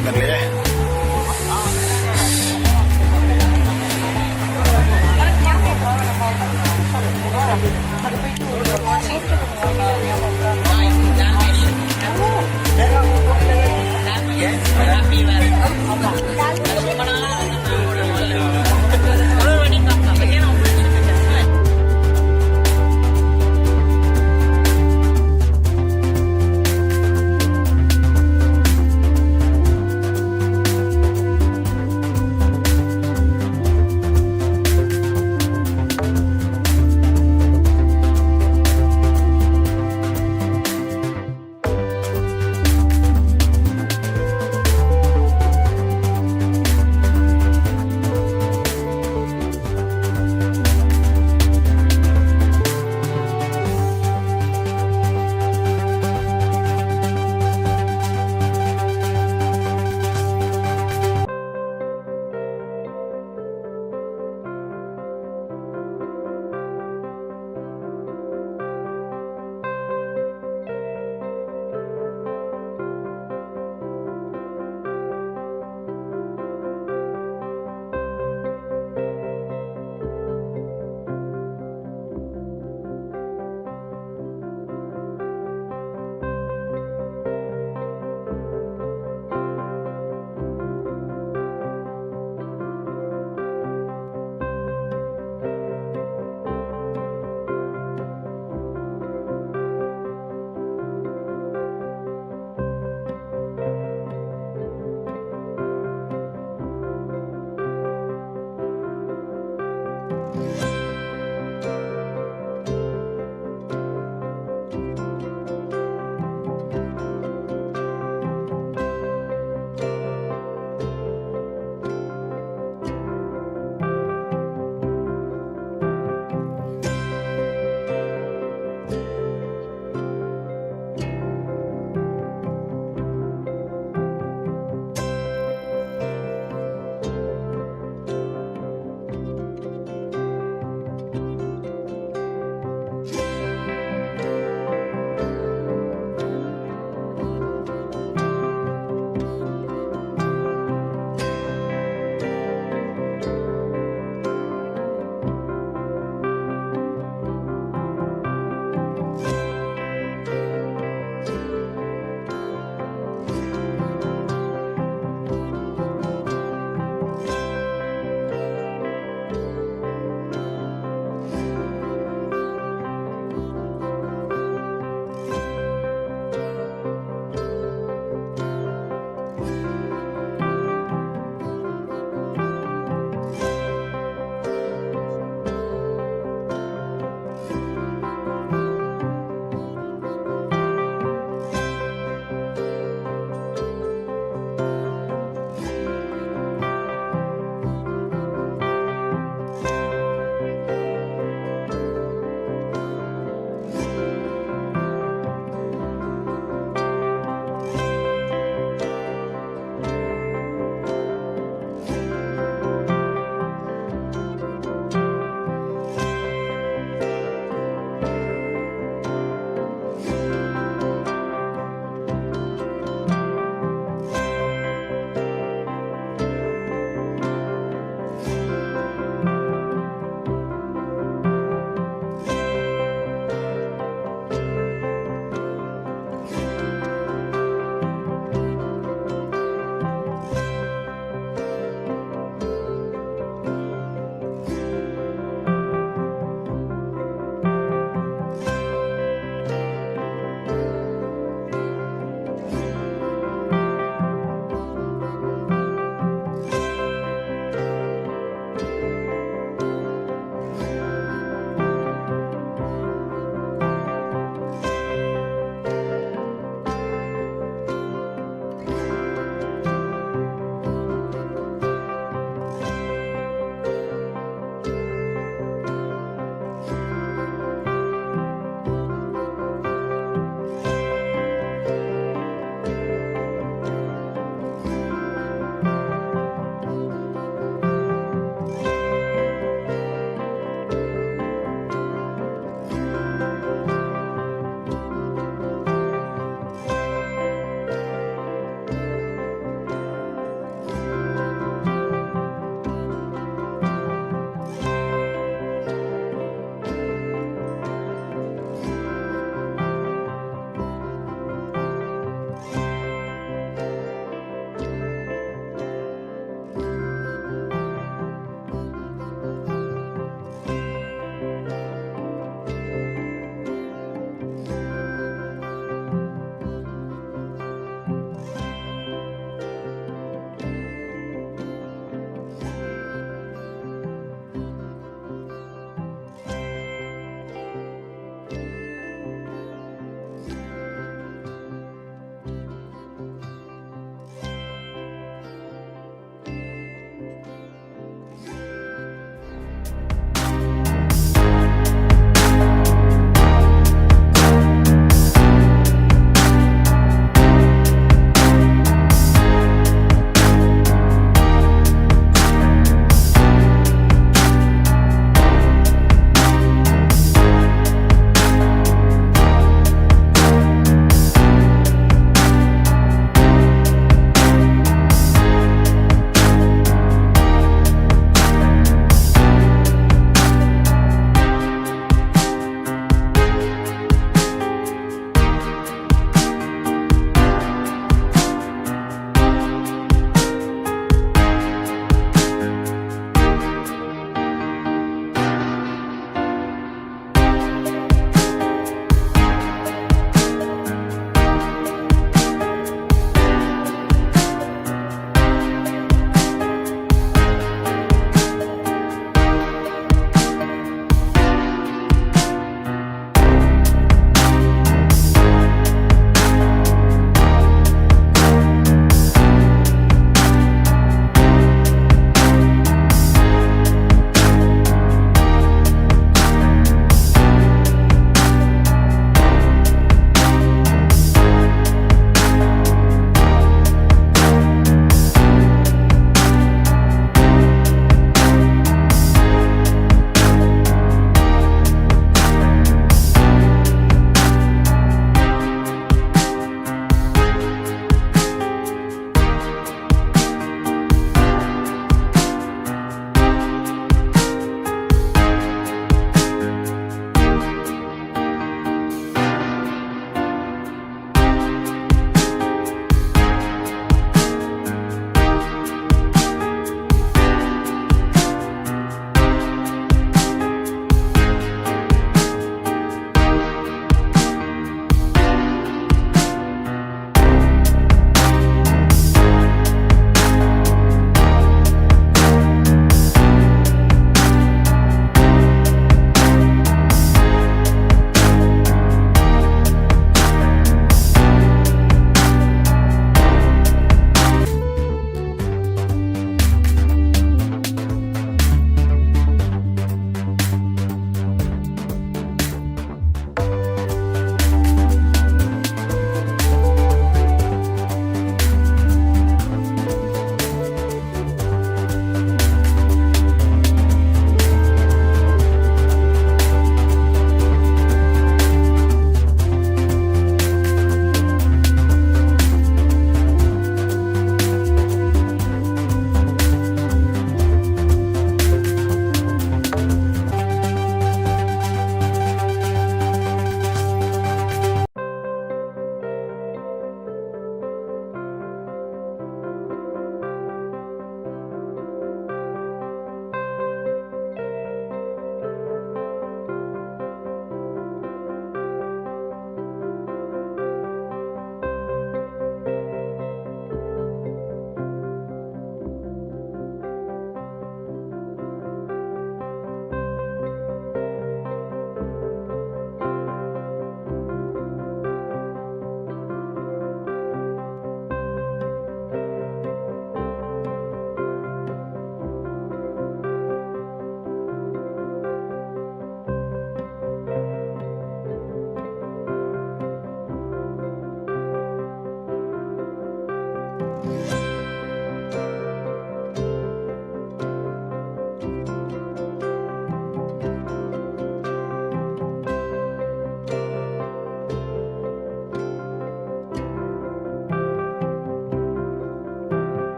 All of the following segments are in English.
தெரியலையே.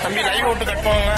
தம்பி லைவ் விட்டு கட் போங்க.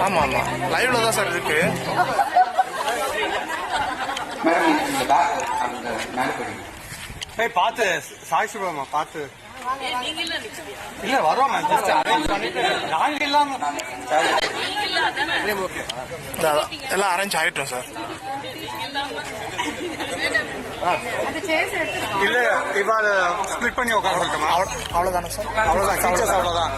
ஆமா ஆமா லைவ்ல தான் சார் இருக்கு. பார்த்து சாட்சி போமா பார்த்து இல்ல வரோம் நாங்க இல்லாம எல்லாம் அரேஞ்ச் ஆயிட்டோம் சார். இல்ல இப்ப அதை ஸ்பிளிட் பண்ணி உட்கார சொல்லிட்டோமா? அவ்வளவுதானே சார்? அவ்வளவுதான் ஃபீச்சர்ஸ் அவ்வளவுதான்.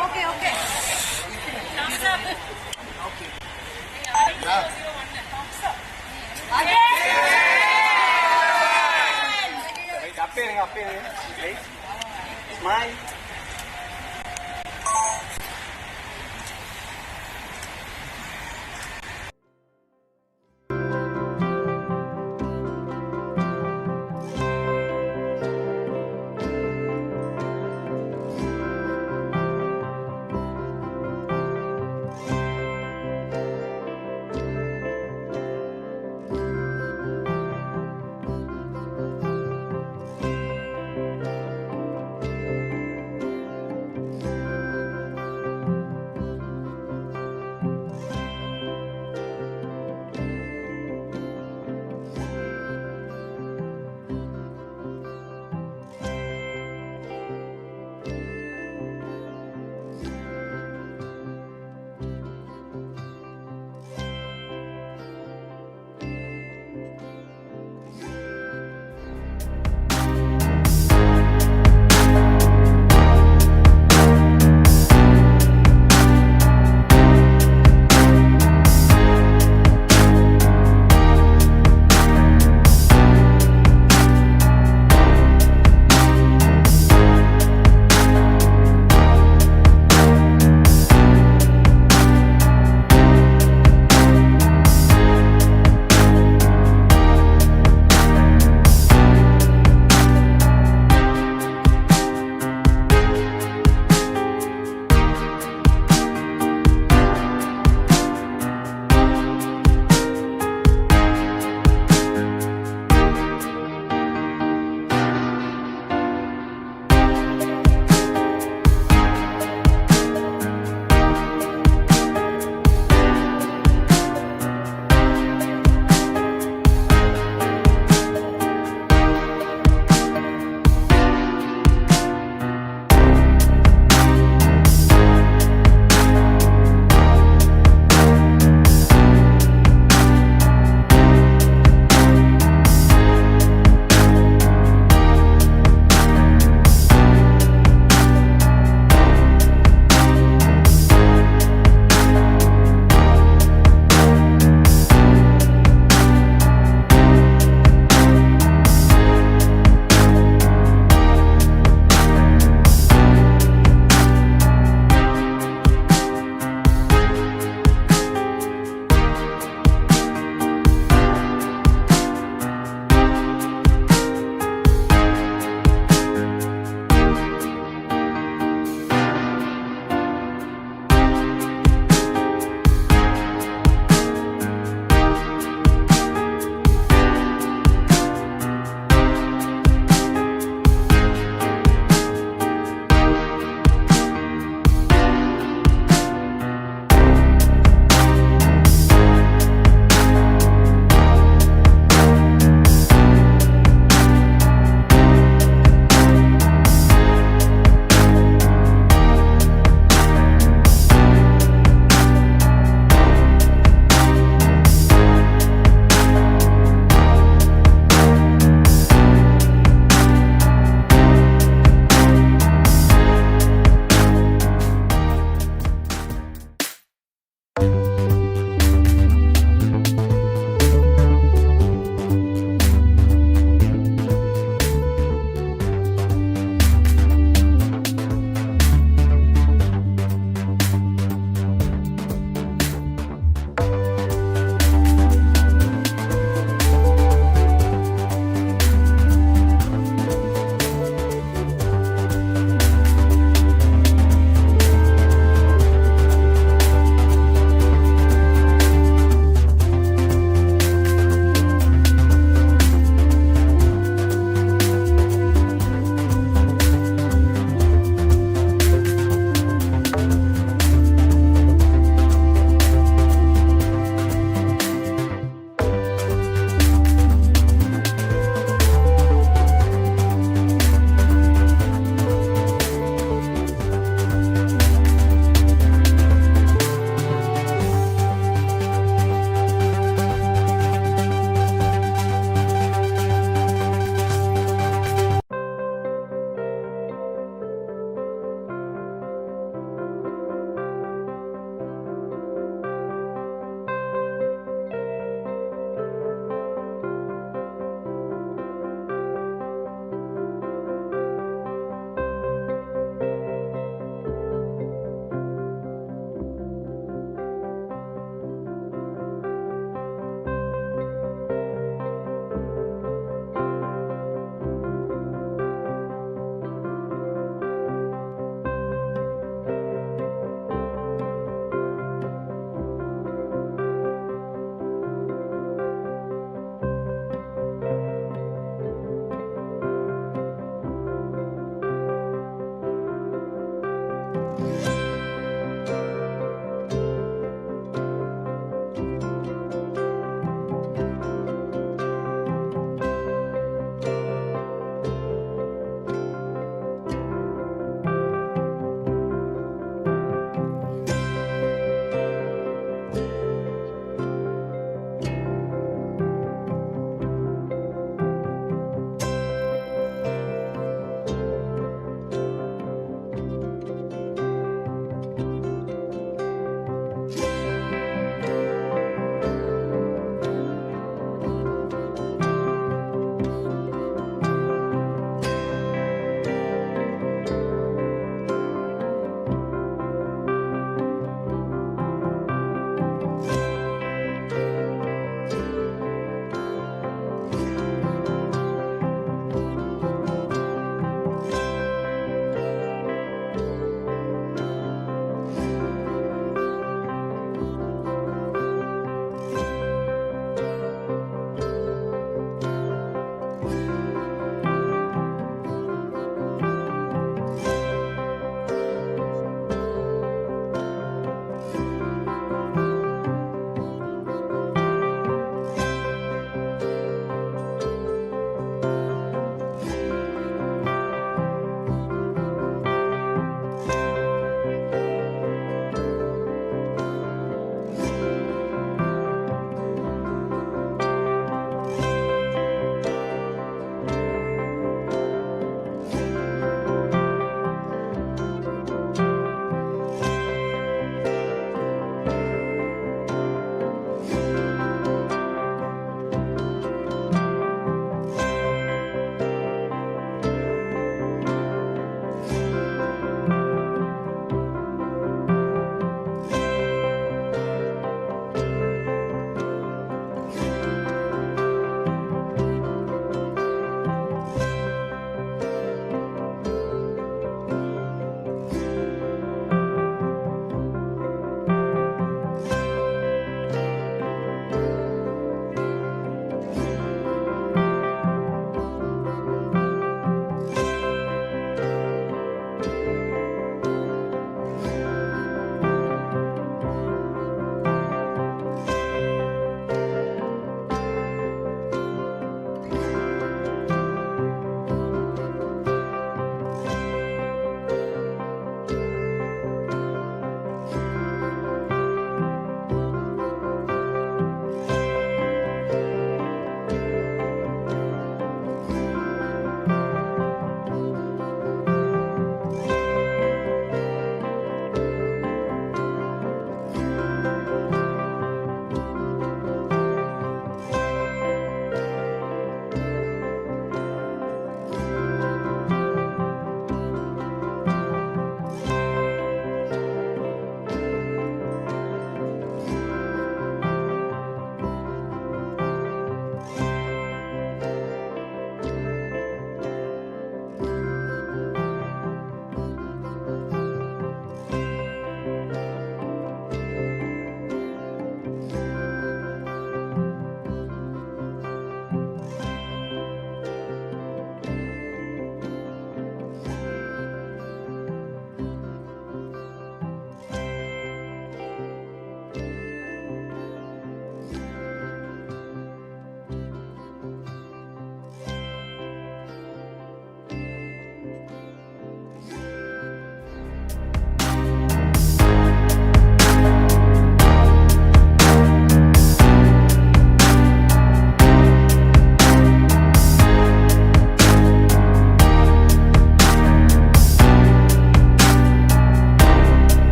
Okay, okay. அப்பே smile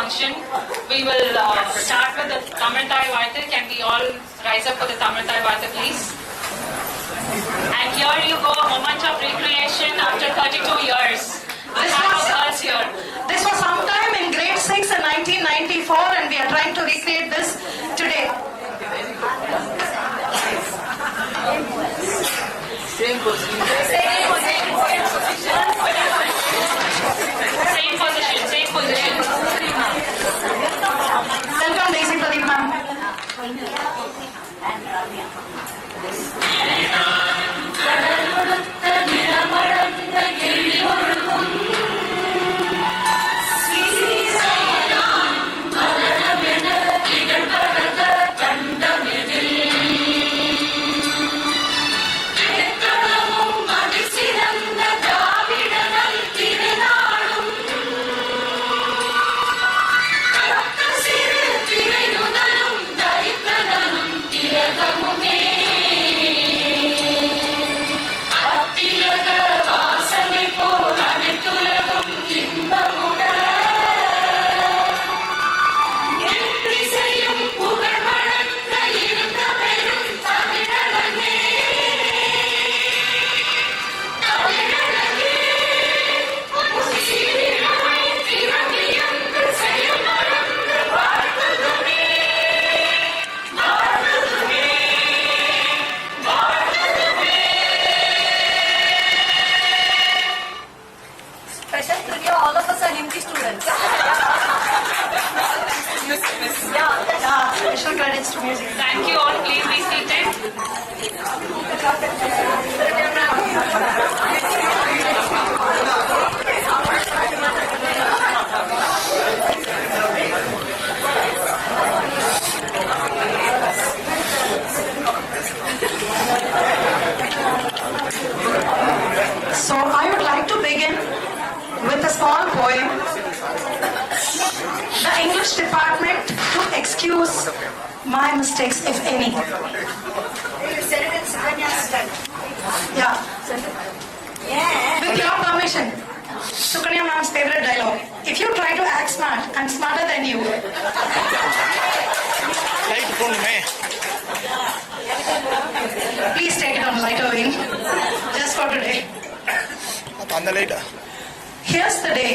function. We will start with the Tamil Thai vatch. Can we all rise up for the Tamil Thai vatch, please? And here you go, a moment of recreation after 32 years. I have girls here. This was sometime in grade 6 in 1994 and we are trying to recreate this today. Same position. Welcome, Daisy Pradeep ma'am. Special trivia, all of us are Hindi students. Yeah, special credits to music. Thank you all. Please be seated. So I would like to begin with a small poem. The English department to excuse my mistakes, if any. Yeah. With your permission, Sukanya ma'am's favorite dialogue. If you try to act smart, I'm smarter than you. Light போடணுமே. Please take it on lighter vein. Just for today. அப்ப அந்த லைட்டா? Here's the day,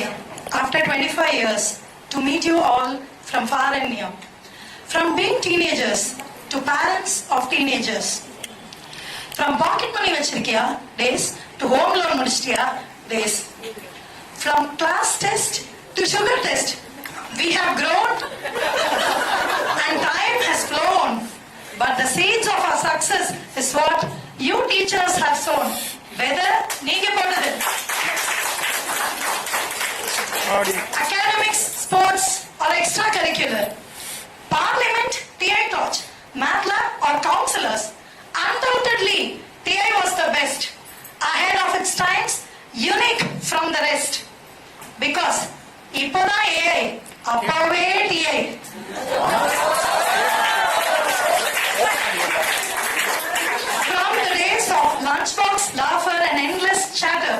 after 25 years, to meet you all from far and near. From being teenagers to parents of teenagers. From pocket money vachirkiya days to home loan mudichtiya days. From class test to sugar test, we have grown and time has flown. But the seeds of our success is what you teachers have sown. Whether neenga podadhu academics, sports or extracurricular, parliament, TI torch, math lab or counselors, undoubtedly TI was the best, ahead of its times, unique from the rest. Because ipoda AI, appave TI. From the days of lunchbox, laughter and endless chatter,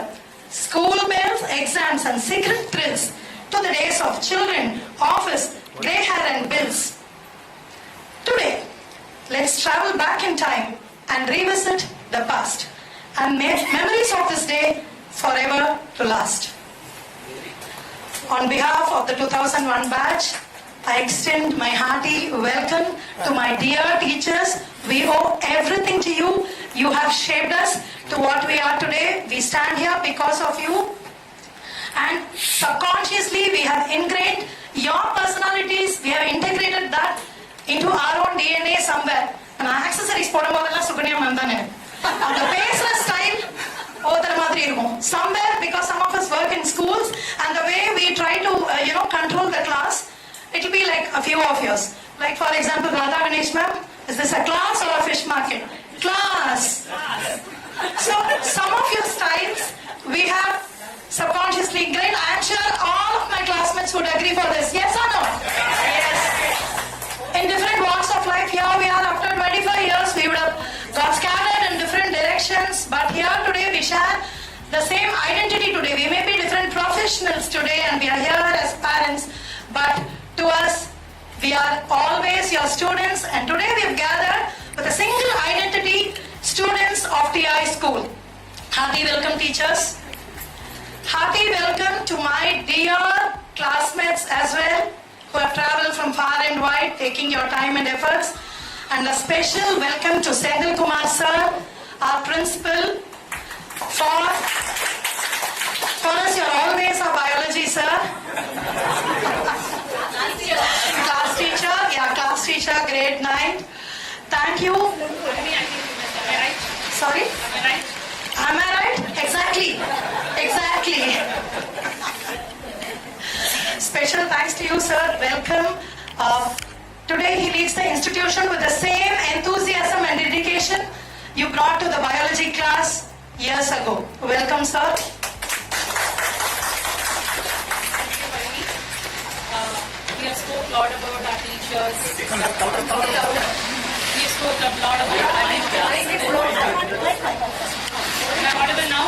school bells, exams and secret thrills, to the days of children, office, grey hair and bills. Today, let's travel back in time and revisit the past and make memories of this day forever to last. On behalf of the 2001 batch, I extend my hearty welcome to my dear teachers. We owe everything to you. You have shaped us to what we are today. We stand here because of you. And subconsciously we have ingrained your personalities. We have integrated that into our own DNA somewhere. And our accessories போடும்போதெல்லாம் Sukanya ma'am தானே அந்த பேசுற style ஒவ்வொரு மாதிரி இருக்கும் somewhere, because some of us work in schools and the way we try to control the class, it will be like a few of yours. Like for example, Radha Ganesh ma'am, is this a class or a fish market? Class. So some of your styles we have subconsciously ingrained. I am sure all of my classmates would agree for this. Yes or no? Yes. In different walks of life, here we are after 25 years, we would have got scattered in different directions, but here today we share the same identity today. We may be different professionals today and we are here as parents, but We are always your students, and today we have gathered with a single identity, students of TI school. Hearty welcome, teachers. Hearty welcome to my dear classmates as well, who have traveled from far and wide, taking your time and efforts. And a special welcome to Senthil Kumar sir, our principal, for us, you're always a biology sir. Class teacher, grade 9. Thank you. Sorry? Am I right? Exactly. Special thanks to you, sir. Welcome. Today he leads the institution with the same enthusiasm and dedication you brought to the biology class years ago. Welcome, sir. We have spoke a lot about our teachers. We spoke a lot about our teachers. Am I audible now?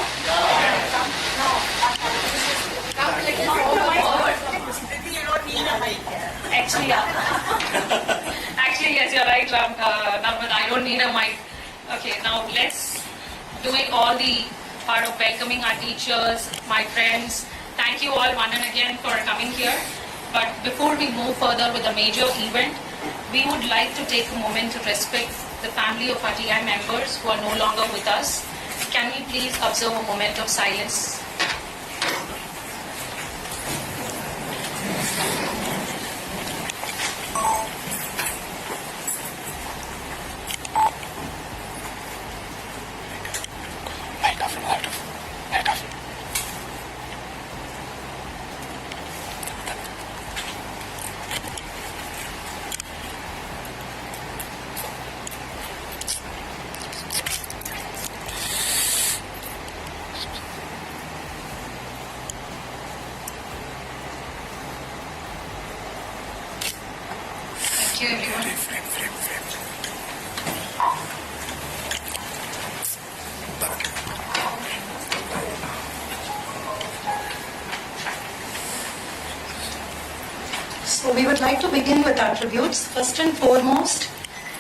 Actually, yes, you're right, Narmad. I don't need a mic. Okay, now let's doing all the part of welcoming our teachers, my friends. Thank you all once and again for coming here. But before we move further with the major event, we would like to take a moment to respect the family of our TI members who are no longer with us. Can we please observe a moment of silence? Thank you, everyone. So we would like to begin with our tributes. First and foremost,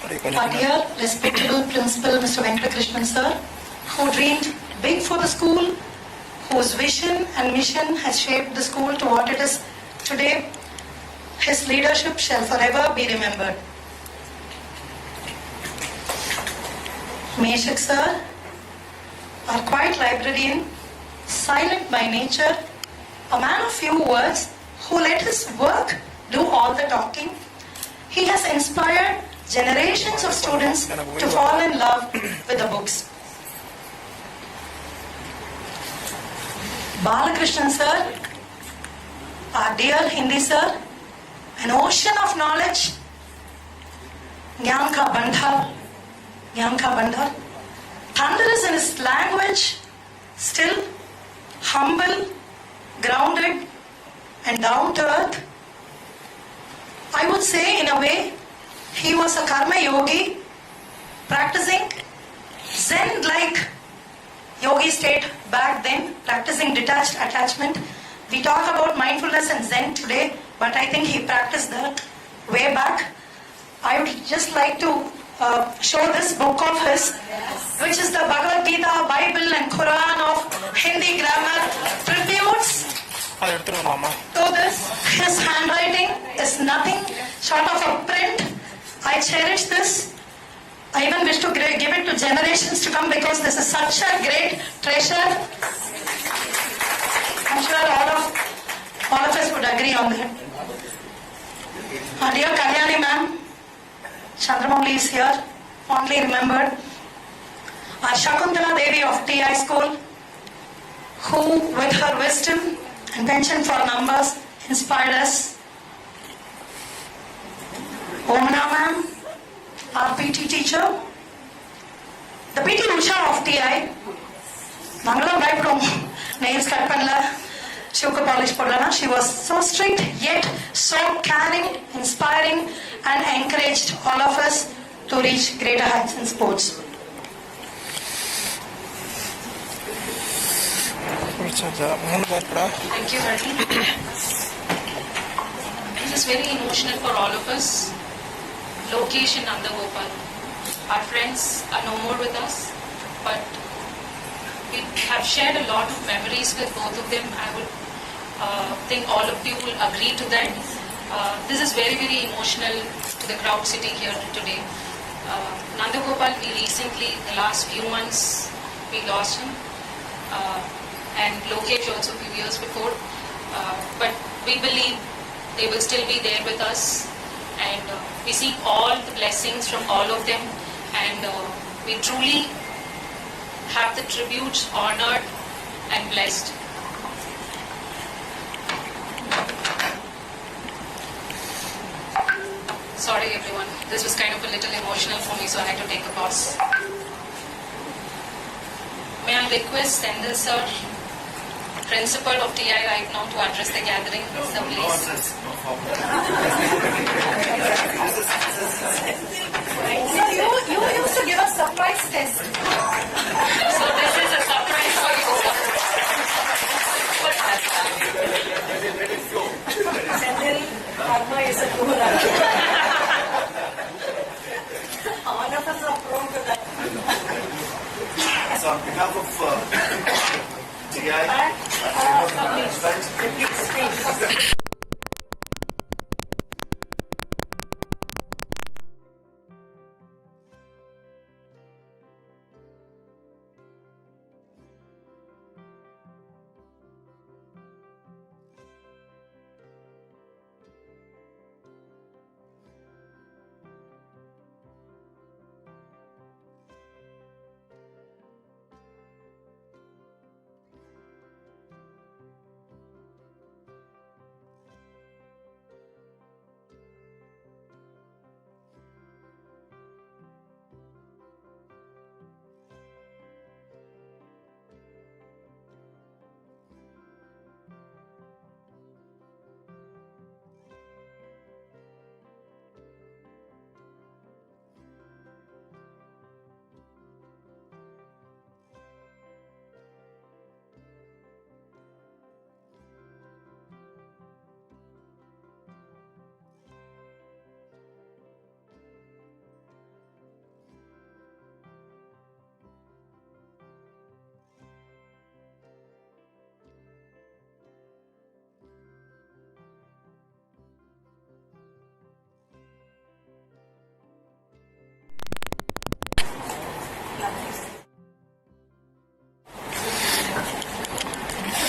our dear respectable principal, Mr. Venkatrakrishnan sir, who dreamed big for the school, whose vision and mission has shaped the school to what it is today. His leadership shall forever be remembered. Meshak sir, our quiet librarian, silent by nature, a man of few words, who let his work do all the talking. He has inspired generations of students to fall in love with the books. Balakrishnan sir, our dear Hindi sir, an ocean of knowledge, Gyan ka bandhar. Thunderous in his language, still humble, grounded, and down to earth. I would say, in a way, he was a karma yogi, practicing Zen-like yogi state back then, practicing detached attachment. We talk about mindfulness and Zen today, but I think he practiced that way back. I would just like to show this book of his, which is the Bhagavad Gita, Bible and Quran of Hindi grammar tributes. So this, his handwriting is nothing short of a print. I cherish this. I even wish to give it to generations to come because this is such a great treasure. I'm sure all of us would agree on that. Our dear Kalyani ma'am, Chandramouli is here, fondly remembered. Our Shakuntala Devi of TI school, who with her wisdom and penchant for numbers inspired us. Omana ma'am, our PT teacher. The PT Usha of TI, Mangalam Baiprom, nails cut panla, Shuka polish podana. She was so strict yet so caring, inspiring, and encouraged all of us to reach greater heights in sports. Thank you, Hari. this is very emotional for all of us. Lokesh and Nandagopal, our friends are no more with us, but we have shared a lot of memories with both of them. I would think all of you will agree to that. This is very, very emotional to the crowd sitting here today. Nandagopal, we recently, the last few months, we lost him. And Lokesh also a few years before. But we believe they will still be there with us. And we seek all the blessings from all of them. And we truly have the tributes honored and blessed. Sorry everyone, this was kind of a little emotional for me, so I had to take a pause. May I request Sendil sir, Principal of TI right now, to address the gathering. Sir, please. You used to give a surprise test. So this is a surprise for you. Sendil, karma is a good. All of us are prone to that. So on behalf of TI, Please.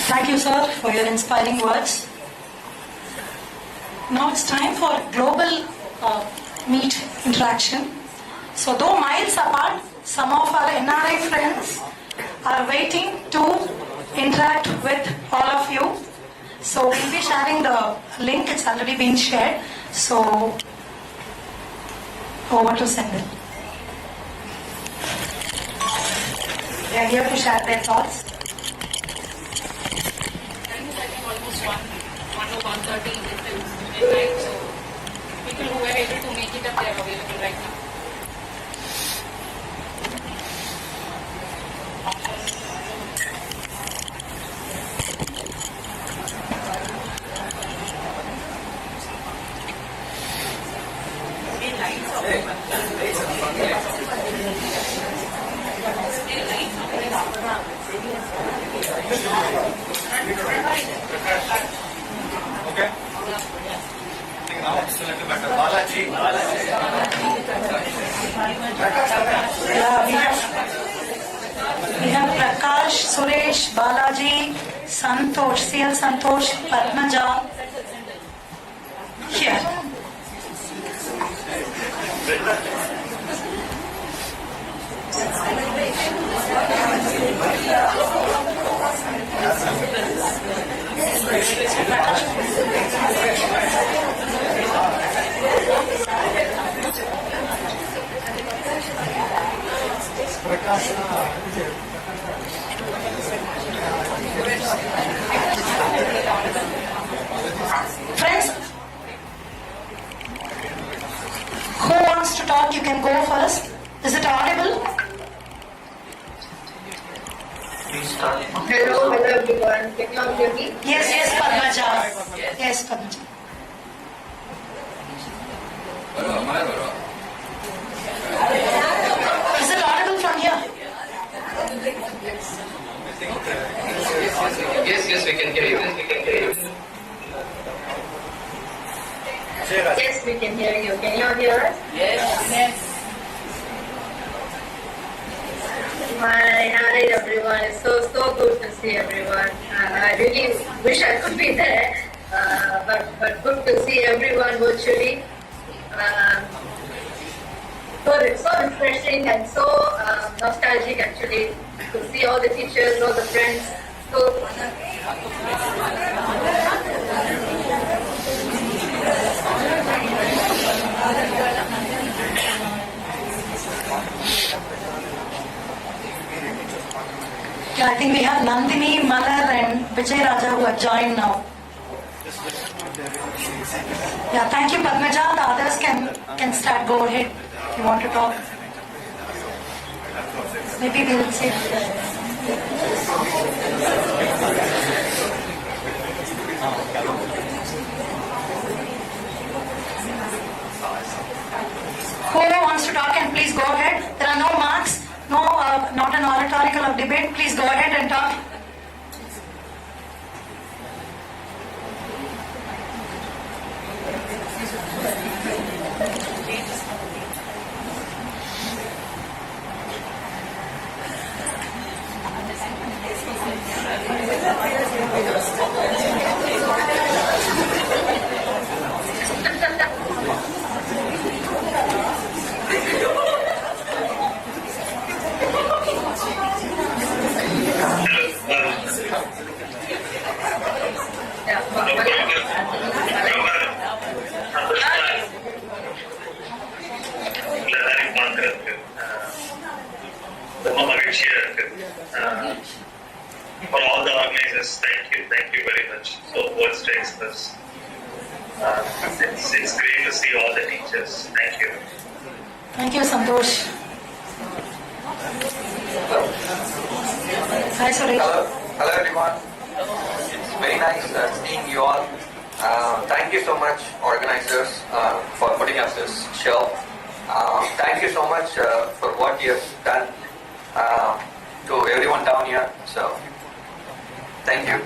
Thank you, sir, for your inspiring words. Now it's time for global meet interaction. So, though miles apart, some of our NRI friends are waiting to interact with all of you. So, we'll be sharing the link. It's already been shared. So, over to Sendil. They are here to share their thoughts. Almost 1:30 midnight, so people who were able to make it up, they are available right now. Okay. Now it's a little better. Balaji. We have Prakash, Suresh, Balaji, Santosh, CL Santosh, Padmaja. Here. Friends, who wants to talk? You can go first. Is it audible? Hello everyone. Can you all hear me? Yes, Padmaja. Yes, Padmaja. Is it audible from here? Yes, we can hear you. Yes, we can hear you. Can you hear us? Yes. Hi everyone. It's so good to see everyone. I really wish I could be there, but good to see everyone virtually. So refreshing and so nostalgic actually to see all the teachers, all the friends. So Yeah, I think we have Nandini, Malar and Vijay Raja who have joined now. Yeah, thank you Padmaja. The others can start. Go ahead if you want to talk. Maybe we'll see. Who wants to talk and please go ahead. There are no marks. No, not an oratorical or debate. Please go ahead and talk. For all the organizers, thank you very much. So words to express. It's great to see all the teachers. Thank you. Thank you, Santosh. Hi, Suresh. Hello everyone. It's very nice seeing you all. Thank you so much, organizers, for putting up this show. Thank you so much for what you have done to everyone down here. So, thank you.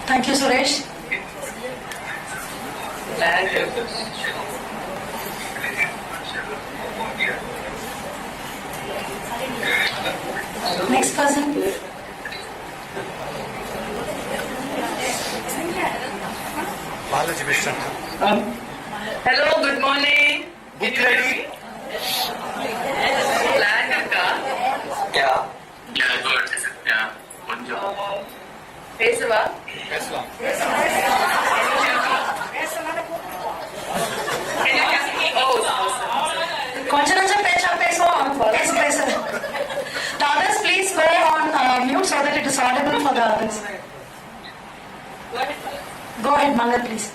Thank you, Suresh. Next person. Hello, good morning. Can you hear me? Yeah. Yeah, good. Yeah, good job. Pesava? Can you hear me? Konchanacha pecha peso. The others, please go on mute so that it is audible for the others. Go ahead, Malar, please.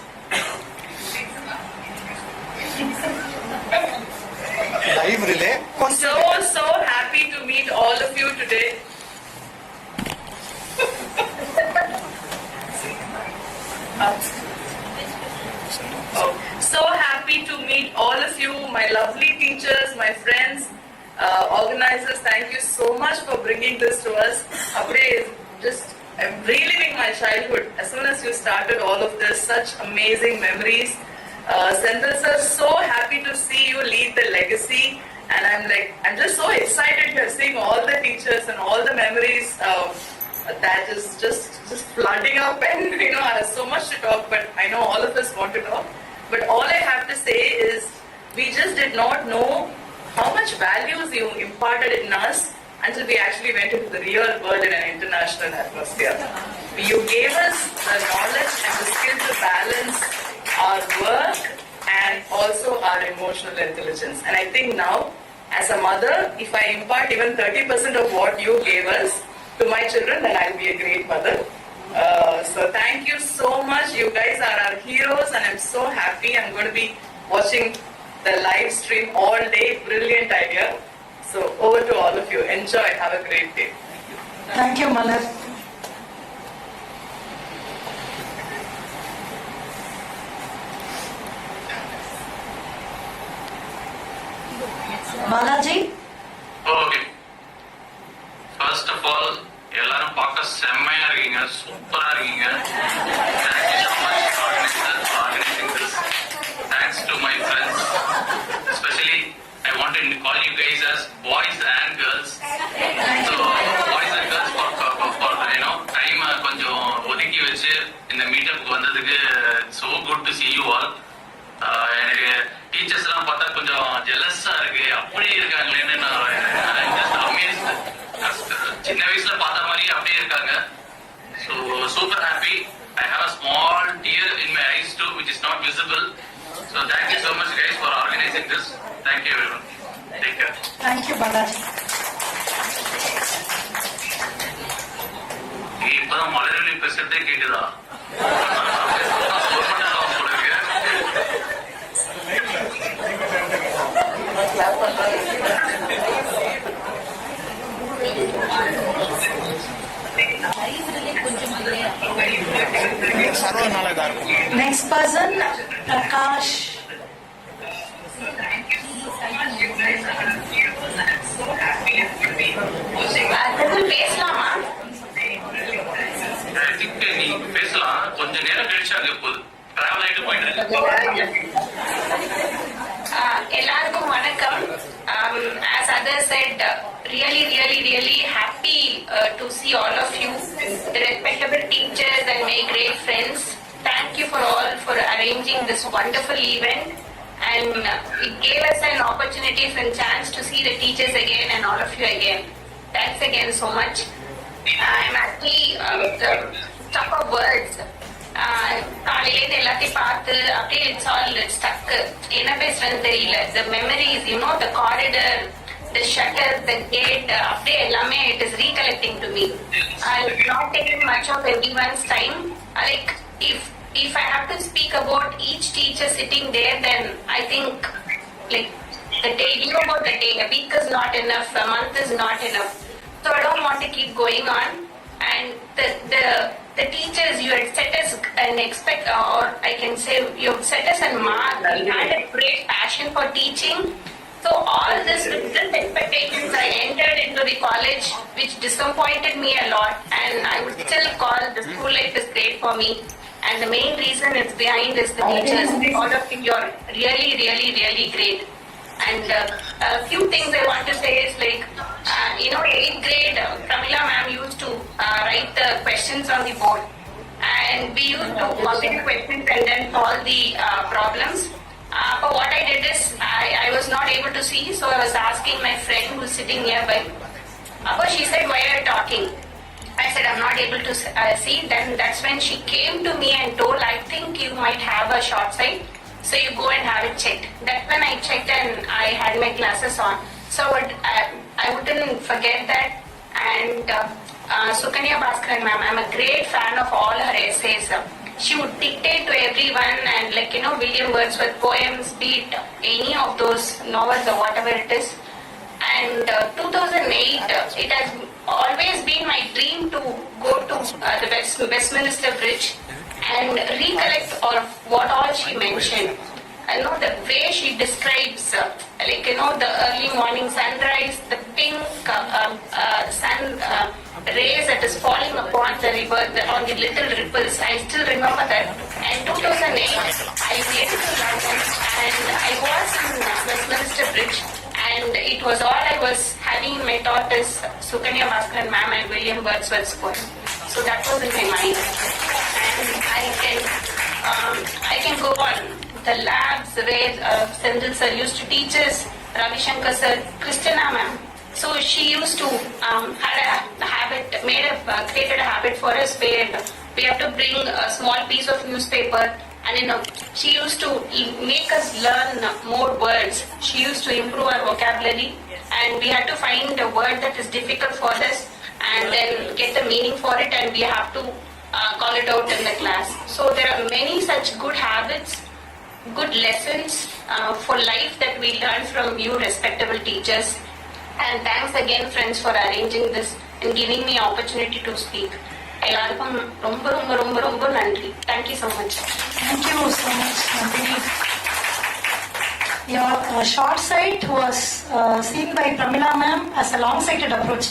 Live relay. So happy to meet all of you today. So happy to meet all of you, my lovely teachers, my friends, organizers. Thank you so much for bringing this to us. I'm reliving my childhood. As soon as you started all of this, such amazing memories. Senthil sir, so happy to see you lead the legacy. And I'm just so excited here seeing all the teachers and all the memories that is just flooding up. And I have so much to talk, but I know all of us want to talk. But all I have to say is, we just did not know how much values you imparted in us until we actually went into the real world in an international atmosphere. You gave us the knowledge and the skill to balance our work and also our emotional intelligence. And I think now, as a mother, if I impart even 30% of what you gave us to my children, then I'll be a great mother. So thank you so much. You guys are our heroes, and I'm so happy. I'm going to be watching the live stream all day. Brilliant idea. So over to all of you. Enjoy. Have a great day. Thank you, Malar. இந்த மீட்டப்புக்கு வந்ததுக்கு. so good to see you all. எனக்கு teachers எல்லாம் பார்த்தா கொஞ்சம் ஜெலஸா இருக்கு, அப்படியே இருக்காங்களேன்னு நான் just amazed. சின்ன வயசுல பார்த்த மாதிரி அப்படியே இருக்காங்க. So super happy. I have a small tear in my eyes too, which is not visible. So thank you so much guys for organizing this. Thank you everyone. Take care. Thank you, Balaji. இப்பதான் மலையாளி பேசுறதே கேக்குதா? Next person, Prakash. பேசலாமா? நீ பேசலாம், கொஞ்ச நேரம் கழிச்சு அங்க போகுது. டிராவல் ஆயிட்டு போயிட்டு எல்லாருக்கும் வணக்கம். As others said, really happy to see all of you, the respectable teachers and my great friends. Thank you for all for arranging this wonderful event, and it gave us an opportunity and chance to see the teachers again and all of you again. Thanks again so much. I'm actually stuck of words. காலையிலேருந்து எல்லாத்தையும் பார்த்து அப்படியே it's all stuck. என்ன பேசுறதுன்னு தெரியல. The memories, the corridor, the shutter, the gate, அப்படியே எல்லாமே it is recollecting to me. I'll not take much of everyone's time. Like if I have to speak about each teacher sitting there, then I think like the day, about the day, a week is not enough, a month is not enough. So I don't want to keep going on. And the teachers, you had set us an or I can say you have set us a mark. You had a great passion for teaching. So all this with this expectations, I entered into the college, which disappointed me a lot. And I would still call the school life is great for me. And the main reason it's behind is the teachers. All of you are really great. And a few things I want to say is like, 8th grade, Pramila ma'am used to write the questions on the board. And we used to copy the questions and then solve the problems. But what I did is, I was not able to see, so I was asking my friend who's sitting nearby. But she said, why are you talking? I said, I'm not able to see. Then that's when she came to me and told, I think you might have a short sight. So you go and have it checked. That's when I checked and I had my glasses on. So I wouldn't forget that. And Sukanya Bhaskaran ma'am, I'm a great fan of all her essays. She would dictate to everyone and William Wordsworth poems, be it any of those novels or whatever it is. And 2008, it has always been my dream to go to the Westminster Bridge and recollect what all she mentioned. The way she describes, the early morning sunrise, the pink sun rays that is falling upon the river, on the little ripples. I still remember that. And 2008, I went to London and I was in Westminster Bridge. And it was all I was having in my thought is Sukanya Bhaskaran ma'am and William Wordsworth's poem. So that was in my mind. And I can go on. The labs where Sendil sir used to teach us, Ravi Shankar sir, Christina ma'am. So she used to created a habit for us where we have to bring a small piece of newspaper. And she used to make us learn more words. She used to improve our vocabulary, and we had to find a word that is difficult for us, and then get the meaning for it, and we have to call it out in the class. So there are many such good habits, good lessons for life that we learn from you, respectable teachers. And thanks again, friends, for arranging this and giving me opportunity to speak. எல்லாருக்கும் ரொம்ப நன்றி. Thank you so much. Thank you so much, Nandini. Your short sight was seen by Pramila ma'am as a long-sighted approach.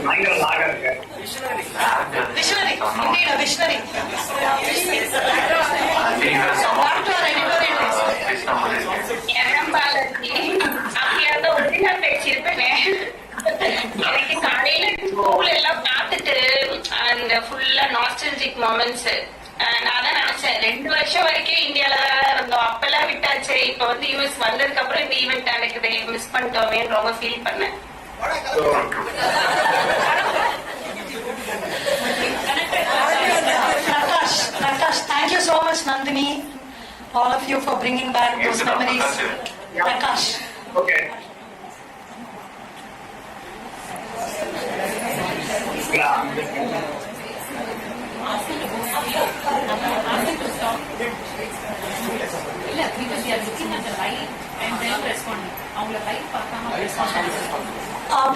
பயங்கர லாகா இருக்கு. Vishnu Indeed, a visionary. Back to our editorial list. அப்படியாவது original பேசியிருப்பேனே. எனக்கு காலையில school எல்லாம் பார்த்துட்டு அந்த ஃபுல்லா nostalgic moments. நான் தான் நினைச்சேன் 2 வருஷம் வரைக்கும் இந்தியால தான் இருந்தோம், அப்பெல்லாம் விட்டாச்சு, இப்ப வந்து யூஎஸ் வந்ததுக்கு அப்புறம் இந்த ஈவெண்ட் நடக்குது, மிஸ் பண்ணிட்டோமேன்னு ரொம்ப ஃபீல் பண்ணேன். Prakash, thank you so much, Nandini, all of you for bringing back those memories. Prakash. Okay.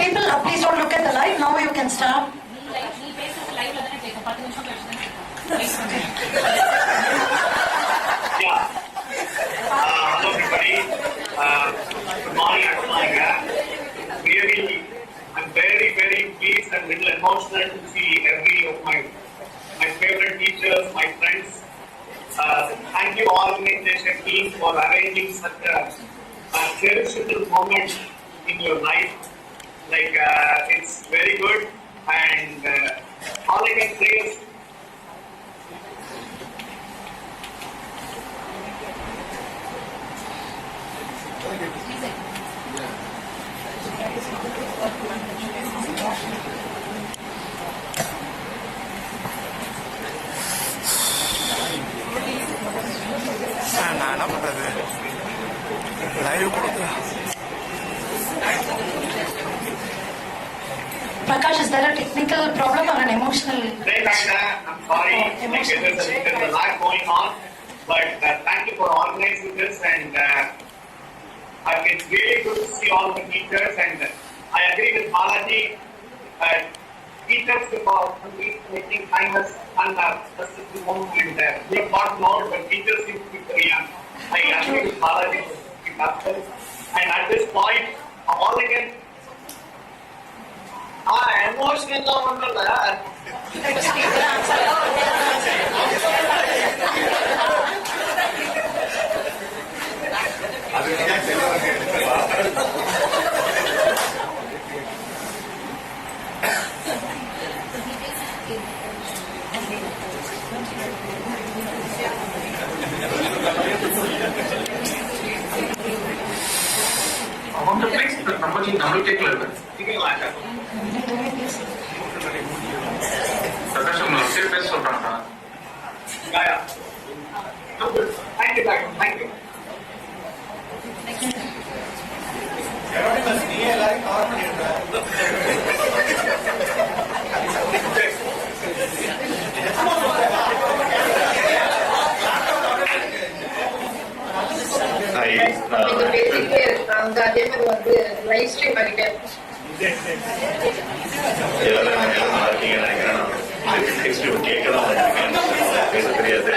People, please don't look at the light. Now you can start. Yeah. Hello everybody. Good morning, Akamanga. Really, I'm very, very pleased and little emotional to see every of my favorite teachers, my friends. Thank you organization team for arranging such a cherishable moment in your life. Like it's very good, and all I can say is நான் என்ன பண்றது live கொடுத்து Prakash, is there a technical problem or an emotional? I'm sorry, there's a lot going on, but thank you for organizing this, and it's really good to see all the teachers, and I agree with Balaji. Teachers for making kindness and specific moment, and we have got more, but teachers seem to be very young. I agree with Balaji, and at this point, all again. Emotional ஒன்றும் அவங்க place நம்ம கேட்கல பிரகாஷ் உங்களை பேச சொல்றாங்க. Thank you, thank you. அவங்க அதே மாதிரி வந்து லைவ் ஸ்ட்ரீம் பண்ணிட்டேன். பேச தெரியாது.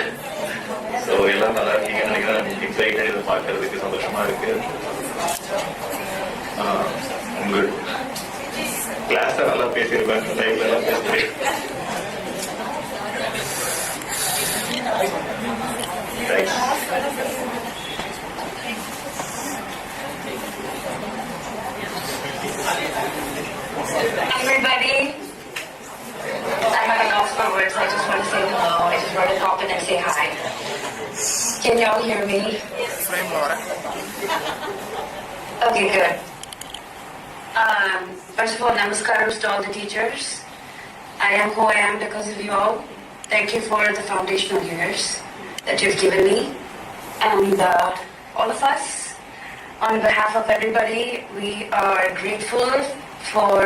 ஸோ எல்லாம் நல்லா இருக்கீங்கன்னு நினைக்கிறேன். எக்ஸைட்டட், இதை பார்க்கறதுக்கு சந்தோஷமா இருக்கு. உங்க கிளாஸ்ல நல்லா பேசியிருப்பேன், லைவ்ல எல்லாம் பேசுறேன். Everybody, I'm at a loss for words. I just want to say hello. I just want to pop in and say hi. Can y'all hear me? Okay, good. First of all, namaskaram to all the teachers. I am who I am because of you all. Thank you for the foundational years that you've given me. And all of us, on behalf of everybody, we are grateful for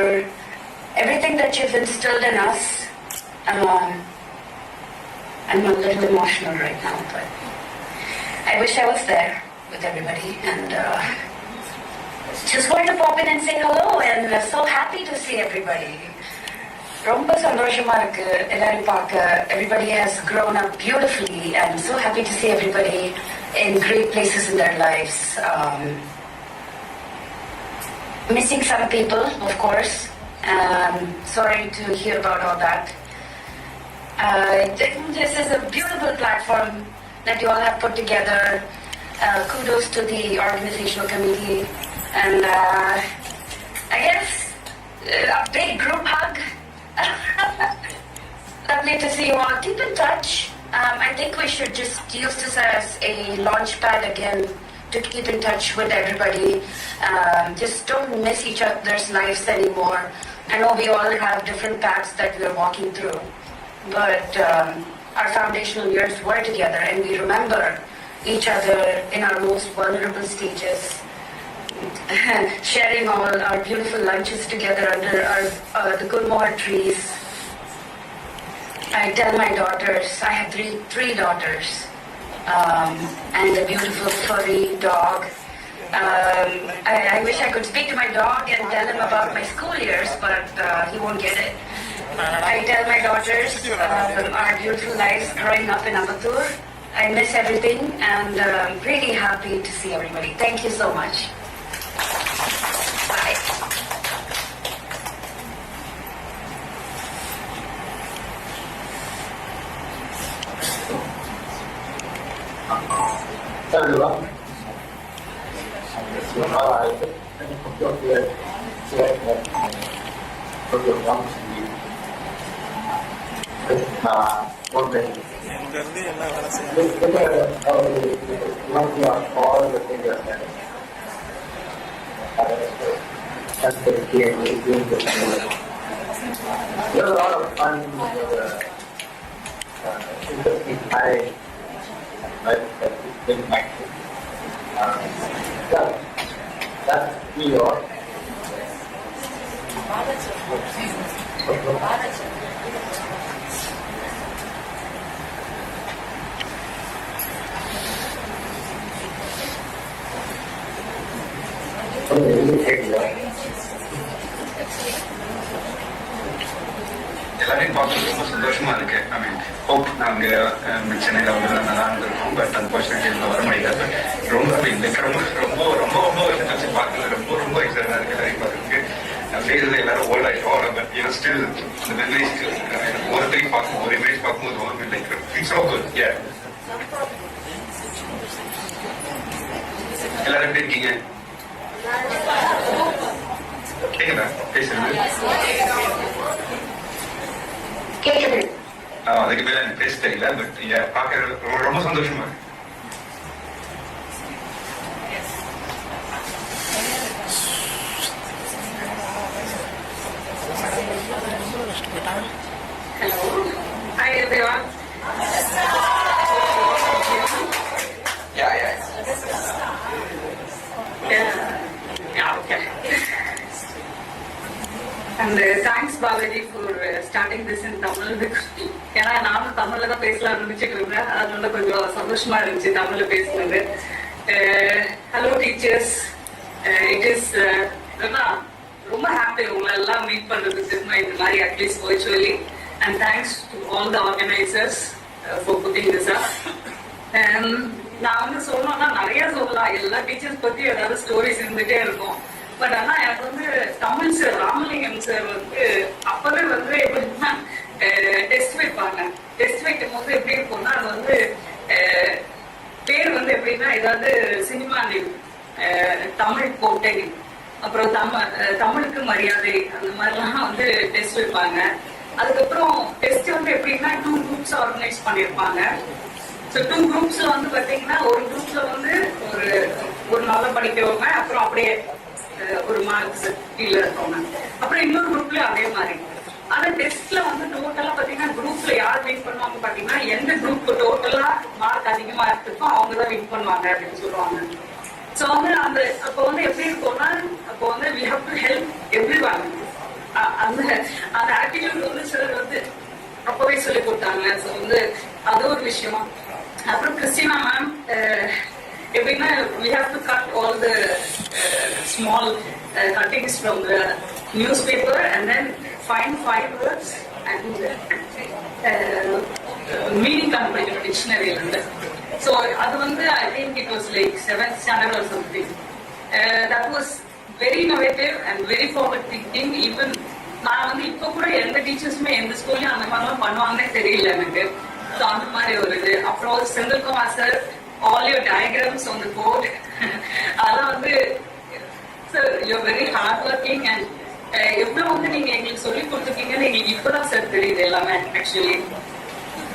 everything that you've instilled in us. I'm a little emotional right now, but I wish I was there with everybody, and just wanted to pop in and say hello, and so happy to see everybody. Romba sandoshama irukku ellarum paaka. Everybody has grown up beautifully, and so happy to see everybody in great places in their lives. Missing some people, of course. Sorry to hear about all that. I think this is a beautiful platform that you all have put together. Kudos to the organizational committee. And I guess a big group hug. Lovely to see you all. Keep in touch. I think we should just use this as a launch pad again to keep in touch with everybody. Just don't miss each other's lives anymore. I know we all have different paths that we're walking through, but our foundational years were together and we remember each other in our most vulnerable stages. Sharing all our beautiful lunches together under the Gulmohar trees. I tell my daughters, I have three daughters, and a beautiful furry dog. I wish I could speak to my dog and tell him about my school years, but he won't get it. I tell my daughters our beautiful lives growing up in Ambattur. I miss everything and really happy to see everybody. Thank you so much. Bye. Everyone. All the things that's the key. There's a lot of fun, interesting time. That's New York. எல்லாரையும் பார்க்கறது ரொம்ப சந்தோஷமா இருக்கு. ஐ மீன் hope நாங்க சென்னையில வந்து நல்லா இருந்திருக்கோம், பட் அன்பார்ச்சுனேட்லி வர முடியாது. ரொம்ப ரொம்ப ரொம்ப ரொம்ப வருஷம் கழிச்சு பார்க்கல. ரொம்ப எக்ஸைட்டா இருக்கு எல்லாரையும் பார்க்கறதுக்கு. ஃபேஸ்ல எல்லாரும் ஓல்ட் ஆயிட்டோம், பட் யூ ஸ்டில் இந்த மெமரிஸ் ஒவ்வொருத்தரையும் பார்க்கும் ஒரு இமேஜ் பார்க்கும்போது ஒரு லைக் இட்ஸ் சோ குட். யா, எல்லாரும் எப்படி இருக்கீங்க? கேக்குதா பேசுறது? அதுக்கு மேல எனக்கு பேச தெரியல, பட் பார்க்க ரொம்ப சந்தோஷமா இருக்கு. Hello. Hi everyone. Yeah. Okay. And thanks Balaji for starting this in Tamil. ஏன்னா நானும் தமிழ்ல தான் பேசலாம்னு நினைச்சிட்டு இருந்தேன், அதனால கொஞ்சம் சந்தோஷமா இருந்துச்சு தமிழ்ல பேசுனது. ஹலோ டீச்சர்ஸ், இட் இஸ் ரொம்ப ஹாப்பி உங்களை எல்லாம் மீட் பண்றதுக்கு இந்த மாதிரி at least virtually. And thanks to all the organizers for putting this up. நான் வந்து சொல்லணும்னா நிறைய சொல்லலாம், எல்லா டீச்சர்ஸ் பத்தி ஏதாவது ஸ்டோரிஸ் இருந்துட்டே இருக்கும். பட் ஆனா எனக்கு வந்து தமிழ் சார் ராமலிங்கம் சார் வந்து அப்பவே வந்து எப்படின்னா டெஸ்ட் வைப்பாங்க. டெஸ்ட் வைக்கும் போது எப்படி இருக்கும்னா அது வந்து பேர் வந்து எப்படின்னா ஏதாவது சினிமா நேம், தமிழ் கோட்டை, அப்புறம் தமிழுக்கு மரியாதை, அந்த மாதிரிலாம் வந்து டெஸ்ட் வைப்பாங்க. அதுக்கப்புறம் டெஸ்ட் வந்து எப்படின்னா 2 groups ஆர்கனைஸ் பண்ணியிருப்பாங்க. ஸோ 2 groupsல வந்து பார்த்தீங்கன்னா ஒரு குரூப்ல வந்து ஒரு நாளை படிக்கிறவங்க, அப்புறம் அப்படியே ஒரு மார்க்ஸ் கீழே இருக்கவங்க, அப்புறம் இன்னொரு குரூப்ல அதே மாதிரி. ஆனா டெஸ்ட்ல வந்து டோட்டலா பாத்தீங்கன்னா குரூப்ல யார் வின் பண்ணுவாங்க பாத்தீங்கன்னா எந்த குரூப் டோட்டலா மார்க் அதிகமா இருக்கோ அவங்க தான் வின் பண்ணுவாங்க அப்படின்னு சொல்லுவாங்க. ஸோ வந்து அப்போ வந்து எப்படி இருக்கும்னா அப்போ வந்து we have to help everyone. அந்த ஆட்டிடியூட் வந்து சிலர் வந்து அப்பவே சொல்லி கொடுத்தாங்க. ஸோ வந்து அது ஒரு விஷயம். அப்புறம் கிறிஸ்டினா மேம் எப்படின்னா we have to cut all the small cuttings from the newspaper and then find 5 words and meaning கண்டுபிடிக்கணும் டிக்ஷனரியில இருந்து. So அது வந்து I think it was like 7th standard or something. That was very innovative and very forward thinking. Even நான் வந்து இப்போ கூட எந்த டீச்சர்ஸுமே எந்த ஸ்கூல்லையும் அந்த மாதிரிலாம் பண்ணுவாங்கன்னே தெரியல எனக்கு. ஸோ அந்த மாதிரி ஒரு இது. அப்புறம் Senthilkumar sir, all your diagrams on the board, அதெல்லாம் வந்து sir you are very hard working and எவ்வளோ வந்து நீங்க எங்களுக்கு சொல்லி கொடுத்துருக்கீங்கன்னு எங்களுக்கு இப்போதான் சார் தெரியுது எல்லாமே ஆக்சுவலி.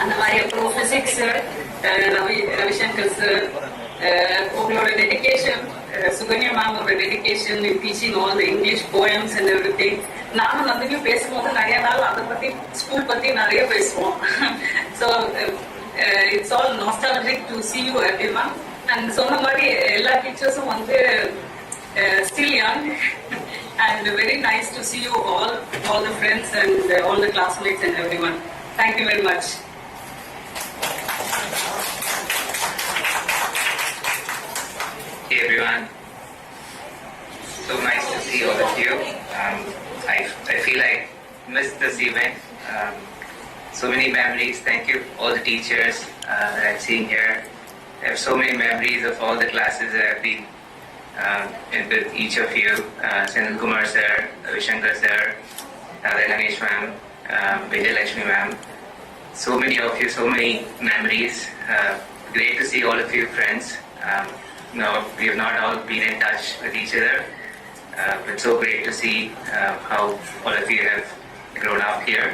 அந்த மாதிரி அப்புறம் பிசிக்ஸ் சார், ரவிசங்கர் சார், உங்களோட டெடிகேஷன், சுகன்யா மேமோட dedication in teaching all the English poems and everything. நானும் நந்தினியும் பேசும்போது நிறைய நாள் அதை பத்தி ஸ்கூல் பத்தி நிறைய பேசுவோம். So it's all nostalgic to see you everyone. And சொன்ன மாதிரி எல்லா டீச்சர்ஸும் வந்து still young and very nice to see you all the friends and all the classmates and everyone. Thank you very much. Hey everyone, so nice to see all of you. I feel I missed this event. So many memories. Thank you all the teachers that I've seen here. I have so many memories of all the classes that I've been in with each of you. Senthil Kumar sir, Ravishankar sir, Ganesh ma'am, Vijay Lakshmi ma'am. So many of you, so many memories. Great to see all of you friends. No, we have not all been in touch with each other, but so great to see how all of you have grown up here.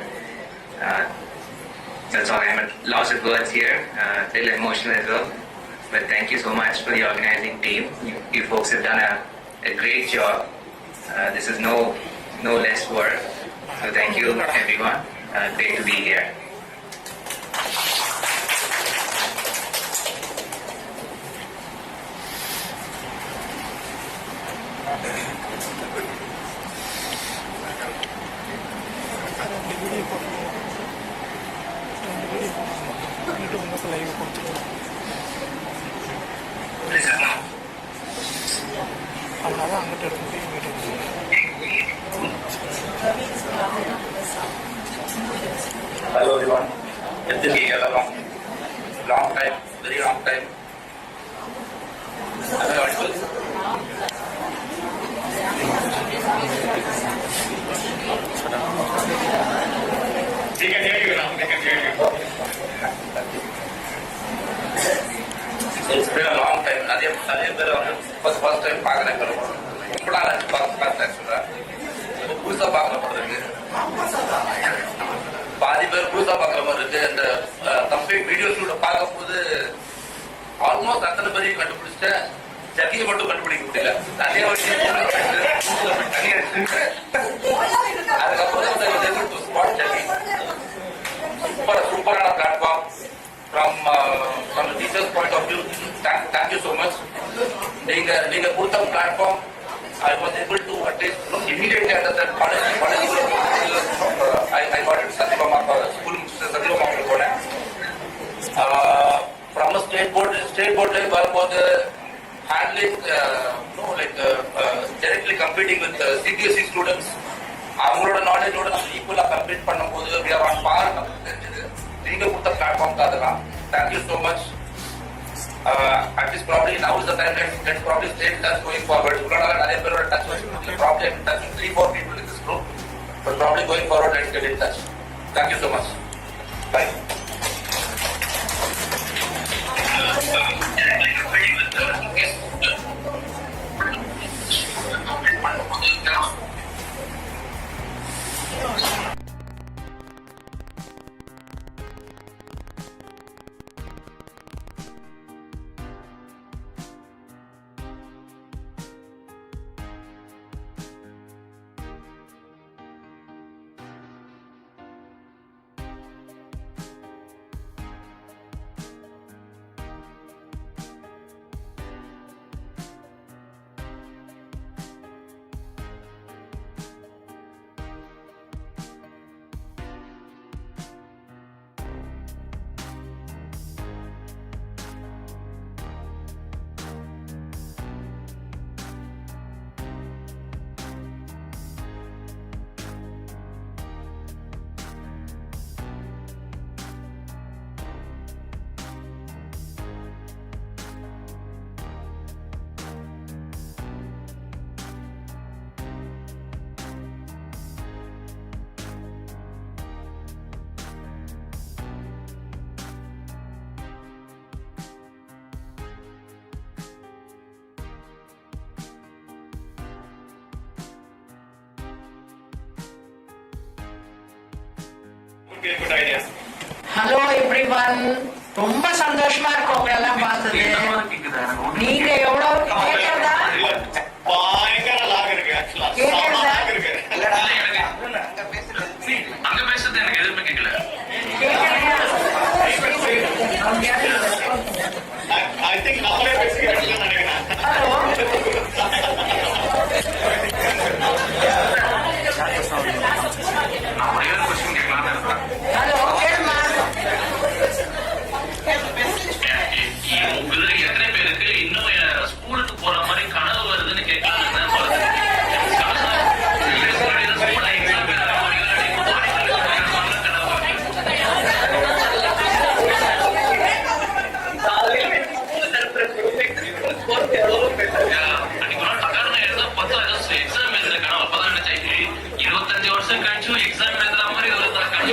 That's all. I'm at loss of words here, a little emotional as well. But thank you so much for the organizing team. You folks have done a great job. This is no less work. So thank you everyone. Great to be here. Hello everyone. It's been here a long time, very long time. Am I audible? We can hear you now. We can hear you. It's been a long time. நிறைய பேர் வந்து first time பார்க்குறேன். ரொம்ப நாள் பார்த்தேன் ஆக்சுவலாக. புதுசாக பார்க்குற மாதிரி இருக்கு. பாதி பேர் புதுசாக பார்க்குற மாதிரி இருக்கு. அந்த கம்ப்ளீட் வீடியோ ஷூட்டை பார்க்கும்போது ஆல்மோஸ்ட் அத்தனை பேரையும் கண்டுபிடிச்சிட்டேன். ஜக்கியை மட்டும் கண்டுபிடிக்க முடியல. தனியாக வச்சு அதுக்கப்புறம் ஸ்பாட் ஜக்கி. சூப்பரான platform. From the teacher's point of view, thank you so much. நீங்க கொடுத்த platform, I was able to at least immediately under that college I got it Satyabama school Satyabama போனேன். From a state board வரும்போது handling directly competing with CBSE students, அவங்களோட நாலேஜோட நம்ம ஈக்குவலா compete பண்ணும்போது we are on par நமக்கு தெரிஞ்சது. நீங்க கொடுத்த பிளாட்ஃபார்ம் தான் அதெல்லாம். Thank you so much. At least probably now is the time let's probably stay in touch going forward. இவ்வளவு நிறைய பேரோட டச் வச்சு probably I'm in touch with 3-4 people in this group. But probably going forward let's get in touch. Thank you so much. Bye. would be a good idea. Hello everyone, ரொம்ப சந்தோஷமா இருக்கு உங்களை எல்லாம் பார்த்தது. நீங்க எவ்வளவு கேட்கறதா? பயங்கர லாக் இருக்கு ஆக்சுவலா. கேட்கறதா? அங்க பேசுறது எனக்கு எதுவுமே கேட்கல. I think நம்மளே பேசிக்கிறோம்னு நினைக்கிறேன். நான் ஒரே ஒரு கொஸ்டின் கேட்கலாம்னு இருக்கேன். ஹலோ கேளுமா. உங்களை எத்தனை பேருக்கு இன்னும் ஸ்கூலுக்கு போற மாதிரி கனவு வருதுன்னு கேட்கலாம்னு சொல்றேன்.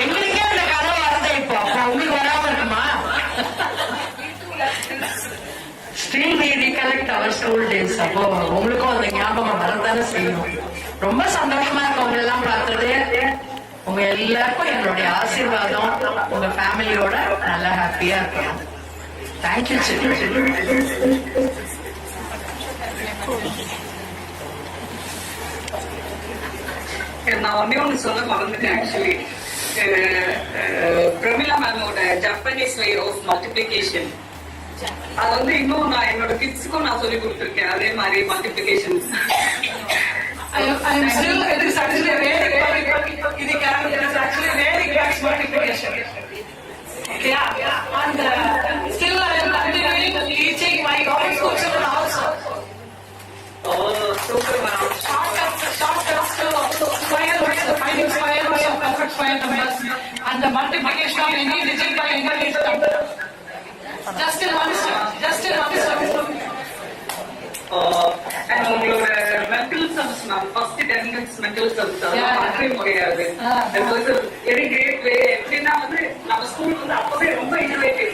எங்களுக்கே அந்த கனவு வரது இப்போ. அப்போ உங்களுக்கு வராம இருக்குமா? Still we recollect our school days. அப்போ உங்களுக்கும் அந்த ஞாபகம் வரதானே செய்யும். ரொம்ப சந்தோஷமா இருக்கு உங்க எல்லாம் பார்த்தது. உங்க எல்லாருக்கும் என்னுடைய ஆசீர்வாதம். உங்க ஃபேமிலியோட நல்லா ஹாப்பியா இருக்கணும். தேங்க்யூ. நான் ஒன்னே ஒன்று சொல்ல மறந்துட்டேன் ஆக்சுவலி. பிரமிளா மேமோட ஜப்பனீஸ் வே ஆஃப் மல்டிப்ளிகேஷன் அது வந்து இன்னும் நான் என்னோட கிட்ஸுக்கும் நான் சொல்லி கொடுத்துருக்கேன். அதே மாதிரி multiplication super man. Shortcuts to square roots, finding square roots of perfect square numbers, and the multiplication of any digit by any digit. Just in one step. And உங்களோட mental sums, ma'am, first 10 minutes mental sums மாற்றவே முடியாது. That was a very great way. எப்படின்னா வந்து நம்ம school வந்து அப்பவே ரொம்ப innovative.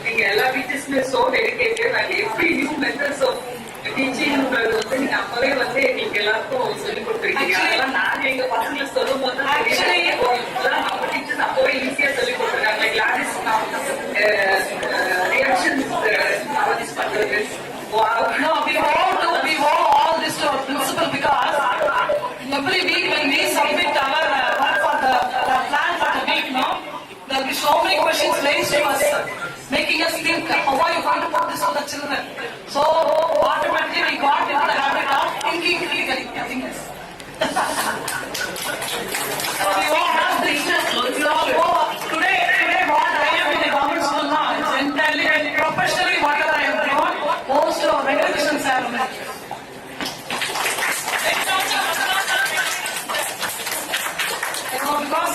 நீங்க எல்லா டீச்சர்ஸுமே so dedicated and every new methods of teaching வந்து நீங்க அப்பவே வந்து எங்களுக்கு எல்லாருக்கும் சொல்லி கொடுத்துருக்கீங்க. அதெல்லாம் நான் எங்க பசங்களுக்கு சொல்லும் போது நம்ம டீச்சர்ஸ் அப்பவே ஈஸியா சொல்லி கொடுத்துருக்காங்க. லைக் கிளாஸ் reactions analysis பண்றது. No, we owe all this to our principal because every week when we submit our work for the plan for the week, no, there will be so many questions raised to us, making us think how are you going to put this for the children. So automatically we got into the habit of thinking critically. Nothing else. So we all have this. Today what I am in a government school now is entirely professionally whatever I have done goes to our recognition ceremony. Because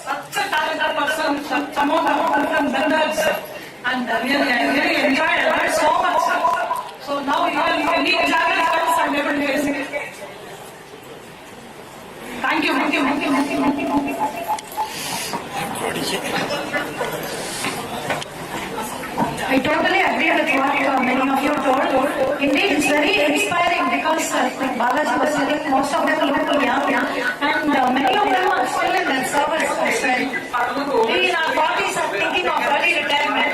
such a talented person, such amount of different vendors, and really I really enjoyed it. I learned so much. So now even any challenge comes, I'm able to face it. Thank you. I totally agree with what many of you told. Indeed, it's very inspiring because like Balaji was saying, most of them look young and many of them are still in their service as well. We in our 40s are thinking of early retirement.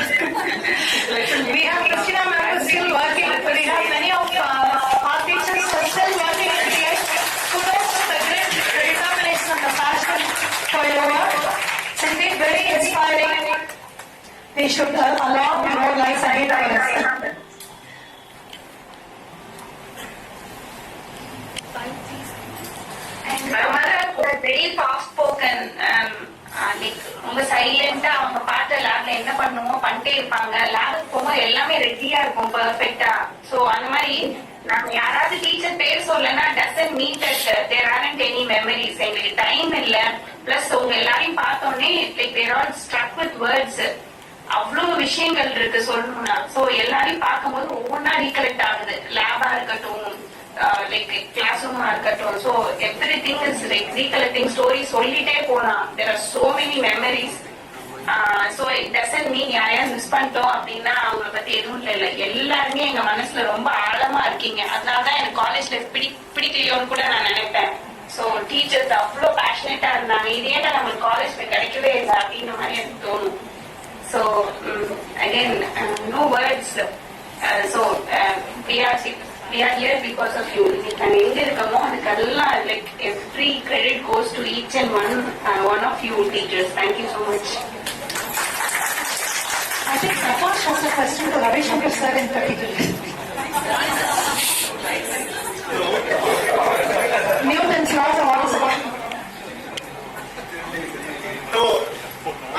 We have Christina ma'am who is still working. We have many of our teachers who are still working at the end. Kudos to the great determination and the passion for your work. It's indeed very inspiring. They should allow more lives ahead of us. Very soft spoken, like ரொம்ப சைலண்டா அவங்க பார்த்த லேப்ல என்ன பண்ணுமோ பண்ணிட்டே இருப்பாங்க. லேபுக்கு போகும்போது எல்லாமே ரெடியா இருக்கும் பெர்ஃபெக்டா. சோ அந்த மாதிரி நம்ம யாராவது டீச்சர் பேர் சொல்லனா doesn't mean that there aren't any memories. எங்களுக்கு டைம் இல்ல. பிளஸ் உங்க எல்லாரையும் பார்த்தோன்னே like they're all struck with words. அவ்வளவு விஷயங்கள் இருக்கு சொல்லணும்னா. சோ எல்லாரையும் பார்க்கும்போது ஒவ்வொன்னா ரீகலெக்ட் ஆகுது. லேபா இருக்கட்டும், லைக் கிளாஸ் ரூமா இருக்கட்டும். So everything is like recollecting story சொல்லிட்டே போலாம். There are so many memories. So it doesn't mean யாரையாவது மிஸ் பண்ணிட்டோம் அப்படின்னா அவங்களை பத்தி எதுவும் இல்ல. எல்லாருமே எங்க மனசுல ரொம்ப ஆழமா இருக்கீங்க. அதனாலதான் எனக்கு காலேஜ் லைஃப் பிடிக்கலையோன்னு கூட நான் நினைப்பேன். ஸோ டீச்சர்ஸ் அவ்வளோ பேஷனேட்டாக இருந்தாங்க. இதே தான் நம்ம காலேஜ்ல கிடைக்கவே இல்லை அப்படின்ற மாதிரி எனக்கு தோணும். So again no words. ஸோ we are here because of you. And எங்க இருக்கமோ அதுக்கெல்லாம் like every credit goes to each and one of you teachers. Thank you so much. I think ВАТCH has a question to Ravi Shankar sir in particular. Newton's laws of order. So,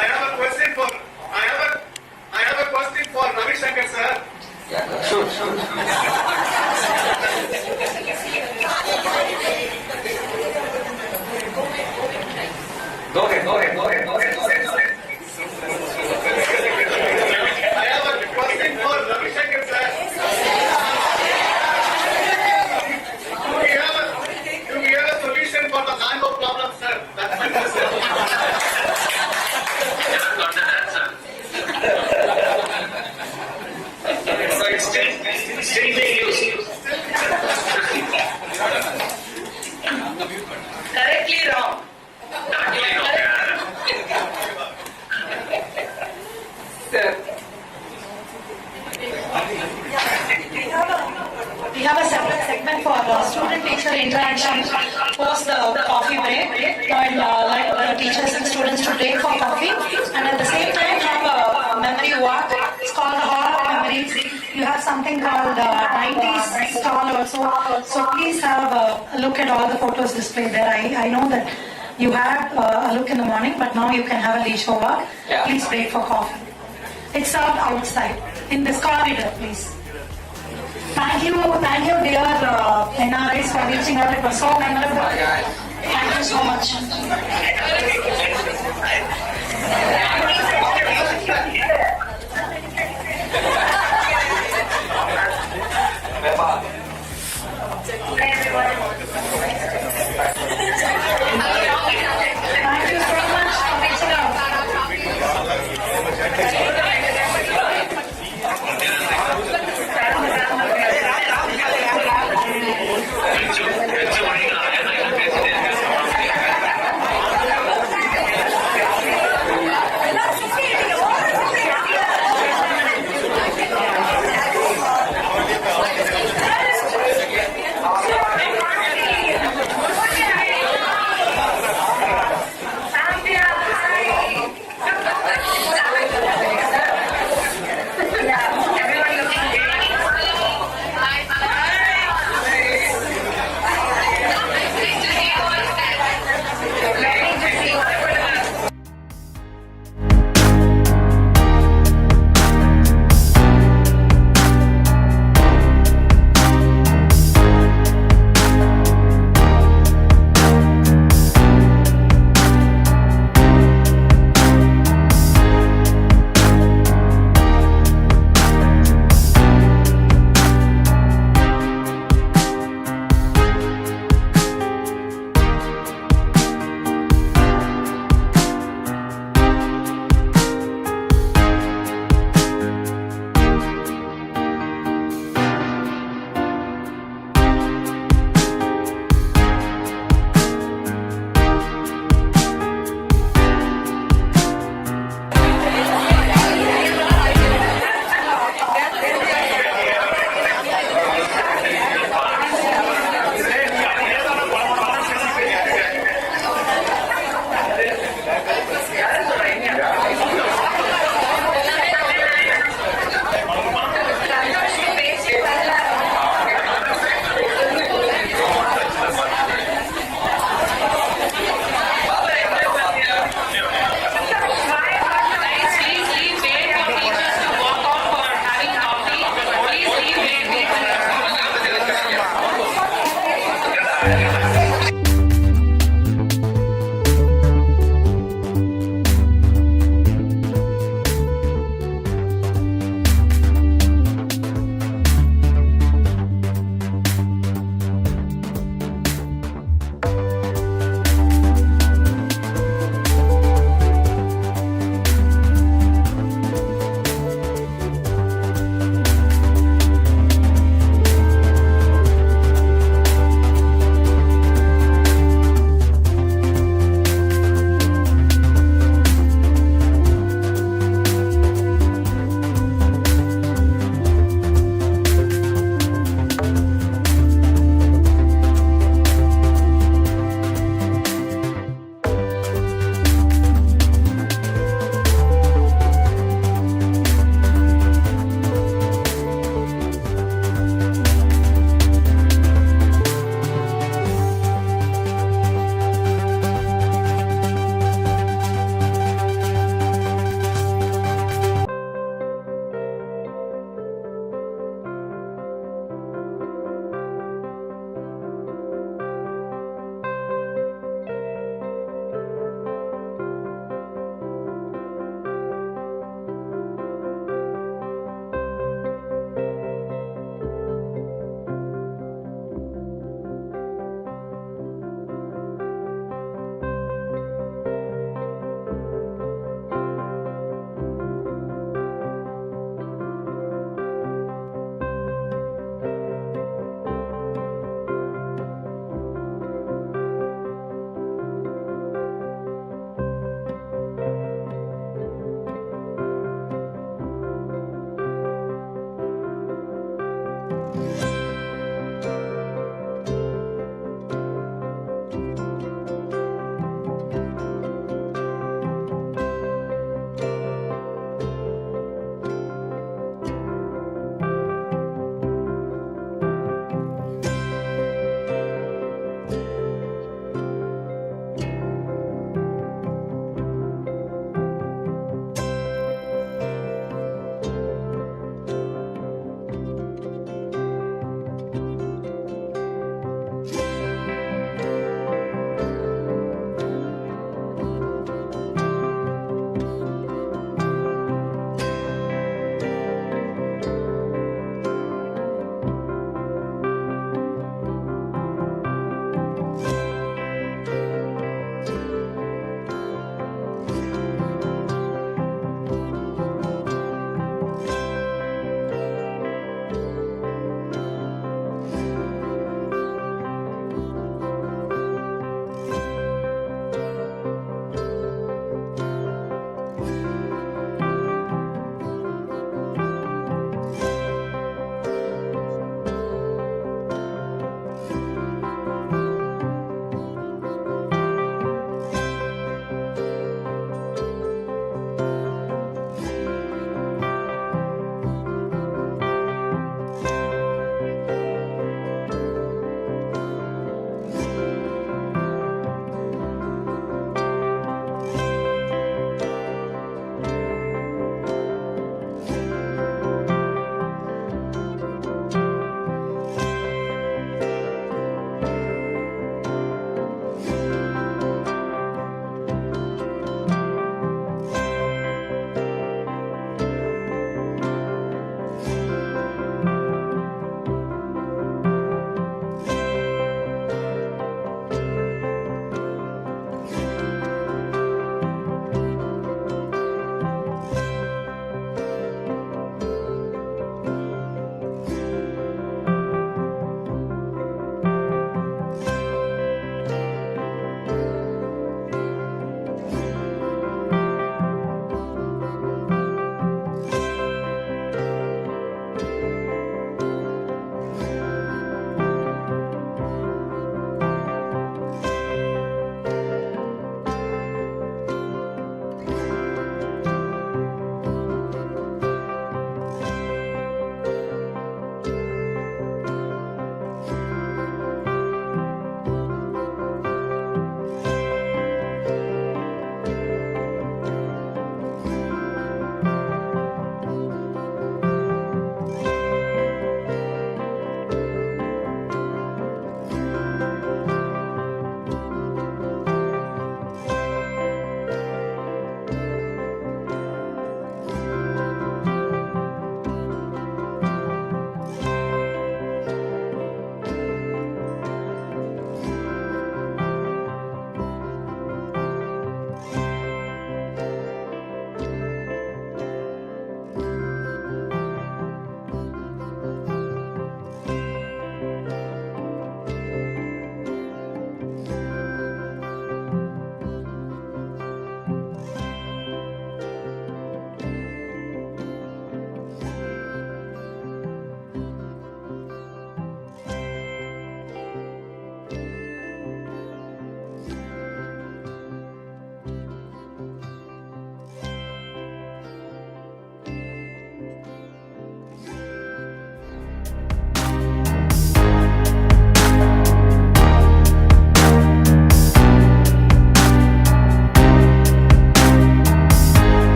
I have a question for Ravi Shankar sir. Yeah, sure. Go ahead. I have a question for Ravi Shankar sir. Do we have a solution for the mango problem, sir? That's my question. Correctly wrong. Sir. We have a separate segment for student-teacher interaction post the coffee break. And like teachers and students to break for coffee, and at the same time have a memory walk. It's called the Hall of Memories. You have something called 90s stall also. So please have a look at all the photos displayed there. I know that you had a look in the morning, but now you can have a leisure walk. Yeah. Please break for coffee. It's served outside in this corridor, please. Thank you, dear NRIs for reaching out. It was so memorable. Thank you so much. Thank you so much for reaching out.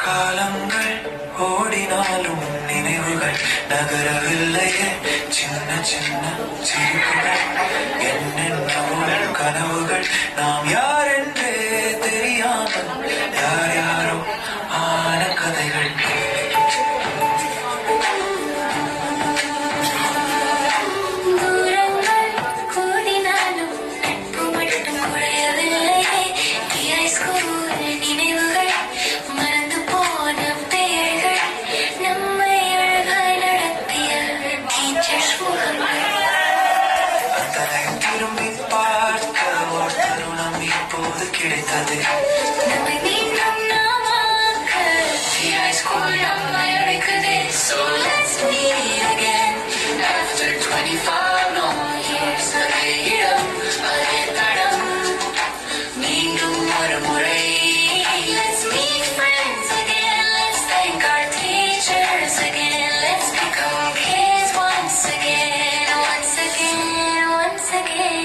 காலங்கள் ஓடினாலும் நினைவுகள் நகரவில்லையே சின்ன சின்ன சிரிப்புகள் என்னென்னவோ கனவுகள் நாம் யார் என்றே தெரியாமல் யார் யாரோ ஆன கதைகள் கிடைத்தது நம்மை மீண்டும் நாமாக்க high school நம்மை அழைக்குதே so let's meet again after 25 long years அதே இடம் அதே தடம் மீண்டும் ஒரு முறை let's meet friends again let's thank our teachers again let's become kids once again once again once again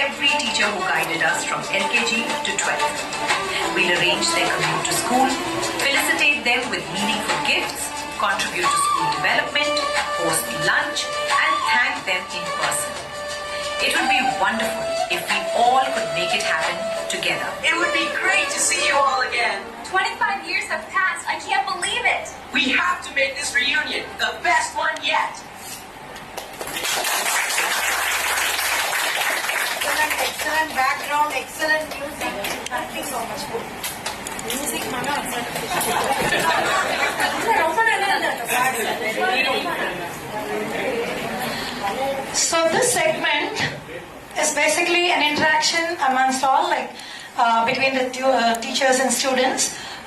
every teacher who guided us from LKG to 12th. We'll arrange their commute to school, felicitate them with meaningful gifts, contribute to school development, host lunch, and thank them in person. It would be wonderful if we all could make it happen together. It would be great to see you all again. 25 years have passed. I can't believe it. We have to make this reunion the best one yet. Excellent background, excellent music. Thank you so much. Music, So this segment is basically an interaction amongst all, like between the teachers and students.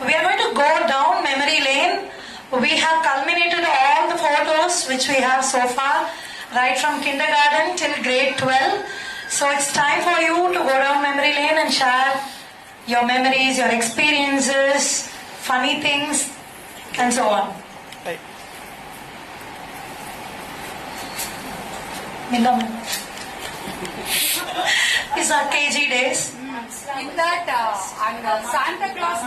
We are going to go down memory lane. We have culminated all the photos which we have so far, right from kindergarten till grade 12. So it's time for you to go down memory lane and share your memories, your experiences, funny things, and so on. Right. These are KG days. In that, Santa Claus,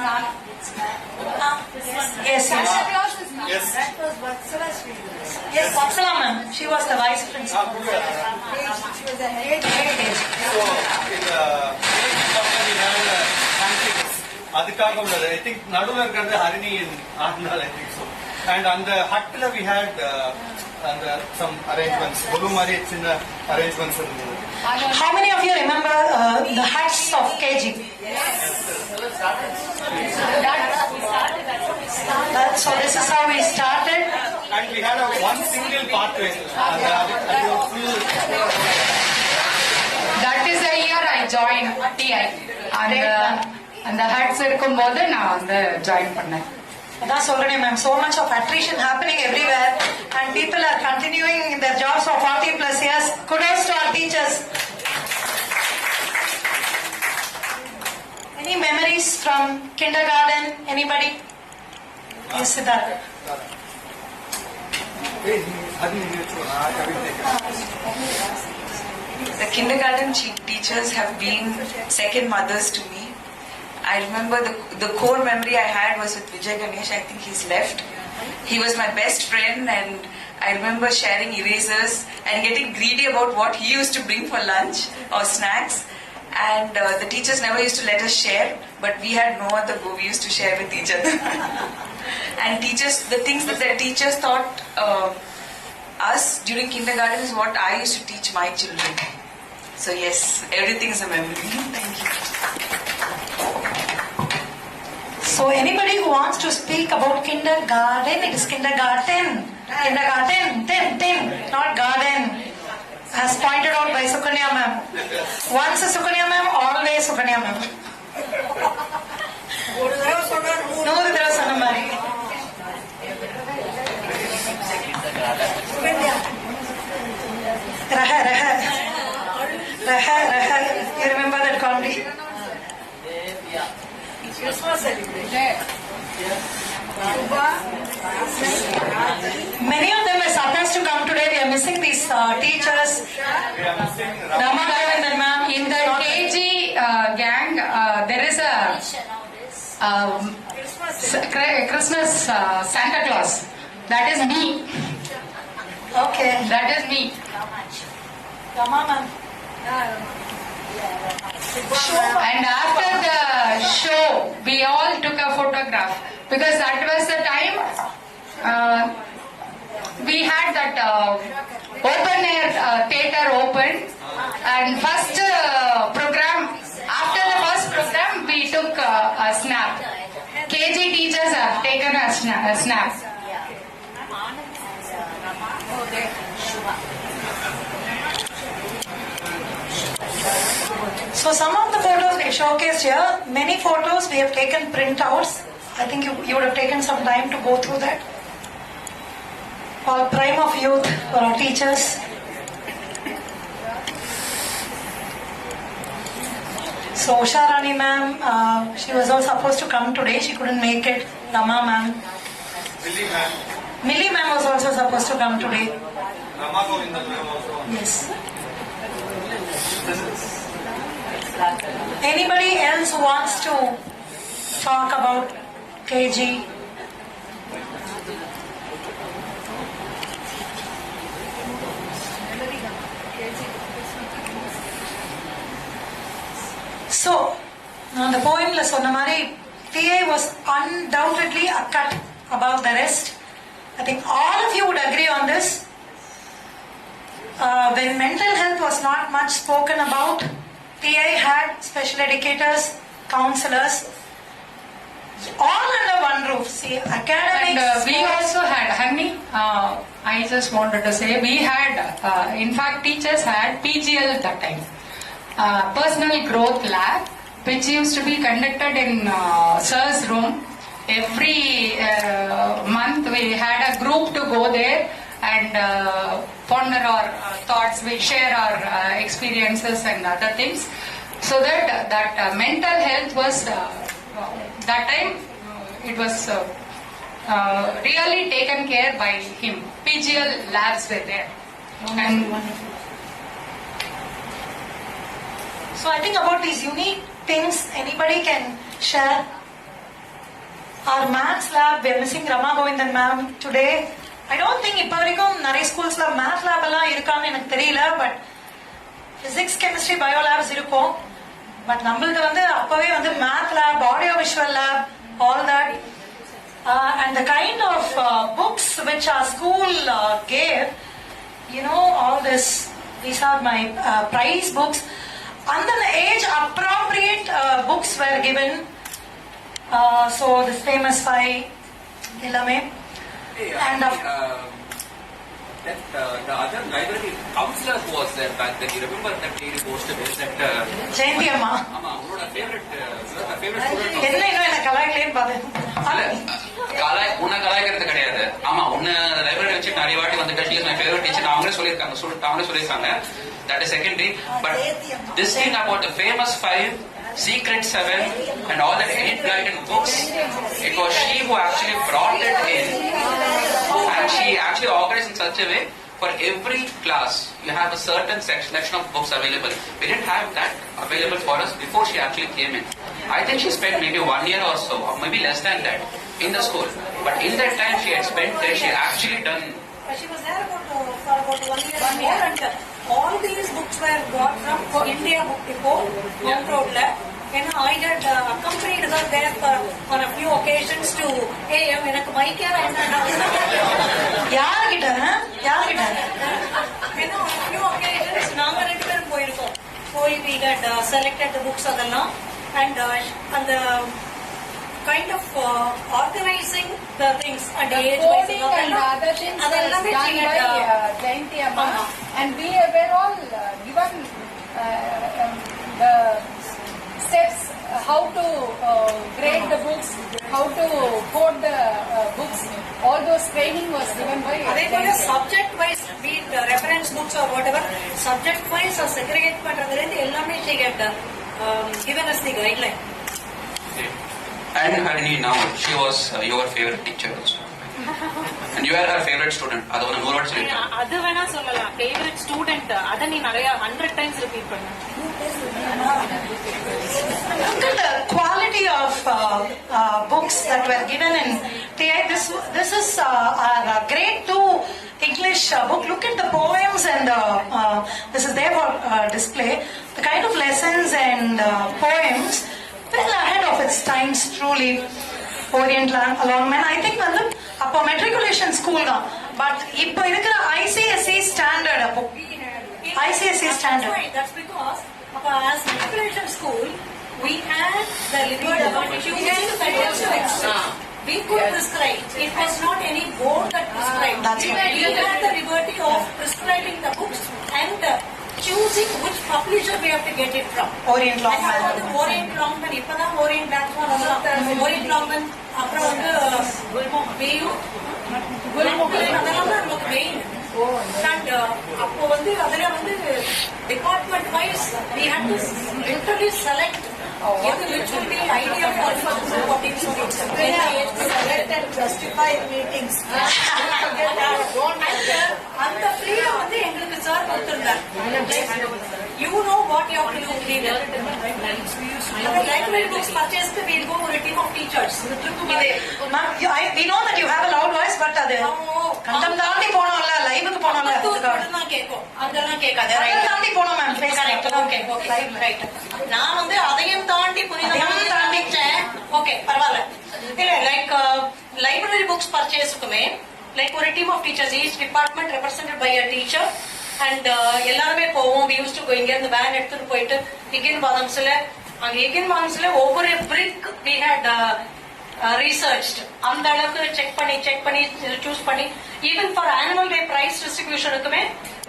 yes. Santa Claus is not. Yes. That was Vatsala's video. Yes, Vatsala ma'am. She was the vice principal. She was a heritage. So, in the we have pancakes. Adhikaga ulladu. I think nadula irukradhu Harini in Andhra, I think so. And on the hut we had some arrangements. Bolumari chinna arrangements. How many of you remember the huts of KG? Yes. So this is how we started. And we had one single pathway. That is the year I joined TI. And the huts இருக்கும்போது நான் வந்து join பண்ணேன். அதான் சொல்றேன் ma'am, so much of attrition happening everywhere and people are continuing in their jobs for 40 plus years. Kudos to our teachers. Any memories from kindergarten? Anybody? Yes, Siddharth. The kindergarten teachers have been second mothers to me. I remember the core memory I had was with Vijay Ganesh. I think he's left. He was my best friend and I remember sharing erasers and getting greedy about what he used to bring for lunch or snacks. And the teachers never used to let us share, but we had no other go. We used to share with each other. And teachers, the things that the teachers taught us during kindergarten is what I used to teach my children. So yes, everything is a memory. Thank you. So anybody who wants to speak about kindergarten, it is kindergarten. Kindergarten, 10, not garden. As pointed out by Sukanya ma'am. Once a Sukanya ma'am, always Sukanya ma'am. நூறு தடவை சொன்ன மாதிரி. You remember that comedy? Christmas celebration. Many of them are supposed to come today. We are missing these teachers. Ramadan ma'am. In the KG gang, there is a Christmas Santa Claus. That is me. Okay. That is me. Rama ma'am. And after the show, we all took a photograph because that was the time we had that open air theatre open, and first program, after the first program, we took a snap. KG teachers have taken a snap. So some of the photos we showcased here, many photos we have taken printouts. I think you would have taken some time to go through that. Our prime of youth for our teachers. So Usha Rani ma'am, she was also supposed to come today. She couldn't make it. Rama ma'am. Millie ma'am. Millie ma'am was also supposed to come today. Rama Govindan ma'am also. Yes. Anybody else who wants to talk about KG? So, the poemல சொன்ன மாதிரி TA was undoubtedly a cut above the rest. I think all of you would agree on this. When mental health was not much spoken about, TA had special educators, counselors, all under one roof. See, academics. And we also had, Honey, I just wanted to say, we had, in fact, teachers had PGL at that time, Personal Growth Lab, which used to be conducted in Sir's room. Every month we had a group to go there and ponder our thoughts, we share our experiences and other things, so that mental health was that time it was really taken care by him. PGL labs were there. And so I think about these unique things anybody can share. Our maths lab, we are missing Rama Govindan ma'am today. I don't think இப்போ வரைக்கும் நிறைய ஸ்கூல்ஸ்ல math lab எல்லாம் இருக்கான்னு எனக்கு தெரியல, but physics chemistry bio labs இருக்கும். But நம்மளுக்கு வந்து அப்பவே வந்து math lab, audio visual lab, all that, and the kind of books which our school gave, you know, all this, these are my prize books. Under the age appropriate books were given. So this famous 5 Ilame. And the other library counselor who was there back then, you remember that lady posted it, that Jayanti Amma. Amma, உன்னோட favorite student. என்ன இன்னும் என்ன கலாய்க்கலேன்னு பார்த்தேன். உன்னை கலாய்க்கிறது கிடையாது. ஆமா, உன்னை library வச்சு நிறைய வாட்டி வந்துட்டு she is my favorite teacher அவங்களே சொல்லியிருக்காங்க. That is secondary. But this thing about the famous 5, Secret 7 and all that 8 guided books, it was she who actually brought it in, and she actually organized in such a way for every class you have a certain selection of books available. We didn't have that available for us before she actually came in. I think she spent maybe 1 year or so, or maybe less than that, in the school. But in that time she had spent there, she had actually done. She was there for about 1 year more, and all these books were got from India Book Depot, Mount Road. And I had accompanied her there on a few occasions to, hey, எனக்கு மைக்கேரா என்ன யார்கிட்ட on a few occasions நாங்க ரெண்டு பேரும் போயிருக்கோம். போய் we had selected the books அதெல்லாம், and the kind of organizing the things and age wise and other things were done by Jayanti Amma, and we were all given the steps how to grade the books, how to code the books, all those training was given by அதே போல subject wise be it reference books or whatever subject wise segregate பண்றதுல இருந்து எல்லாமே she had given us the guideline. And Harini, now she was your favorite teacher also. And you are her favorite student. அது ஒரு 100 வாட்டி சொல்லிட்டேன். அது வேணா சொல்லலாம். Favorite student அத நீ நிறைய 100 times repeat பண்ணு. Look at the quality of books that were given in TI. This is a grade 2 English book. Look at the poems and this is there for display. The kind of lessons and poems well ahead of its times, truly. Orient along man. I think வந்து அப்போ matriculation school தான். But இப்போ இருக்கிற ICSE standard அப்போ ICSE standard. That's because as matriculation school we had the liberty of choosing the we could prescribe. It was not any board that prescribed. That's right. We had the liberty of prescribing the books and choosing which publisher we have to get it from. Orient Longman. Orient Longman. இப்பதான் Orient Longman வந்தா Orient Longman அப்புறம் வந்து வேயும் அதெல்லாம் தான் நமக்கு main. And அப்போ வந்து அதுல வந்து department wise we had to literally select which will be ideal for supporting students. Select and justify meetings. அந்த freedom வந்து எங்களுக்கு சார் கொடுத்திருந்தார். You know what you have to do. Library books purchased, we'll go with a team of teachers. We know that you have a loud voice, but அது கண்டம் தாண்டி போனோம்ல, லைவுக்கு போனோம்ல, அதெல்லாம் கேட்கும். அதெல்லாம் கேட்காது. அதெல்லாம் தாண்டி போனோம் மேம். ரைட். நான் வந்து அதையும் தாண்டி தாண்டிச்சேன். ஓகே பரவாயில்ல. இல்ல லைக் லைப்ரரி புக்ஸ் பர்ச்சேஸுக்குமே லைக் ஒரு team of teachers each department represented by a teacher and எல்லாருமே போவோம். வி யூஸ் டு கோ இங்க இருந்து வேன் எடுத்துட்டு போயிட்டு ஹிகின் பாதம்ஸ்ல அங்க ஹிகின் பாதம்ஸ்ல ஒவ்வொரு பிரிக் வி ஹேட் researched. அந்த அளவுக்கு செக் பண்ணி சூஸ் பண்ணி even for annual day prize distribution க்குமே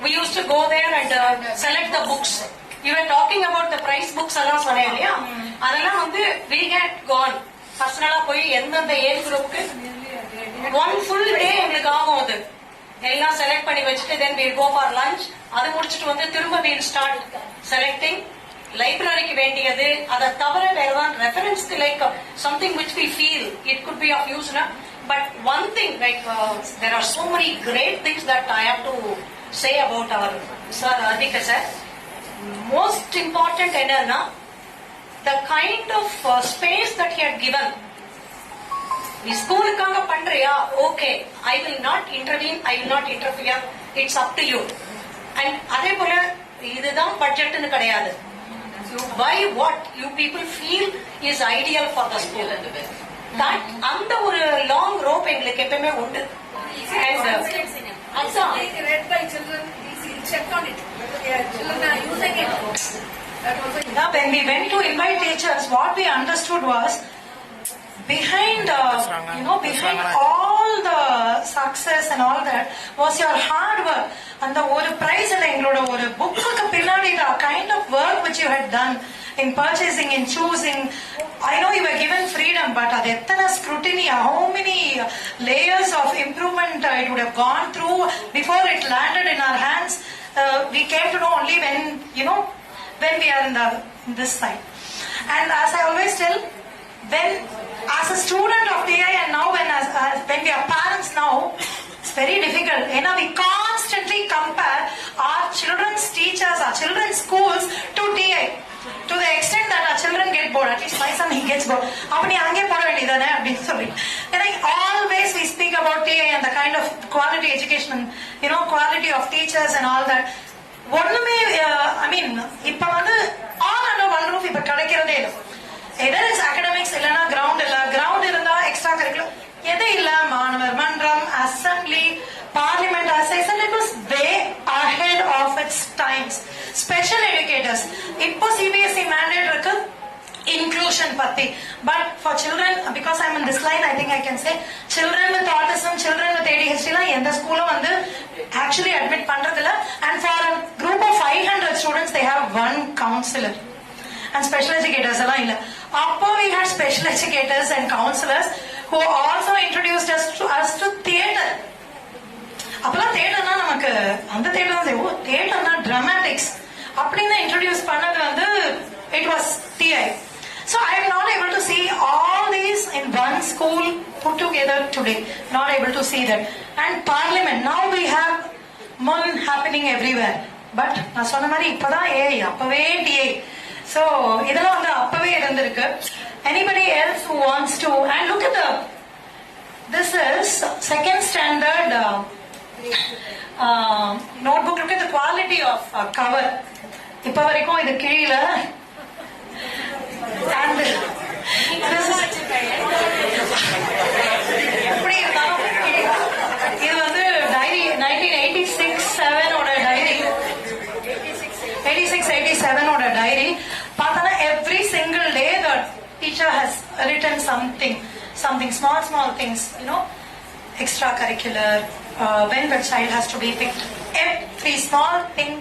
we used to go there and select the books. You were talking about the prize books எல்லாம் சொன்னேன் இல்லையா, அதெல்லாம் வந்து we had gone பர்சனலா போய் எந்தெந்த ஏஜ் குரூப்புக்கு one full day எங்களுக்கு ஆகும். அது எல்லாம் செலக்ட் பண்ணி வச்சுட்டு then we'll go for lunch. அது முடிச்சுட்டு வந்து திரும்ப we'll start selecting லைப்ரரிக்கு வேண்டியது. அதை தவிர வேறதான் ரெஃபரன்ஸ்க்கு like something which we feel it good be of use. But one thing like there are so many great things that I have to say about our sir அதிக sir. Most important என்னன்னா the kind of space that he had given. நீ ஸ்கூலுக்காக பண்றியா, okay, I will not intervene, I will not interfere, it's up to you. And அதே போல இதுதான் பட்ஜெட்னு கிடையாது. Buy what you people feel is ideal for the school. That அந்த ஒரு long rope எங்களுக்கு எப்பவுமே உண்டு. And read by children, easy check on it. Children are using it. Now when we went to invite teachers, what we understood was behind behind all the success and all that was your hard work. And the ஒரு prize இல்ல, எங்களோட ஒரு புக்குக்கு பின்னாடி the kind of work which you had done in purchasing, in choosing. I know you were given freedom, but அது எத்தனை scrutiny, how many layers of improvement it would have gone through before it landed in our hands. We came to know only when we are in this side. And as I always tell, when as a student of TI and now when we are parents now, it's very difficult. We constantly compare our children's teachers, our children's schools to TI. To the extent that our children get bored. At least my son, he gets bored. அப்படி அங்கே போட வேண்டியதானே அப்படின்னு சொல்லி. Always we speak about TI and the kind of quality education, quality of teachers and all that. ஒண்ணுமே இப்ப வந்து all under one roof இப்ப கிடைக்கிறதே இல்லை. எதர் இட்ஸ் அகடமிக்ஸ் இல்லைன்னா கிரவுண்ட் இல்ல, கிரவுண்ட் இருந்தா எக்ஸ்ட்ரா கரிக்குலர் எது இல்ல, மாணவர் மன்றம், assembly, parliament, it was way ahead of its times. Special educators, இப்போ CBSE mandate இருக்கு inclusion பத்தி. But for children, because I'm in this line, I think I can say children with autism, children with ADHD எல்லாம் எந்த ஸ்கூலும் வந்து actually admit பண்றதில்ல. And for a group of 500 students they have one counselor. And special educators எல்லாம் இல்ல. அப்போ we had special educators and counselors who also introduced us to theatre. அப்பெல்லாம் தியேட்டர்னா நமக்கு அந்த தியேட்டர் தியேட்டர்னா டிராமாட்டிக்ஸ் அப்படின்னு இன்ட்ரோடியூஸ் பண்ணது வந்து it was TI. So I am not able to see all these in one school put together today. Not able to see that. And Parliament, now we have MUN happening everywhere. But நான் சொன்ன மாதிரி இப்பதான் AI அப்பவே DI. So இதெல்லாம் வந்து அப்பவே இருந்திருக்கு. Anybody else who wants to, and look at this is second standard notebook. Look at the quality of cover. இப்ப வரைக்கும் இது கீழ and this is எப்படி இருந்தாலும் இது வந்து டைரி 1986-7 ஓட டைரி 86-87 ஓட டைரி பார்த்தா every single day the teacher has written something small things, you know, extracurricular, when the child has to be picked, every small thing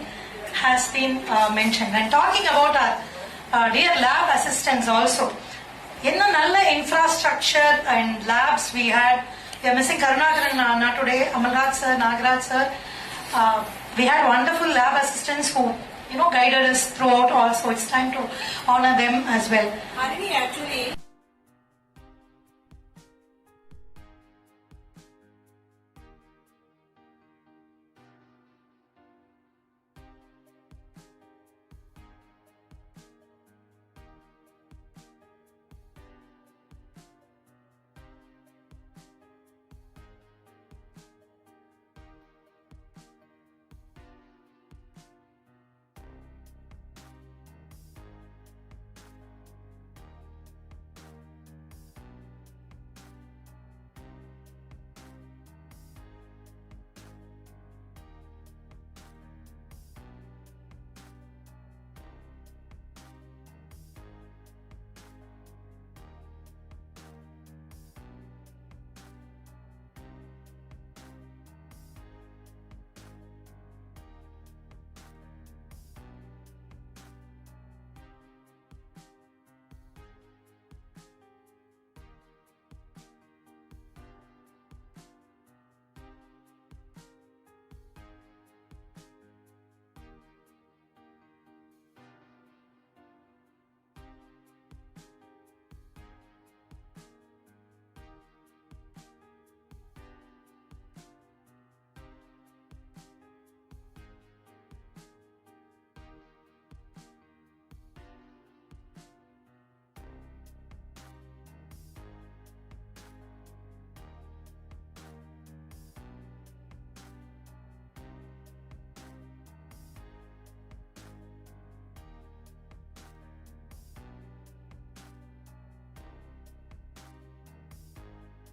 has been mentioned. And talking about our dear lab assistants also, enna nalla infrastructure and labs we had. We are missing Karunakaran Anna today, Amalraj sir, Nagaraj sir. We had wonderful lab assistants who, you know, guided us throughout also. It's time to honor them as well. Harini, actually,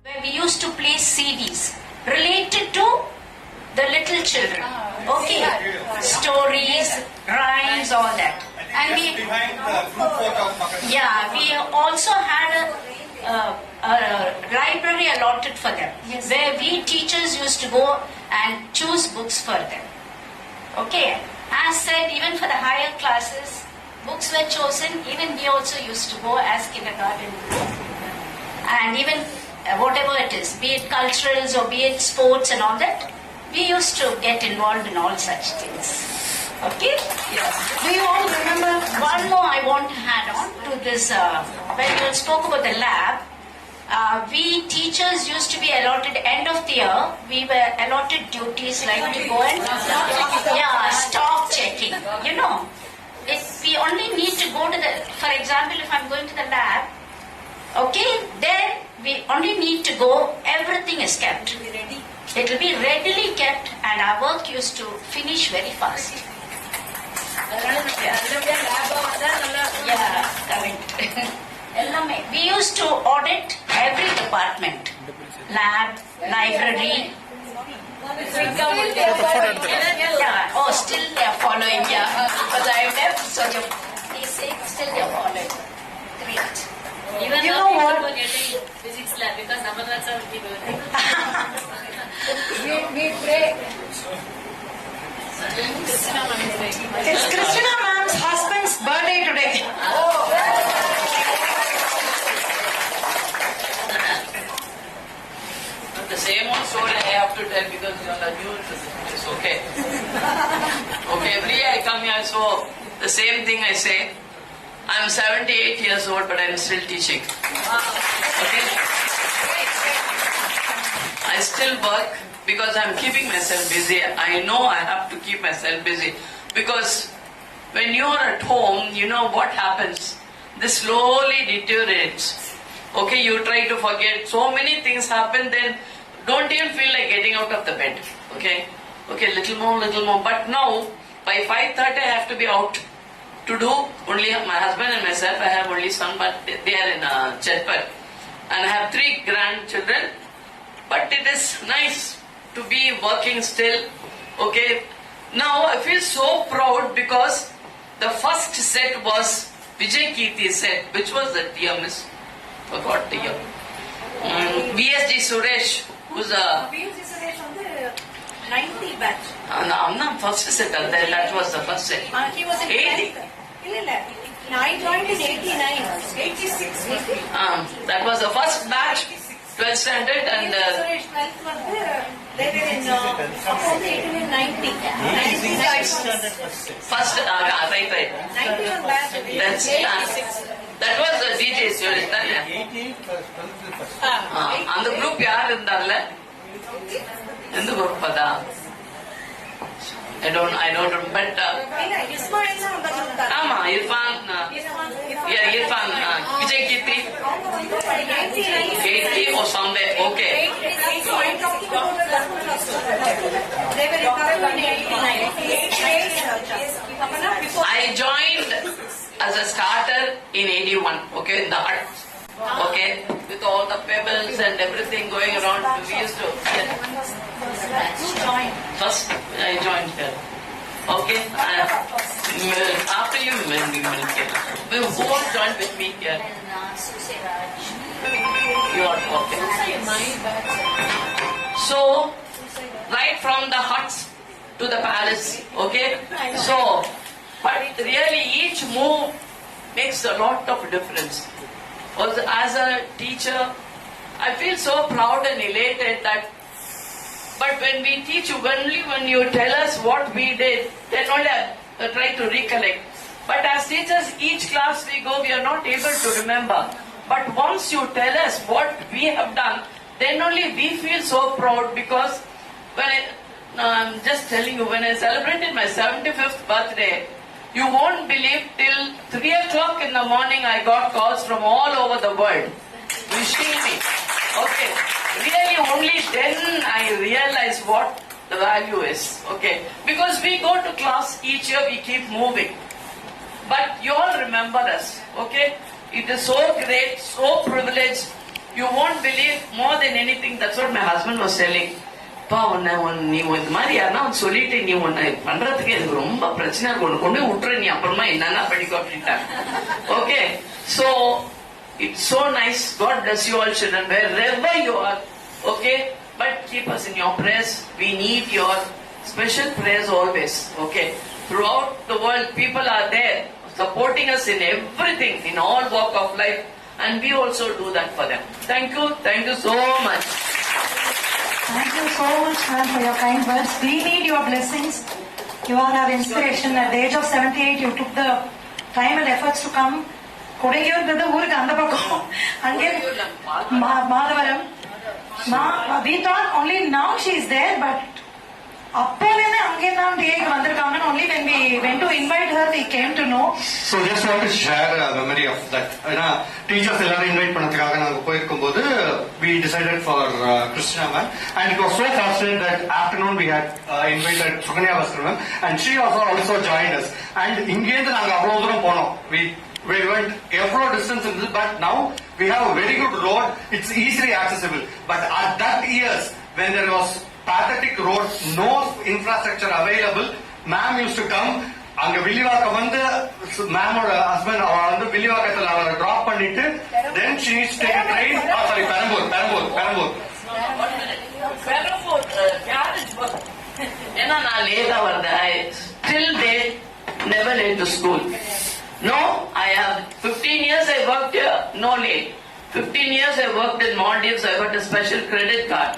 where we used to play CDs related to the little children. Okay, stories, rhymes, all that. And we also had a library allotted for them, where we teachers used to go and choose books for them. Okay, as said, even for the higher classes, books were chosen. Even we also used to go as kindergarten, and even whatever it is, be it culturals or be it sports and all that, we used to get involved in all such things. Okay? Yes. Do you all remember one more I want to add on to this? When you spoke about the lab, we teachers used to be allotted end of the year. We were allotted duties like to go and stock checking. You know, if we only need to go to the, for example, if I'm going to the lab, okay, then we only need to go. Everything is kept. It will be readily kept, and our work used to finish very fast. Yeah, correct. We used to audit every department, lab, library. Yeah. Oh, still they are following. Yeah, because I left, so they say still they are following. Great. Even you now know what? people are getting physics lab because Amarnath sir will be doing it. we pray. It's Christina ma'am's husband's birthday today. new to this, okay? Okay, every year I come here, so the same thing I say. I'm 78 years old, but I'm still teaching. Okay? I still work because I'm keeping myself busy. I know I have to keep myself busy because when you're at home, you know what happens. This slowly deteriorates. Okay, you try to forget. So many things happen, then don't even feel like getting out of the bed. Okay? Okay, little more. But now, by 5:30 I have to be out to do only my husband and myself. I have only son, but they are in Chetpur. And I have 3 grandchildren. But it is nice to be working still. Okay? Now I feel so proud because the first set was Vijay Kirti set, which was the year, miss? Forgot the year. VSG Suresh, who's a... VSG Suresh on the 90 batch. No, first set, that was the first set. He was in 80. 10th. I joined in 89, 86. That was the first batch, 12th standard, and... Suresh 12th was there. They were in, upon the 18 in 90. 96. First, right. 91 batch. That's, that was the DJ Suresh, on the group, yaar irundalla? End group pada? I don't remember, but... Irfan, Irfan, Vijay Kirti. 80 or somewhere, okay. I joined as a starter in 81, okay, in the hut. Okay, with all the pebbles and everything going around, we used to... First, I joined here. Okay, after you, we all joined with me here. You are okay. So, right from the huts to the palace, okay? So, but really each move makes a lot of difference. Also, as a teacher, I feel so proud and elated that, but when we teach you, only when you tell us what we did, then only I try to recollect. But as teachers, each class we go, we are not able to remember. But once you tell us what we have done, then only we feel so proud, because when I'm just telling you, when I celebrated my 75th birthday, you won't believe till 3 o'clock in the morning I got calls from all over the world wishing me. Okay. Really only then I realized what the value is. Okay. Because we go to class each year, we keep moving. But you all remember us. Okay. It is so great, so privileged. You won't believe more than anything. That's what my husband was telling. நீ இந்த மாதிரி யாருன்னா சொல்லிட்டு நீ ஒன்னு பண்றதுக்கு எனக்கு ரொம்ப பிரச்சனை இருக்கு, ஒண்ணு கொண்டு விட்டுற, நீ அப்புறமா என்னன்னா படிக்கும் அப்படின்ட்டாங்க. Okay, so it's so nice. God bless you all children wherever you are. Okay, but keep us in your prayers. We need your special prayers always. Okay, throughout the world people are there supporting us in everything, in all walk of life, and we also do that for them. Thank you so much. Thank you so much, ma'am, for your kind words. We need your blessings. You are our inspiration. At the age of 78, you took the time and efforts to come. Kodagiyur ஊருக்கு அந்த பக்கம் அங்கே Madhavaram. We thought only now she is there, but அப்போலேருந்து அங்கே தான் டேக்கு வந்திருக்காங்க. Only when we went to invite her, we came to know. So just want to share a memory of that. ஏன்னா teachers எல்லாரும் இன்வைட் பண்ணதுக்காக நாங்கள் போயிருக்கும்போது we decided for Krishna ma'am, and it was so fortunate that afternoon we had invited Suganya Bhaskar ma'am, and she also joined us. And இங்கேருந்து நாங்கள் அவ்வளவு தூரம் போனோம். We went every distance in this, but now we have a very good road. It's easily accessible. But at that years, when there was pathetic roads, no infrastructure available, ma'am used to come. அங்க வில்லிவாக்கம் வந்து மேமோட husband அவ வந்து வில்லிவாக்கத்துல அவரை drop பண்ணிட்டு then she needs to take a train. Sorry, Perambur. ஏன்னா நான் லேட்டா வருது. Till date, never late to school. No, I have 15 years I worked here, no late. 15 years I worked in Maldives, I got a special credit card.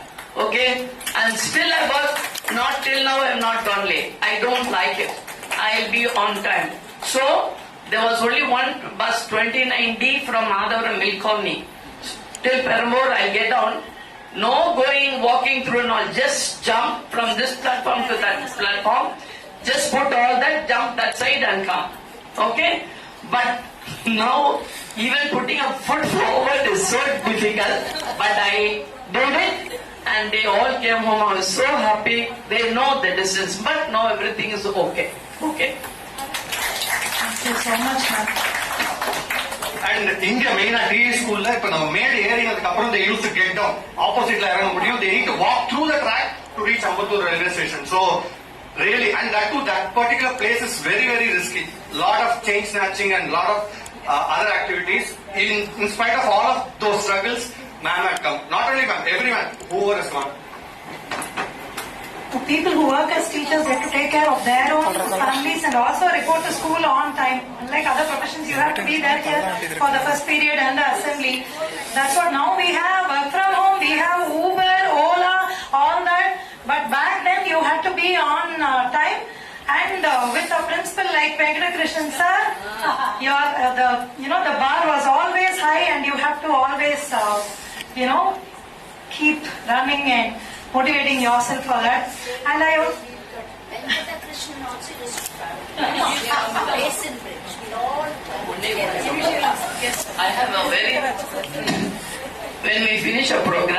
Okay, and still I work Not till now, I am not gone late. I don't like it. I'll be on time. So, there was only one bus, 29D from Madhavaram Milk Colony. Till Perambur, I'll get down. No going, walking through and all. Just jump from this platform to that platform. Just put all that, jump that side and come. Okay? But now, even putting a foot forward is so difficult. But I did it. And they all came home. I was so happy. They know the distance. But now everything is okay. Okay. Thank you so much, ma'am. And இங்க மெயினா DA ஸ்கூல்ல இப்ப நம்ம மேடு ஏறினதுக்கு அப்புறம் they used to get down oppositeல இறங்க முடியும். They need to walk through the track to reach Ambattur railway station. So really, and that particular place is very, very risky. Lot of chain snatching and lot of other activities. In spite of all of those struggles, ma'am had come. Not only ma'am, everyone, whoever has gone. The people who work as teachers have to take care of their own families and also report to school on time. Unlike other professions, you have to be there here for the first period and the assembly. That's what now we have. Work from home, we have Uber, Ola, all that. But back then you had to be on time. And with a principal like Venkata Krishnan sir, the bar was always high, and you have to always keep running and motivating yourself for that. And Venkata Krishnan also used to travel. Basin Bridge. We all Yes, I have a very. When we finish a program.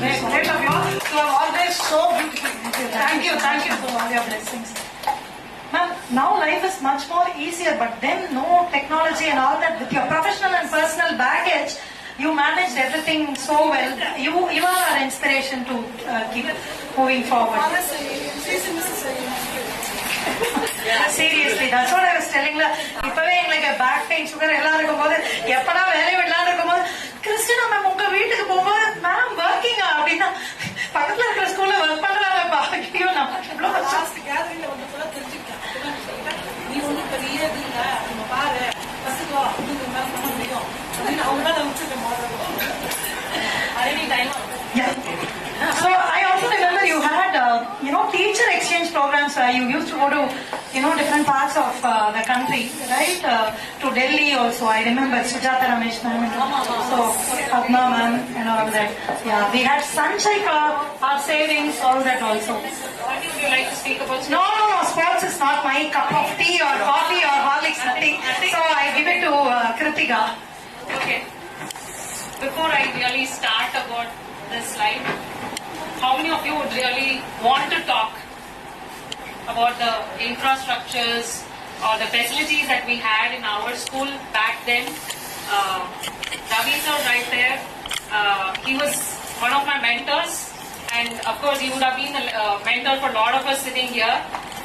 Great of you. You are always so beautiful. Thank you for all your blessings. Ma'am, now life is much more easier, but then no technology and all that. With your professional and personal baggage, you managed everything so well. You are our inspiration to keep moving forward. Honestly, Seriously, that's what I was telling her. இப்பவே எங்களுக்கு back pain sugar எல்லாம் இருக்கும்போது எப்படா வேலையை விடலான்னு இருக்கும்போது Christina ma'am உங்க வீட்டுக்கு போகும்போது மேம் ஒர்க்கிங்கா அப்படின்னா பக்கத்துல இருக்கிற ஸ்கூல்ல ஒர்க் பண்றாங்கப்பா. ஐயோ நம்ம எவ்வளவு லாஸ்ட் கேதரிங்ல வந்து கூட தெரிஞ்சுக்கிட்டேன். நீ ஒன்றும் பெரிய இது இல்லை, நம்ம பாரு பசங்களோ நீங்க மேல பண்ண முடியும் அப்படின்னு அவங்க தான் முடிச்சுட்டு மாறுறோம். any time. Yeah. So I also remember you had, teacher exchange programs where you used to go to, different parts of the country, right? To Delhi also. I remember Sujata Ramesh ma'am, so Padma ma'am and all that. Yeah, we had Sanjay our savings, all that also. What would you like to speak about? No. Sports is not my cup of tea or coffee or Horlicks, nothing. So I give it to Kritika. Okay. Before I really start about this slide, how many of you would really want to talk about the infrastructures or the facilities that we had in our school back then? Ravi sir right there, he was one of my mentors, and of course he would have been a mentor for a lot of us sitting here.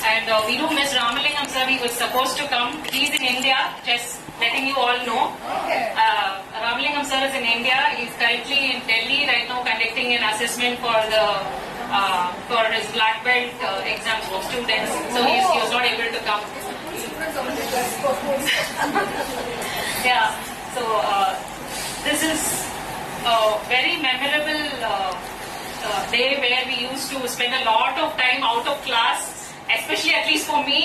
And we do miss Ramalingam sir. He was supposed to come. He's in India, just letting you all know. Ramalingam sir is in India. He's currently in Delhi right now conducting an assessment for his black belt exams for students. So he was not able to come. Yeah. So this is a very memorable day where we used to spend a lot of time out of class, especially at least for me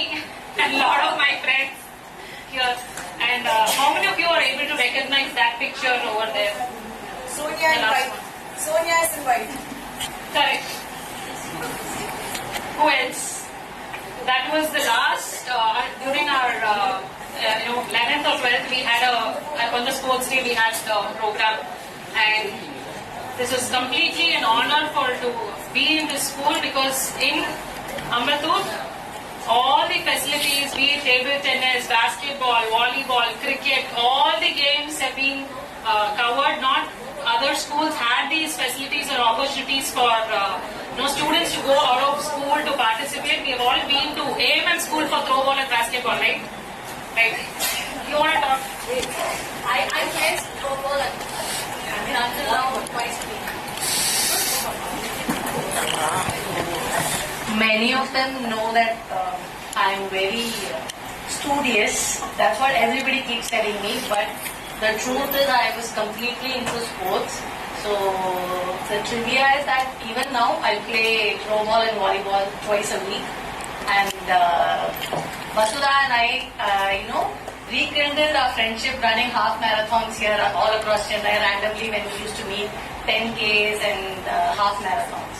and a lot of my friends here. And how many of you are able to recognize that picture over there? Sonia in white. Sonia is in white. Correct. Who else? That was the last, during our 11th or 12th, we had on the sports day we had a program, and this was completely an honor to be in this school, because in Ambattur, all the facilities, be it table tennis, basketball, volleyball, cricket, all the games have been covered. Not other schools had these facilities or opportunities for students to go out of school to participate. We have all been to AMM school for throwball and basketball, right? Right. You want to talk? I played throwball and until now twice a week. Many of them know that I'm very studious. That's what everybody keeps telling me. But the truth is I was completely into sports. So the trivia is that even now I play throwball and volleyball twice a week. And Vasudha and I, rekindled our friendship running half marathons here all across Chennai randomly when we used to meet 10Ks and half marathons.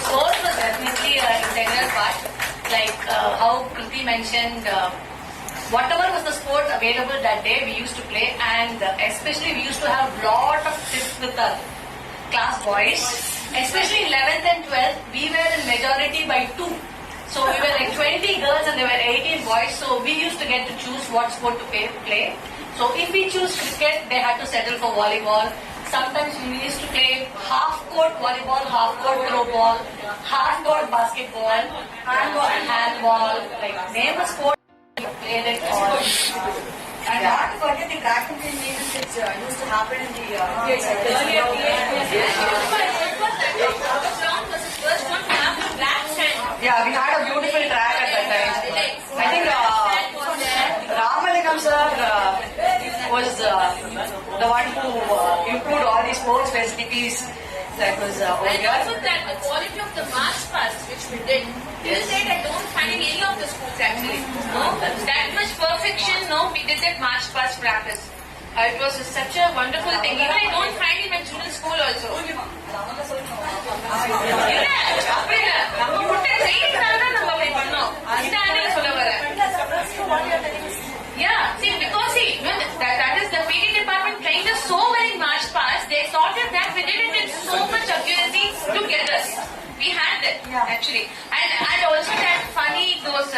Sports was definitely an integral part. Like how Kriti mentioned, whatever was the sport available that day, we used to play, and especially we used to have lot of trips with our class boys. Especially 11th and 12th, we were in majority by 2. So we were like 20 girls and there were 18 boys. So we used to get to choose what sport to play. So if we choose cricket, they had to settle for volleyball. Sometimes we used to play half-court volleyball, half-court throwball, half-court basketball, handball, like name a sport, we played it all. And not to forget the track and field meetings which used to happen in the earlier Yeah, we had a beautiful track at that time. I think Ramalingam sir was the one who improved all the sports facilities that was over And here. also that the quality of the march past which we did, till date I don't find in any of the schools actually. No, that much perfection, we did that march past practice. It was such a wonderful thing. Even I don't find in my children's school also. Yeah, see, because that is the PD department trained us so well in March past, they sorted that, we did it in so much accuracy to get us. We had that, actually. And also that funny, those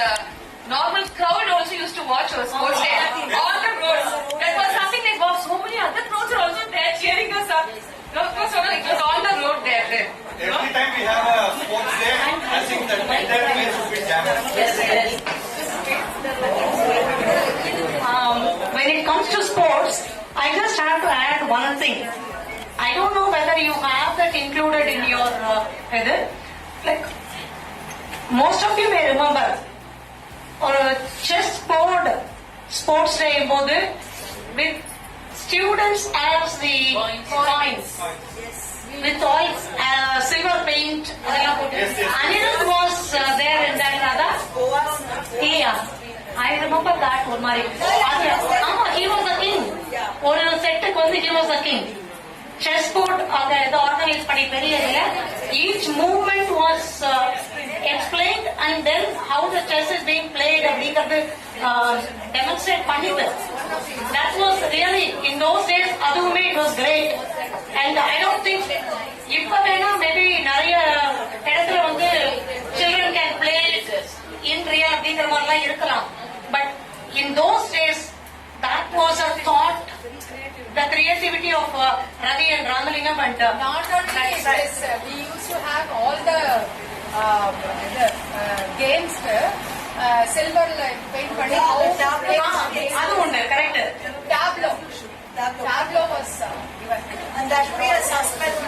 normal crowd also used to watch our sports day. All the roads. That was something like, wow, so many other crowds are also there cheering us up. No, it was on the road there. Every time we have a sports day, I think that entire place would be jammed. Yes. like most of you may remember ஒரு chess board sports day போது with students as the coins with all silver paint. Anirudh was there in that Radha. Yeah, I remember that one. He was the king. ஒரு செட்டுக்கு வந்து he was the king. Chess board organize பண்ணி பெரிய each movement was explained and then how the chess is being played அப்படிங்கிறது demonstrate பண்ணிது. That was really in those days அதுவுமே it was great. And I don't think இப்ப வேணா maybe நிறைய இடத்துல வந்து children can play in real அப்படிங்கிற மாதிரிலாம் இருக்கலாம். But in those days that was a thought, the creativity of Ravi and Ramalingam and not only this, we used to have all the games silver paint பண்ணி அது ஒண்ணு correct. Tableau was given. And that would be a suspense.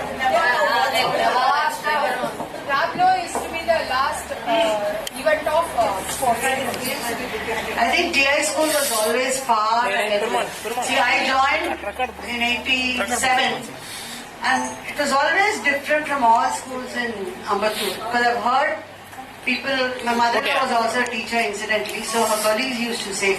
Tableau used to be the last event of sport. I think TI school was always far. See, I joined in 87 and it was always different from all schools in Ambattur. Because I've heard people, my mother was also a teacher incidentally, so her colleagues used to say,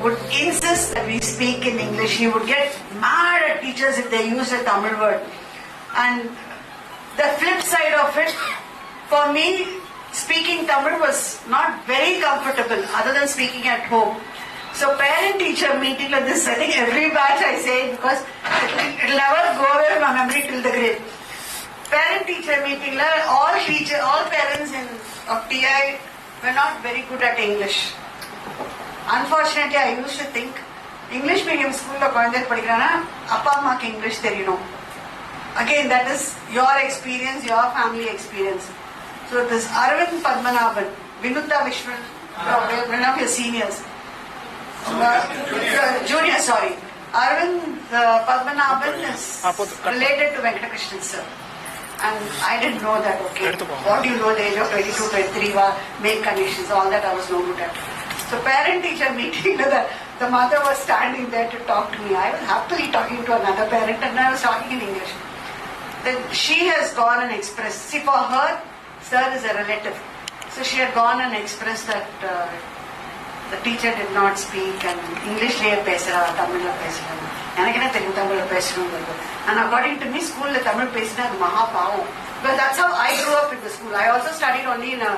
would insist that we speak in English. He would get mad at teachers if they used a Tamil word. And the flip side of it, for me, speaking Tamil was not very comfortable other than speaking at home. So parent-teacher meeting like this, I think every batch I say it because it will never go away from my memory till the grave. Parent-teacher meeting, all parents of TI were not very good at English. Unfortunately, I used to think English medium school la kulandai padikrana appa ammakku English theriyum. Again, that is your experience, your family experience. So this Arvind Padmanabhan, Vinudha Vishwan, one of your seniors, junior, sorry. Arvind Padmanabhan is related to Venkatakrishnan sir. And I didn't know that, okay. What do you know, the age of 22, 23, make connections, all that I was no good at. So parent-teacher meeting, the mother was standing there to talk to me. I was happily talking to another parent and I was talking in English. Then she has gone and expressed, see for her, sir is a relative. So she had gone and expressed that the teacher did not speak and English liye pesra, Tamil la pesra. Enakku enna theriyum Tamil la pesrunga. And according to me, school la Tamil pesna adu maha pavam. But that's how I grew up in the school. I also studied only in a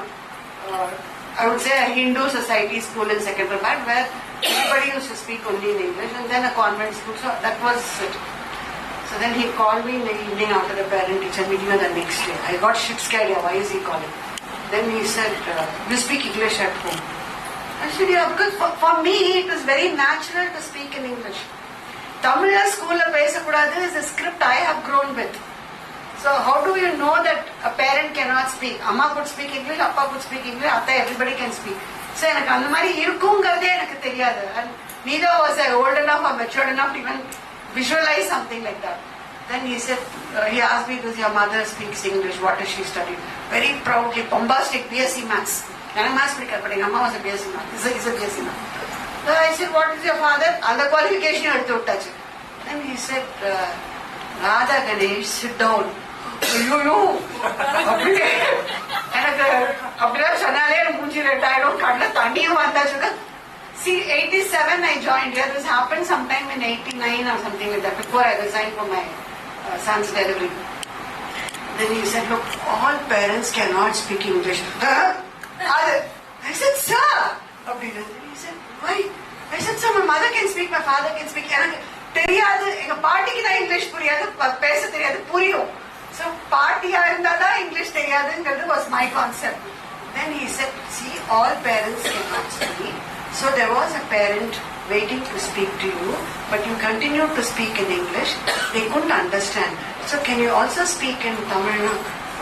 I would say a Hindu society school in Secunderabad where everybody used to speak only in English, and then a convent school. So that was it. So then he called me in the evening after the parent-teacher meeting the next day. I got shit scared. Why is he calling? Then he said, you speak English at home. I said, yeah, because for me it was very natural to speak in English. Tamil school la pesakudadu is a script I have grown with. So how do you know that a parent cannot speak? Amma could speak English, Appa could speak English, Atta everybody can speak. So எனக்கு அந்த மாதிரி இருக்குங்கிறதே எனக்கு தெரியாது. And neither was I old enough or matured enough to even visualize something like that. Then he said, he asked me, does your mother speaks English? What does she study? Very proudly, bombastic, BSc Maths. And I'm maths speaker, but my Amma was a BSc Maths. He's a BSc Maths. So I said, what is your father? And the qualification எடுத்து விட்டாச்சு. Then he said, Radha Ganesh, sit down. ஐயோ எனக்கு அப்படிதான் சொன்னாலே மூஞ்சி red ஆயிடும் கண்ணுல தண்ணியும் வந்தாச்சு. See, 87 I joined here. This happened sometime in 89 or something like that, before I resigned for my son's delivery. Then he said, look, all parents cannot speak English. I said, sir. He said, why? I said, sir, my mother can speak, my father can speak. எனக்கு தெரியாது, எங்க பாட்டிக்கு தான் English புரியாது, பேச தெரியாது, புரியும். So பாட்டியா இருந்தாதான் English தெரியாதுங்கிறது was my concept. Then he said, see, all parents cannot speak. So there was a parent waiting to speak to you, but you continued to speak in English. They couldn't understand. So can you also speak in Tamil?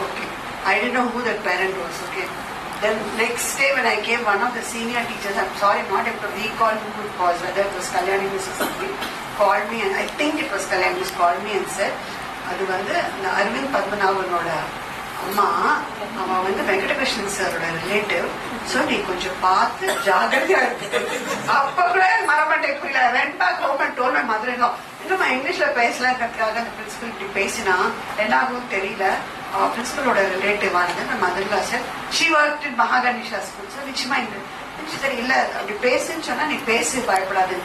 Okay. I didn't know who that parent was. Okay. Then next day when I came, one of the senior teachers, I'm sorry, not able to recall who it was, whether it was Kalyani Miss or something, called me, and I think it was Kalyani Miss, called me and said, அது வந்து அரவிந்த் பத்மநாபனோட அம்மா, அவன் வந்து வெங்கடகிருஷ்ணன் சாரோட relative, so நீ கொஞ்சம் பார்த்து ஜாகிரதையா இருக்கு. அப்ப கூட மரமண்டை புரியல. Went back home and told my mother in law, இன்னும் இங்கிலீஷ்ல பேசலான்றதுக்காக அந்த பிரின்சிபல் இப்படி பேசினா என்ன ஆகும் தெரியல. பிரின்சிபலோட ரிலேட்டிவ் ஆனது my mother-in-law said she worked in Mahaganesha school, so which mind she said இல்ல அப்படி பேசுன்னு சொன்னா நீ பேசு பயப்படாது.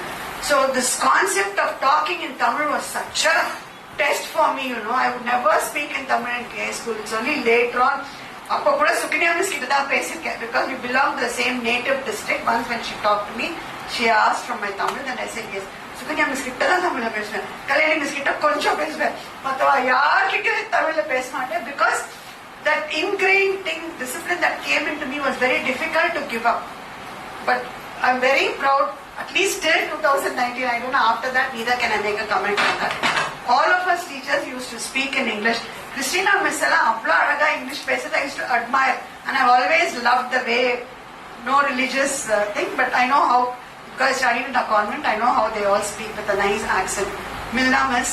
So this concept of talking in Tamil was such a test for me, you know. I would never speak in Tamil in KS school. It's only later on. அப்போ கூட Sukanya miss கிட்ட தான் பேசிருக்கேன், because we belong to the same native district. Once when she talked to me, she asked from my Tamil, then I said yes. Sukanya miss கிட்ட தான் தமிழ்ல பேசுவேன், Kalyani miss கிட்ட கொஞ்சம் பேசுவேன், மற்றவா யார்கிட்ட தமிழ்ல பேச மாட்டேன். Because that ingrained thing, discipline that came into me was very difficult to give up. But I'm very proud, at least till 2019, I don't know, after that neither can I make a comment on that. All of us teachers used to speak in English. Christina Miss avla alaga English pesada, I used to admire, and I've always loved the way, no religious thing, but I know how, because I studied in a convent, I know how they all speak with a nice accent. Milna Miss,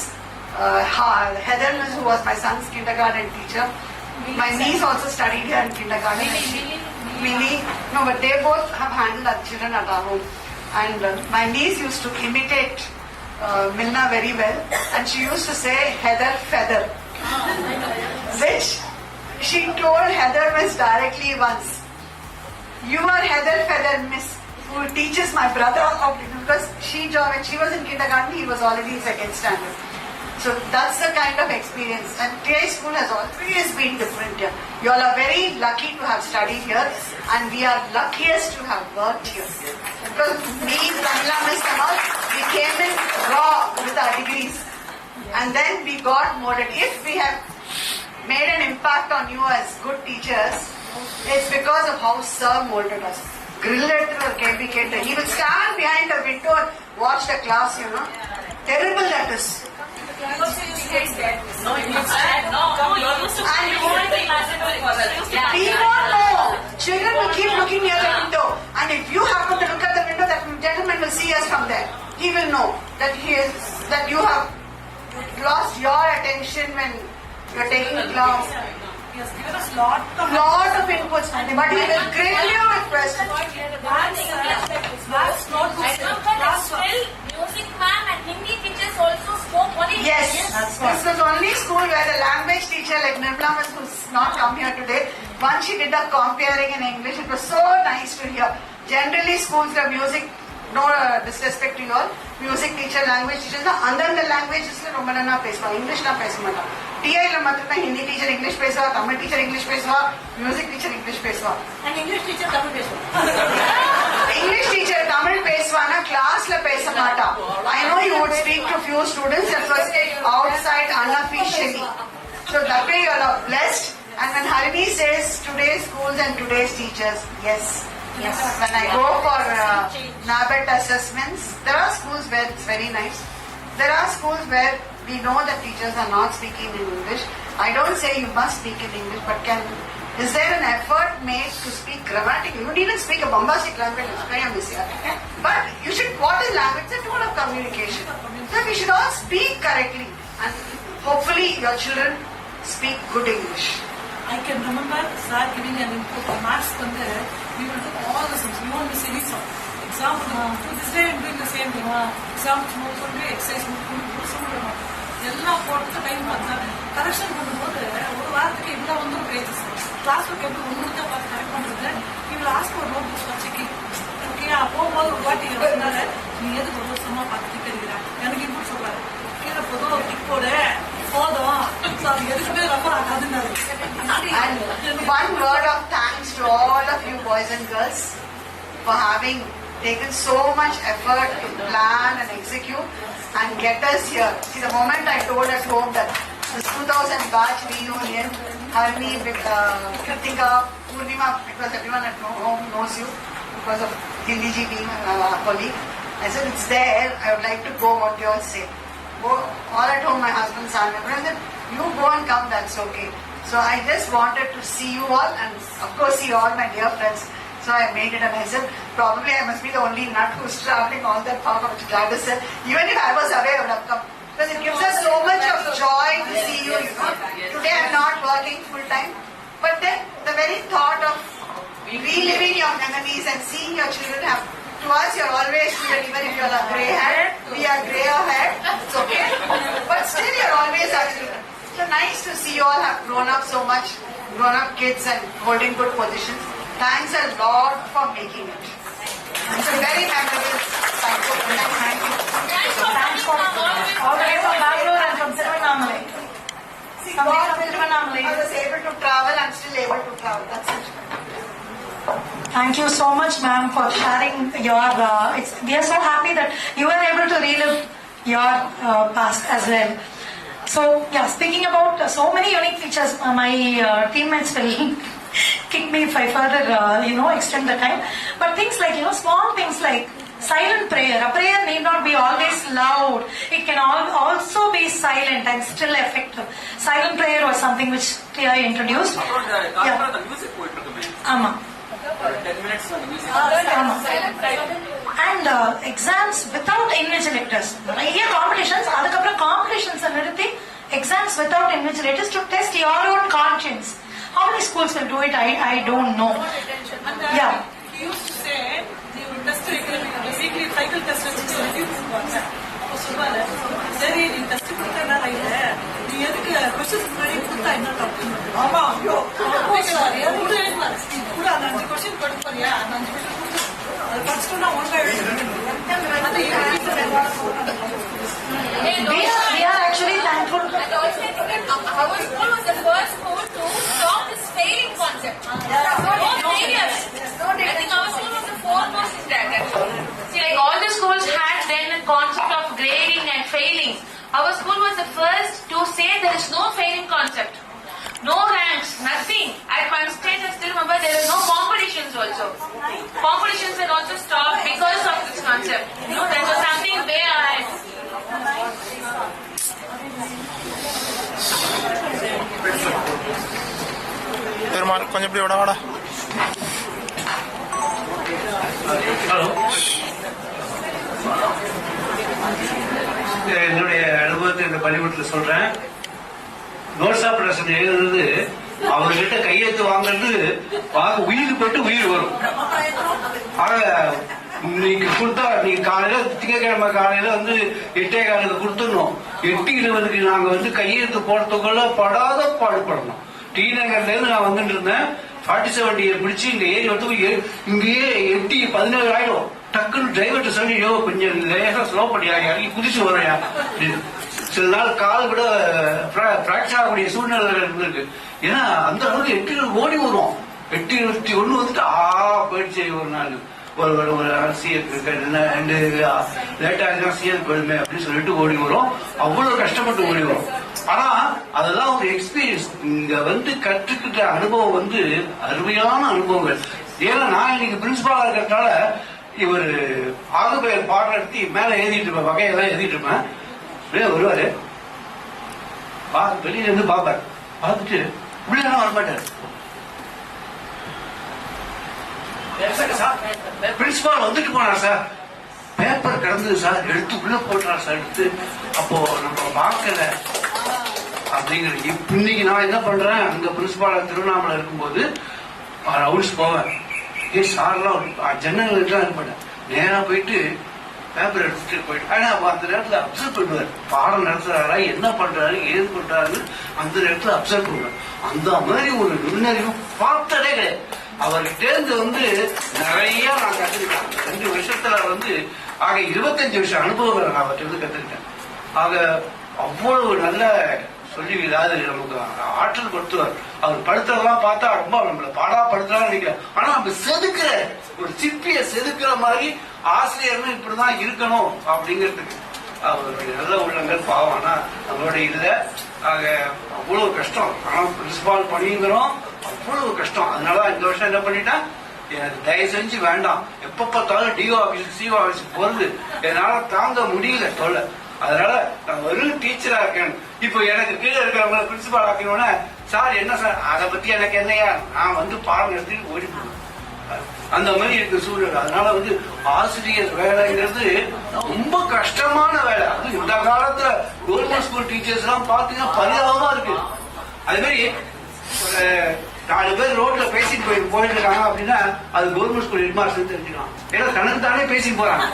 Heather Miss, who was my son's kindergarten teacher. My niece also studied here in kindergarten. Minnie, no, but they both have handled our children at our home. And my niece used to imitate Milna very well, and she used to say Heather Feather, which she told Heather Miss directly once. You are Heather Feather Miss, who teaches my brother, because when she was in kindergarten, he was already second standard. So that's the kind of experience. And TI school has always been different here. You all are very lucky to have studied here, and we are luckiest to have worked here. Because me, Pramila Miss and all, we came in raw with our degrees. And then we got molded. If we have made an impact on you as good teachers, it's because of how Sir molded us. Grilled or KBK. He will stand behind the window and watch the class, you know. Terrible that is. We won't know. Children will keep looking near the window, and if you happen to look at the window, that gentleman will see us from there. He will know that you have lost your attention when you are taking the class. He has given us lot of inputs, but he will grill you with questions. Music ma'am and Hindi teachers also spoke only Yes, this was only school where the language teacher like Nirmala Miss, who's not come here today, once she did a comparing in English, it was so nice to hear. Generally schools have music, no disrespect to you all, music teacher, language teacher, andanda languages la romba nana pesva, English na pesa mata. TI la matrna Hindi teacher English pesva, Tamil teacher English pesva, music teacher English pesva. And English teacher Tamil pesva. English teacher Tamil pesvana class la pesa mata. I know you would speak to few students that was outside unofficially. So that way you are blessed. And when Harini says today's schools and today's teachers, yes. Yes. When I go for NABET assessments, there are schools where it's very nice. There are schools where we know that teachers are not speaking in English. I don't say you must speak in English, but is there an effort made to speak grammatically? You needn't speak a bombastic language, but you should, what is language? It's a tool of communication. So we should all speak correctly, and hopefully your children speak good English. I can remember sir giving an input on maths. We will do all the things. We won't miss any song. Example, to this day I'm doing the same thing. Example, exercise, எல்லாம் போட்டு time பார்த்தா correction பண்ணும்போது ஒரு வாரத்துக்கு எல்லாம் வந்து pages class work எப்படி ஒன்று தான் பார்த்து கரெக்ட் பண்ணுறது இவ்வளோ ஆஸ்க் ஒரு நோட் புக்ஸ் வச்சுக்கி ஓகே போகும்போது ஒரு வாட்டி சொன்னாரு நீ எதுக்கு ஒரு வருஷமா பார்த்து டிக் அடிக்கிறா எனக்கு இப்படி சொல்றாரு கீழே போதும் ஒரு டிக் போடு போதும் அது எதுக்குமே ரொம்ப ஆகாதுன்னாரு. And one word of thanks to all of you boys and girls for having taken so much effort to plan and execute and get us here. See, the moment I told at home that this 2000 batch reunion, Harni, Kritika, Purnima, because everyone at home knows you because of Hindi ji being a colleague, I I said, it's there. I would like to go. What do you all say? Go all at home. My husband's son. I said, you go and come. That's okay. So I just wanted to see you all, and of course see all my dear friends. So I made it, and I said, probably I must be the only nut who's traveling all that far from Gladys said, even if I was away, I would have come. Because it gives us so much of joy to see you, you know. Today I'm not working full time, but then the very thought of reliving your memories and seeing your children have, to us you're always children, even if you're a grey head, we are greyer head, it's okay. But still you're always our children. So nice to see you all have grown up so much, grown up kids and holding good positions. Thanks a lot for making it. It's a very memorable cycle. Thank you. Thanks for all the way from Bangalore and from Tiruvannamalai. I was able to travel. I'm still able to travel. That's it. Thank you so much, ma'am, for sharing your. We are so happy that you were able to relive your past as well. So, yeah, speaking about so many unique features, my teammates will kick me if I further, extend the time. But things like, small things like silent prayer. A prayer need not be always loud. It can also be silent and still effective. Silent prayer was something which Tia introduced. Yeah. Ama. 10 minutes on music. And exams without invigilators. Here competitions, competitions are exams without invigilators to test your own conscience. How many schools will do it? I don't know. Yeah. He used to say, you test basically cycle test சரி நீ test கொடுத்தா நீ எதுக்கு questions முன்னாடி கொடுத்தா என்ன தப்பு? ஆமா ஐயோ கூட அந்த 5 கொஸ்டின் கொடுப்பறியா? அந்த 5 கொஸ்டின் கொடுத்து அது படிச்சுட்டோம்னா ஒன்றா அது we are actually thankful. Our school was the first school to stop this failing concept. No failures. I think our school was the foremost in that actually. See, like all the schools had then a concept of grading and failing. Our school was the first to say there is no failing concept. No ranks, nothing. At one stage, I still remember there were no competitions also. Competitions had also stopped because of this concept. There was something way ahead. கொஞ்சம் இப்படி விட வாடா. Hello, என்னுடைய அனுபவத்தை இந்த பள்ளிக்கூடத்தில் சொல்றேன். Notes of lesson எழுதுறது அவர்கிட்ட கையெழுத்து வாங்குறது உயிருக்கு போட்டு உயிர் வரும். ஆக நீங்க கொடுத்தா நீங்க காலையில திங்கக்கிழமை காலையில 8:15 கொடுத்துடணும். 8:20 நாங்க கையெழுத்து போறதுக்குள்ள படாத பாடுபடணும். டி நகர்ல இருந்து நான் வந்துட்டு இருந்தேன். 47 பிடிச்சு இங்க ஏறி இங்கேயே 8:17 ஆயிடும். டக்குன்னு டிரைவர்கிட்ட சொல்லி கொஞ்சம் லேசா ஸ்லோ பண்ணியா, இறங்கி குதிச்சு வரையா. சில நாள் கால் கூட பிராக்சர் ஆகக்கூடிய சூழ்நிலை இருந்திருக்கு. ஏன்னா அந்த அளவுக்கு 8 ஓடி வரும். 8:21 போயிடுச்சு. ஒரு நாள் ஒரு அரசியல் லேட்டா சிஎல் போயிடுமே அப்படின்னு சொல்லிட்டு ஓடி வரும். அவ்வளவு கஷ்டப்பட்டு ஓடி வரும். ஆனா அதெல்லாம் ஒரு எக்ஸ்பீரியன்ஸ். இங்க கற்றுக்கிட்ட அனுபவம் அருமையான அனுபவங்கள். ஏன்னா நான் இன்னைக்கு பிரின்சிபாலா இருக்கிறதுனால இவர் ஆகுபெயர் பாடம் எடுத்து மேல எழுதிட்டு இருப்பேன், வகையெல்லாம் எழுதிட்டு இருப்பேன். வருவாரு, வெளியில இருந்து பாப்பாரு, பார்த்துட்டு உள்ளே வரமாட்டாரு. பிரின்சிபால் வந்துட்டு போனார் சார், பேப்பர் கிடந்தது சார், எடுத்து உள்ள போட்டார் சார். எடுத்து அப்போ நம்ம பார்க்கல அப்படிங்கிற. இன்னைக்கு நான் என்ன பண்றேன், அங்க பிரின்சிபால் திருவண்ணாமலை இருக்கும்போது ரவுண்ட்ஸ் போவேன். சார்லாம் ஜன்னல் இருக்க மாட்டேன், நேரா போயிட்டு பேப்பர் எடுத்துட்டு போயிட்டு. ஆனா அந்த நேரத்துல அப்சர்வ் பண்ணுவார், பாடம் நடத்துறாரா, என்ன பண்றாரு, ஏது பண்றாரு, அந்த நேரத்துல அப்சர்வ் பண்ணுவார். அந்த மாதிரி ஒரு நுண்ணறிவு பார்த்ததே கிடையாது. அவர்கிட்ட இருந்து நிறைய நான் கத்துக்கிட்டேன். 2 வருஷத்துல ஆக 25 வருஷம் அனுபவங்களை நான் அவர்கிட்ட இருந்து கத்துக்கிட்டேன். ஆக அவ்வளவு நல்ல சொல்லி இல்லாத நமக்கு ஆற்றல் கொடுத்துவார். அவர் படுத்துறதெல்லாம் பார்த்தா ரொம்ப நம்மள பாடா படுத்துறான்னு நினைக்கிறேன். ஆனா நம்ம செதுக்குற ஒரு சிற்பிய செதுக்குற மாதிரி ஆசிரியர்னு இப்படிதான் இருக்கணும் அப்படிங்கிறதுக்கு அவருடைய நல்ல உள்ளங்கள் பாவம். ஆனா நம்மளோட இல்ல. ஆக அவ்வளவு கஷ்டம். ஆனா பிரின்சிபால் பண்ணிங்கிறோம், அவ்வளவு கஷ்டம். அதனால இந்த வருஷம் என்ன பண்ணிட்டேன், எனக்கு தயவு செஞ்சு வேண்டாம். எப்ப பார்த்தாலும் டிஓ ஆபீஸ் சிஓ ஆபீஸுக்கு போறது என்னால தாங்க முடியல தொல்லை. அதனால நான் வெறும் டீச்சரா இருக்கேன். இப்போ எனக்கு கீழே இருக்கிறவங்க பிரின்சிபால் ஆக்கணும்னா சார் என்ன சார் அதை பத்தி எனக்கு என்னையா, நான் வந்து பாடம் எடுத்துட்டு ஓடி போடுவேன். அந்த மாதிரி இருக்கிற சூழல். அதனால வந்து ஆசிரியர் வேலைங்கிறது ரொம்ப கஷ்டமான வேலை. அது இந்த காலத்துல கவர்மெண்ட் ஸ்கூல் டீச்சர்ஸ் எல்லாம் பாத்தீங்கன்னா பரிதாபமா இருக்கு. அது மாதிரி 4 பேர் ரோட்ல பேசிட்டு போயிட்டு இருக்காங்க அப்படின்னா அது கவர்மெண்ட் ஸ்கூல் ஹெட் மாஸ்டர் தெரிஞ்சுக்கலாம். ஏன்னா தனக்கு தானே பேசிட்டு போறாங்க.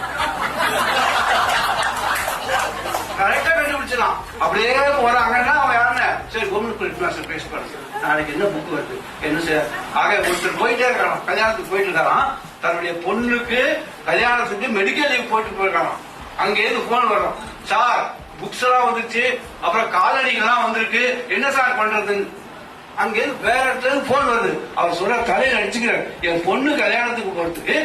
கரெக்டா கண்டுபிடிச்சலாம். அப்படியே போறாங்கன்னா அவன் யாருன்னு சரி கவர்மெண்ட் ஸ்கூல் ஹெட் மாஸ்டர் பேச போறாங்க. நாளைக்கு என்ன புக் வருது என்ன சார். ஆக ஒருத்தர் போயிட்டே இருக்கலாம், கல்யாணத்துக்கு போயிட்டு இருக்காராம். தன்னுடைய பொண்ணுக்கு கல்யாணத்துக்கு மெடிக்கல் லீவ் போயிட்டு போயிருக்காராம். அங்கேருந்து போன் வரும், சார் புக்ஸ் எல்லாம் வந்துருச்சு, அப்புறம் காலடிகள்லாம் வந்திருக்கு, என்ன சார் பண்றது. அங்கேருந்து வேற இடத்துல போன் வருது. அவர் சொல்ற தலையில அடிச்சுக்கிறார், என் பொண்ணு கல்யாணத்துக்கு போறதுக்கு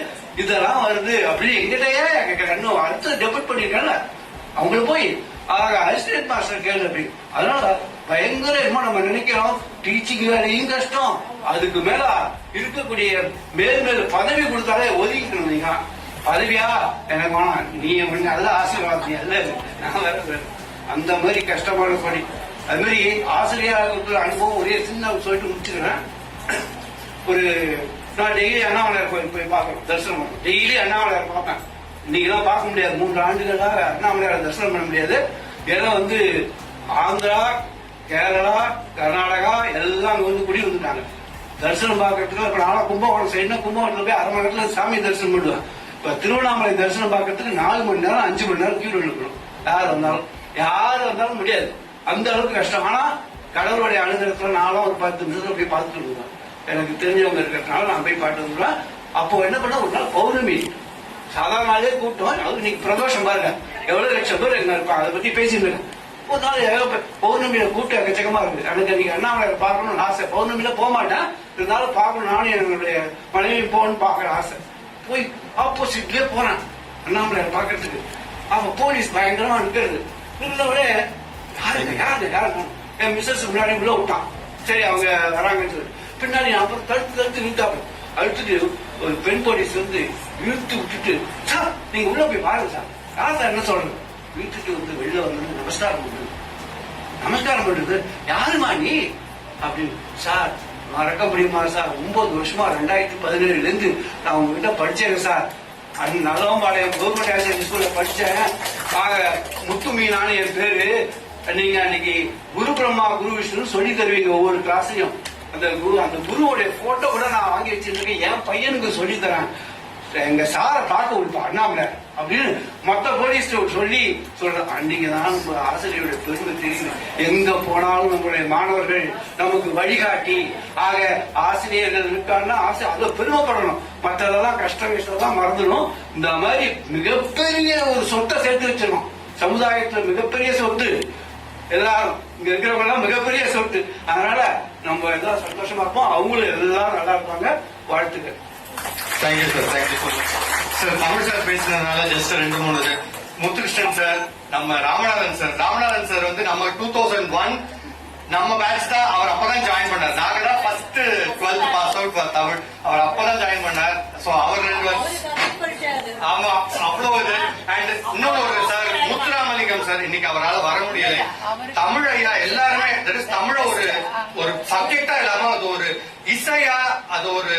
இதெல்லாம் வருது அப்படின்னு எங்கிட்டயே இன்னும் அடுத்து டெபிட் பண்ணிருக்கேன்ல அவங்கள போய் அசிஸ்டன்ட் மாஸ்டர் கேள்வி அப்படி. அதனால பயங்கர நம்ம நினைக்கிறோம் டீச்சிங் வேலையும் கஷ்டம், அதுக்கு மேல இருக்கக்கூடிய மேல் பதவி கொடுத்தாலே ஒதுக்கிக்கணும். நீங்க பதவியா எனக்கு வேணாம், நீ அதெல்லாம் ஆசீர்வாதம் அல்ல, நான் வேற அந்த மாதிரி கஷ்டமான பணி. அது மாதிரி ஆசிரியர் அனுபவம் ஒரே சின்ன சொல்லிட்டு முடிச்சுக்கிறேன். நான் டெய்லி அண்ணாமலையார் கோயில் போய் பார்க்கணும், தரிசனம் பண்ணும். டெய்லி அண்ணாமலையார் பார்ப்பேன். இன்னைக்கெல்லாம் பார்க்க முடியாது, 3 ஆண்டுகளாக அண்ணாமலையார் தரிசனம் பண்ண முடியாது. ஏன்னா வந்து ஆந்திரா, கேரளா, கர்நாடகா எல்லாம் வந்து குடி வந்துட்டாங்க. தரிசனம் பார்க்கறதுக்கு இப்ப நாளா கும்பகோணம் சைடுனா கும்பகோணத்துல போய் 1/2 மணி நேரத்துல சாமி தரிசனம் பண்ணுவேன். இப்ப திருவண்ணாமலை தரிசனம் பார்க்கறதுக்கு 4 மணி நேரம் 5 மணி நேரம் கியூ நிற்கணும். யாரு வந்தாலும் முடியாது, அந்த அளவுக்கு கஷ்டம். ஆனா கடவுளுடைய அனுகிரகத்துல நானும் ஒரு 10 நிமிஷத்துல போய் பார்த்துட்டு வந்துடுவேன். எனக்கு தெரிஞ்சவங்க இருக்கிறதுனால நான் போய் பாட்டு வந்துடுவேன். அப்போ என்ன பண்ண, ஒரு நாள் பௌர்ணமி, சாதாரண நாளே கூட்டம். அது இன்னைக்கு பிரதோஷம் பாருங்க, எவ்வளவு லட்சம் பேர் என்ன இருப்பாங்க, அதை பத்தி பேசிட்டு ஒரு நாள் பௌர்ணமியில கூட்டம் எக்கச்சக்கமா இருக்கு. எனக்கு நீங்க அண்ணாமலையார் பார்க்கணும்னு ஆசை. பௌர்ணமியில போக மாட்டேன், இருந்தாலும் பார்க்கணும். நானும் என்னுடைய மனைவி போகணும்னு பாக்குற ஆசை. போய் ஆப்போசிட்லயே போறேன் அண்ணாமலையார் பாக்குறதுக்கு. அப்ப போலீஸ் பயங்கரமா இருக்கிறது. இருந்தவரே யாருங்க என் மிஸ்ஸஸ் முன்னாடி உள்ள விட்டான். சரி அவங்க வராங்கன்னு சொல்லி பின்னாடி அப்புறம் தடுத்து நிறுத்தாங்க. அடுத்துட்டு ஒரு பெண் போலீஸ் வந்து இழுத்து விட்டுட்டு, சார் நீங்க உள்ள போய் பாருங்க சார். யார் சார் என்ன சொல்றது, வீட்டுக்கு வந்து வெளில வந்து நமஸ்காரம் பண்றது யாருமா நீ அப்படின்னு. சார் மறக்க முடியுமா சார், 9 வருஷமா 2017 இருந்து நான் உங்ககிட்ட படிச்சேன் சார். நல்லவம்பாளையம் கவர்மெண்ட் ஹையர் ஸ்கூல்ல படிச்சேன். முத்து மீனான்னு என் பேரு. நீங்க அன்னைக்கு குரு பிரம்மா குரு விஷ்ணு சொல்லி தருவீங்க ஒவ்வொரு கிளாஸையும். அந்த குருவோடைய போட்டோ கூட நான் வாங்கி வச்சிருக்கேன், என் பையனுக்கு சொல்லி தரேன். எங்க சாரை பார்க்க விடுப்பா அண்ணாமலை அப்படின்னு மொத்த போலீஸ் சொல்லி சொல்றேன். அன்னைக்குதான் ஆசிரியருடைய பெருமை தெரியுது. எங்க போனாலும் நம்மளுடைய மாணவர்கள் நமக்கு வழிகாட்டி. ஆக ஆசிரியர்கள் இருக்காங்கன்னா அதை பெருமைப்படணும். மற்றதெல்லாம் கஷ்டம் மறந்துடும். இந்த மாதிரி மிகப்பெரிய ஒரு சொத்தை சேர்த்து வச்சிடணும். சமுதாயத்துல மிகப்பெரிய சொத்து எல்லாரும் இங்க இருக்கிறவங்க எல்லாம் மிகப்பெரிய சொத்து. அதனால நம்ம எல்லாம் சந்தோஷமா இருப்போம், அவங்களும் எல்லாரும் நல்லா இருப்பாங்க. வாழ்த்துக்கள். Thank you sir, thank you so much sir. Tamil sir பேசுனதுனால ஜஸ்ட் 2-3 முத்துகிருஷ்ணன் சார், நம்ம ராமநாதன் சார் வந்து நம்ம 2001 நம்ம பேட்ச் தான். அவர் அப்பதான் ஜாயின் பண்ணார். நாங்க தான் first 12th pass out Tamil. அவர் அப்பதான் ஜாயின் பண்ணார். சோ அவர் 2 வருஷம் ஆமா அவ்வளவு இது. அண்ட் இன்னொரு ஒரு சார் முத்துராமலிங்கம் சார், இன்னைக்கு அவரால் வர முடியல. தமிழ் ஐயா எல்லாருமே தமிழ ஒரு சப்ஜெக்டா இல்லாம அது ஒரு இசையா, அது ஒரு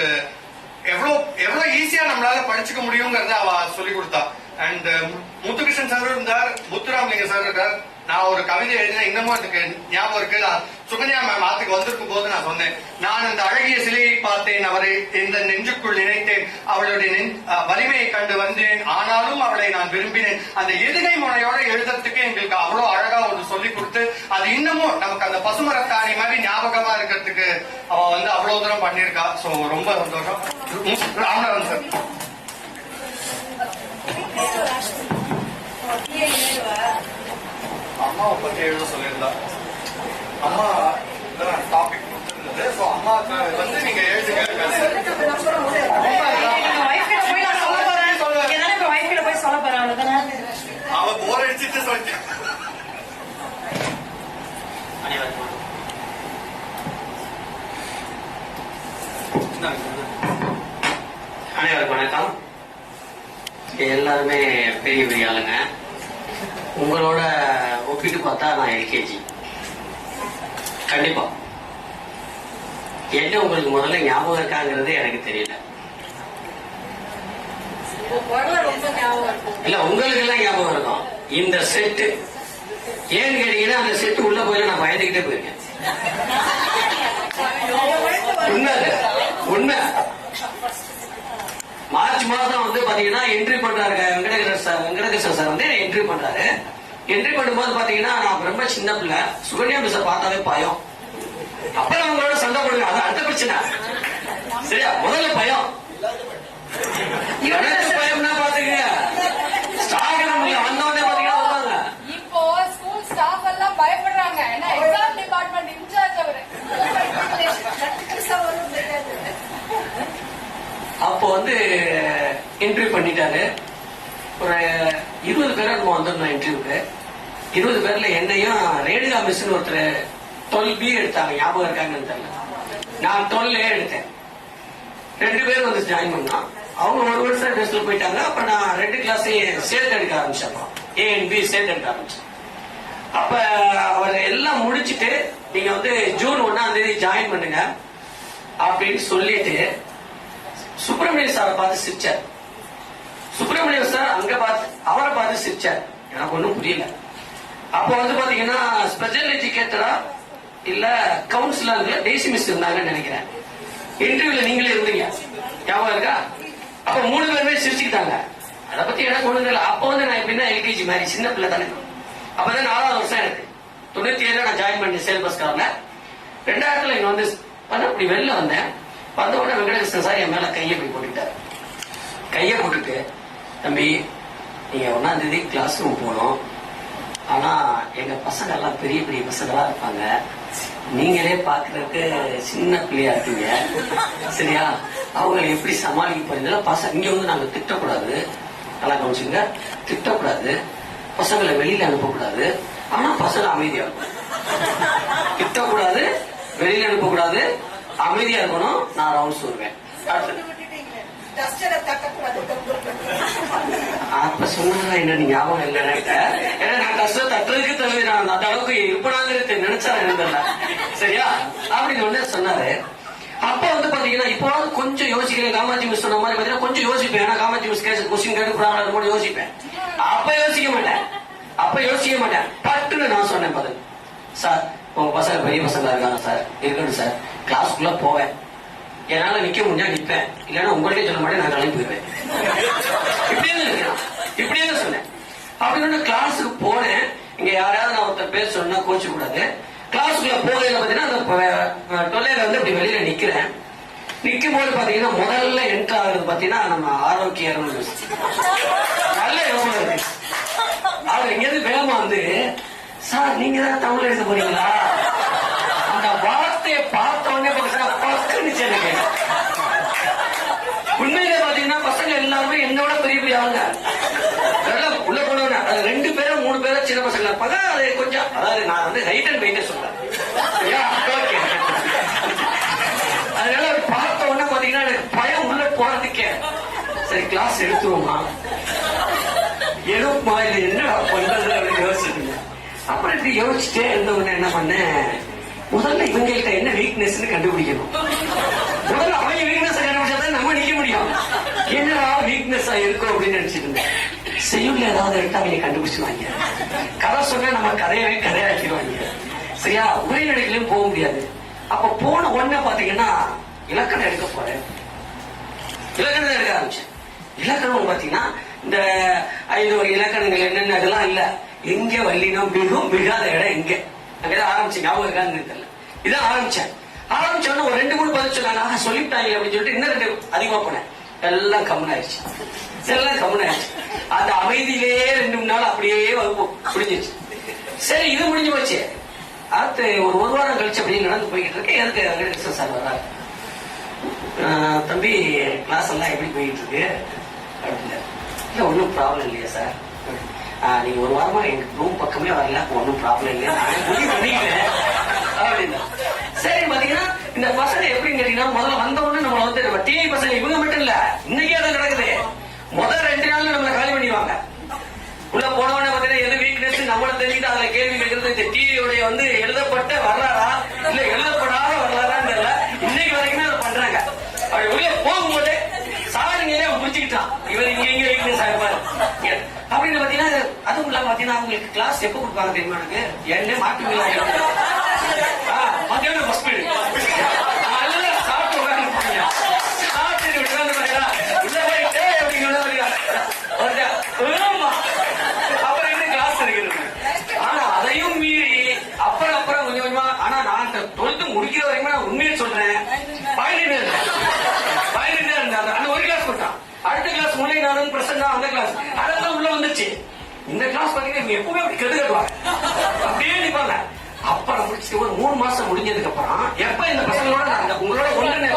எவ்வளவு ஈஸியா நம்மளால படிச்சுக்க முடியுங்கிறத அவ சொல்லி கொடுத்தா. அண்ட் முத்துகிருஷ்ணன் சார் இருந்தார், முத்துராமலிங்க சார் இருக்கார். நான் ஒரு கவிதை எழுதினேன், இன்னமும் எனக்கு ஞாபகம் இருக்கு. நான் சுகன்யா மேம் ஆத்துக்கு வந்திருக்கும் போது நான் சொன்னேன், நான் அந்த அழகிய சிலையை பார்த்தேன், அவரை இந்த நெஞ்சுக்குள் நினைத்தேன், அவளுடைய வலிமையை கண்டு வந்தேன், ஆனாலும் அவளை நான் விரும்பினேன். அந்த எதுகை முனையோட எழுதுறதுக்கு எங்களுக்கு அவ்வளவு அழகா ஒன்று சொல்லி கொடுத்து, அது இன்னமும் நமக்கு அந்த பசுமரத்தாணி மாதிரி ஞாபகமா இருக்கிறதுக்கு அவ வந்து அவ்வளவு தூரம் பண்ணிருக்கா. சோ ரொம்ப சந்தோஷம். ராமநாதன் சார் அம்மாவை பத்தி எழுத சொல்லியிருந்தா. அம்மா டாபிக் கொடுத்துருந்தது. ஸோ அம்மாவுக்கு வந்து நீங்க எழுதுங்க. அவ போர் அடிச்சுட்டு சொல்லிட்டேன். வணக்கம். எல்லாருமே பெரிய பெரிய ஆளுங்க. உங்களோட ஒப்பிட்டு பார்த்தா நான் எல்கேஜி. கண்டிப்பா என்ன உங்களுக்கு முதல்ல ஞாபகம் இருக்காங்கிறது எனக்கு தெரியல. இல்ல உங்களுக்கு எல்லாம் ஞாபகம் இருக்கும். இந்த செட்டு ஏன்னு கேட்டீங்கன்னா அந்த செட்டு உள்ள போயில நான் பயந்துகிட்டே போயிருக்கேன். உண்மை மார்ச் மாதம் வந்து பாத்தீங்கன்னா என்ட்ரி பண்றாரு வெங்கடகிருஷ்ணன் சார் வந்து என்ட்ரி பண்றாரு. என்ட்ரி பண்ணும்போது பாத்தீங்கன்னா நான் ரொம்ப சின்ன பிள்ளை. சுகன்யா மிஸ் பார்த்தாவே பயம். அப்ப நான் உங்களோட சண்டை போடுவேன். அது அடுத்த பிரச்சனை. சரியா? முதல்ல பயம். எனக்கு பயம்னா பாத்துக்கங்க. வந்தோடனே பாத்தீங்கன்னா வருவாங்க. இப்போ ஸ்கூல் ஸ்டாஃப் எல்லாம் பயப்படுறாங்க. ஏன்னா எக்ஸாம் டிபார்ட்மெண்ட் இன்சார்ஜ் அவரு. அப்போ வந்து என்ட்ரி பண்ணிட்டாரு. ஒரு 20 பேரை நம்ம வந்துருந்தோம் இன்டர்வியூக்கு. 20 பேர்ல என்னையும் ரேணுகா மிஸ்ன்னு ஒருத்தர் 12B எடுத்தாங்க. ஞாபகம் இருக்காங்கன்னு தெரியல. நான் 12A எடுத்தேன். 2 பேர் வந்து ஜாயின் பண்ணோம். அவங்க ஒரு வருஷம் டெஸ்ட்ல போயிட்டாங்க. அப்ப நான் 2 கிளாஸையும் சேர்த்து எடுக்க ஆரம்பிச்சேன். A and B சேர்த்து எடுக்க ஆரம்பிச்சேன். அப்ப அவர் எல்லாம் முடிச்சுட்டு நீங்க வந்து ஜூன் 1ஆம் தேதி ஜாயின் பண்ணுங்க அப்படின்னு சொல்லிட்டு சுப்பிரமணிய சாரை பார்த்து சிரிச்சார். சுப்பிரமணியம் சார் அங்க பார்த்து அவரை பார்த்து சிரிச்சார். எனக்கு ஒன்றும் புரியல. அப்போ வந்து பாத்தீங்கன்னா ஸ்பெஷல் எஜுகேட்டரா இல்ல கவுன்சிலர்ல டேசி மிஸ் இருந்தாங்கன்னு நினைக்கிறேன். இன்டர்வியூல நீங்களே இருந்தீங்க. ஞாபகம் இருக்கா? அப்ப 3 பேருமே சிரிச்சுக்கிட்டாங்க. அதை பத்தி எனக்கு ஒண்ணு இல்லை. அப்போ வந்து நான் எப்படின்னா எல்கேஜி மாதிரி சின்ன பிள்ளை தானே. அப்பதான் 4வது வருஷம் எனக்கு 97 நான் ஜாயின் பண்ணேன் சேல் பஸ் கார்ல. 2000 இங்க வந்து அப்படி வெளில வந்தேன். வந்த உடனே வெங்கடகிருஷ்ணன் சார் என் மேல கையை போய் போட்டுக்கிட்டாரு. கையை போட்டுட்டு தம்பி நீங்க 1ஆம் தேதி கிளாஸ் ரூம் போகணும். ஆனா எங்க பசங்க எல்லாம் பெரிய பெரிய பசங்களா இருப்பாங்க. நீங்களே பாக்குறதுக்கு சின்ன பிள்ளையா இருக்கீங்க. சரியா? அவங்களை எப்படி சமாளிக்க போறீங்க? பசங்க இங்க வந்து நாங்க திட்டக்கூடாது. நல்லா கவனிச்சுங்க. திட்டக்கூடாது. பசங்களை வெளியில அனுப்பக்கூடாது. ஆனா பசங்க அமைதியா இருக்கும். திட்டக்கூடாது, வெளியில அனுப்பக்கூடாது, அமைதியா இருக்கணும். நான் ரவுண்ட்ஸ் வருவேன். அப்ப சொன்னா என்ன ஞாபகம் இல்லை. ஏன்னா நான் கஷ்டம் தட்டுறதுக்கு தகுதி நான் அந்த அளவுக்கு இருப்படாங்கிறது நினைச்சா இருந்தல. சரியா? அப்படின்னு ஒண்ணு சொன்னாரு. அப்ப வந்து பாத்தீங்கன்னா இப்போ கொஞ்சம் யோசிக்கிறேன். காமாட்சி மிஸ் சொன்ன மாதிரி பாத்தீங்கன்னா கொஞ்சம் யோசிப்பேன். ஏன்னா காமாட்சி மிஸ் கேஸ் கொஸ்டின் கேட்டு கூட யோசிப்பேன். அப்ப யோசிக்க மாட்டேன். பட்டுன்னு நான் சொன்னேன் பதில். சார் உங்க பசங்க பெரிய பசங்களா இருக்காங்க சார். இருக்கணும் சார். கிளாஸ்க்குள்ள போவேன். என்னால நிக்க முடிஞ்சா நிப்பேன். இல்லன்னா உங்களுக்கே சொல்ல மாட்டேன். நான் கிளம்பி போயிருவேன். இப்படியே சொன்னேன். அப்படின்னு கிளாஸுக்கு போனேன். இங்க யாராவது நான் ஒருத்தர் பேர் சொன்னா கோச்சு கூடாது. கிளாஸுக்குள்ள போகையில பாத்தீங்கன்னா அந்த தொல்லையில வந்து இப்படி வெளியில நிக்கிறேன். நிக்கும் போது பாத்தீங்கன்னா முதல்ல என்ட்ரு ஆகுறது பாத்தீங்கன்னா நம்ம ஆரோக்கியம் நல்ல யோகம் இருக்கு. அவர் எங்கேயாவது வேகமா வந்து சார் நீங்க தான் தமிழ் எழுத போறீங்களா? அந்த வார்த்தையை பார்த்த உடனே பக்குனுச்சு எனக்கு. உண்மையிலே பாத்தீங்கன்னா பசங்க எல்லாருமே என்னோட பெரிய பெரிய ஆளுங்க. உள்ள போனவன 2 பேரோ 3 பேரோ சின்ன பசங்க இருப்பாங்க. அது கொஞ்சம் அதாவது நான் வந்து ஹைட் அண்ட் வெயிட் சொல்றேன். அதனால பார்த்த உடனே பாத்தீங்கன்னா எனக்கு பயம் உள்ள போறதுக்கே. சரி கிளாஸ் எடுத்துவோமா எடுப்பா இது என்ன பண்றது அப்படின்னு யோசிச்சுங்க. அப்புறம் இப்படி யோசிச்சுட்டே இருந்தவங்க என்ன பண்ணேன், முதல்ல இவங்கள்ட்ட என்ன வீக்னஸ் கண்டுபிடிக்கணும். முதல்ல அவங்க வீக்னஸ் கண்டுபிடிச்சாதான் நம்ம நிக்க முடியும். என்னடா வீக்னஸ் இருக்கும் அப்படின்னு நினைச்சிட்டு இருந்தேன். செய்யுள்ள ஏதாவது எடுத்தா அவங்க கண்டுபிடிச்சுவாங்க. கதை சொன்னா நம்ம கதையவே கதையாக்கிடுவாங்க. சரியா? உரைநடைகளையும் போக முடியாது. அப்ப போன உடனே பாத்தீங்கன்னா இலக்கணம் எடுக்க போறேன். இலக்கணம் எடுக்க ஆரம்பிச்சேன். இலக்கணம் பாத்தீங்கன்னா இந்த 5 வகை இலக்கணங்கள் என்னென்ன அதெல்லாம் இல்ல. எங்க வல்லினம் மிகும் மிகாத இடம் எங்க அங்கதான் ஆரம்பிச்சேன். ஞாபகம் இருக்கான்னு தெரியல. இதான் ஆரம்பிச்சோன்னா ஒரு 2-3 பதில் சொன்னாங்க. சொல்லிட்டாங்க அப்படின்னு சொல்லிட்டு இன்னும் 2 அதிகமா போனேன். எல்லாம் கம்முனாயிருச்சு. அந்த அமைதியிலேயே 2-3 நாள் அப்படியே வகுப்பு முடிஞ்சிச்சு. சரி இது முடிஞ்சு போச்சு. அடுத்து ஒரு வாரம் கழிச்சு அப்படியே நடந்து போய்கிட்டு இருக்கேன். எதுக்கு வெங்கடகிருஷ்ணன் சார் வர்றாரு. தம்பி கிளாஸ் எல்லாம் எப்படி போயிட்டு இருக்கு அப்படின்னா, இல்ல ஒன்னும் ப்ராப்ளம் இல்லையா சார். நீங்க ஒரு வாரமா எங்க ரூம் பக்கமே வரல. ஒன்னும் ப்ராப்ளம் இல்லையா நான் முடிவு பண்ணிக்கிறேன் அப்படின்னா. சரி பாத்தீங்கன்னா இந்த பசங்க எப்படின்னு கேட்டீங்கன்னா முதல்ல வந்த உடனே நம்மள வந்து டிவி பசங்க இவங்க மட்டும் இல்ல, இன்னைக்கே அது நடக்குது. முதல் 2 நாள்ல நம்மள காலி பண்ணிடுவாங்க. உள்ள போனவனே பாத்தீங்கன்னா எது வீக்னஸ் நம்மள தெரிஞ்சுட்டு அதுல கேள்வி கேட்கறது. இந்த டிவியோடைய வந்து எழுதப்பட்ட வரலாறா இல்ல எழுதப்படாத வரலாறான்னு தெரியல, இன்னைக்கு வரைக்குமே அதை பண்றாங்க. அப்படி உள்ள போகும்போது சாதனைகளே முடிச்சுக்கிட்டான், இவர் இங்க வீக்னஸ் ஆகிப்பாரு அப்படின்னு பாத்தீங்கன்னா. அதுவும் இல்லாம பாத்தீங்கன்னா அவங்களுக்கு கிளாஸ் எப்ப கொடுப்பாங்க தெரியுமா? எனக்கு என்ன மாட்டுவீங்களா மத்தியானம் பஸ் போயிடு நல்லா சாப்பிட்டு உட்காந்து சாப்பிட்டு உள்ள போயிட்டு அப்புறம் என்ன கிளாஸ் இருக்கிறது. ஆனா அதையும் மீறி அப்புறம் கொஞ்சம் கொஞ்சமா, ஆனா நான் 12th முடிக்கிற வரைக்கும் நான் உண்மையை சொல்றேன், பயந்துட்டே இருந்தேன். அந்த ஒரு கிளாஸ் கொடுத்தான், அடுத்த கிளாஸ் முல்லை நானும் பிரசன்னா அந்த கிளாஸ் அதெல்லாம் உள்ள வந்துச்சு. இந்த கிளாஸ் பாத்தீங்கன்னா எப்பவுமே அப்படி கெடுவாங்க, அப்படியே நிப்பாங்க. அப்புறம் முடிச்சுட்டு ஒரு 3 மாசம் முடிஞ்சதுக்கு அப்புறம் எப்ப இந்த பசங்களோட உங்களோட ஒன்று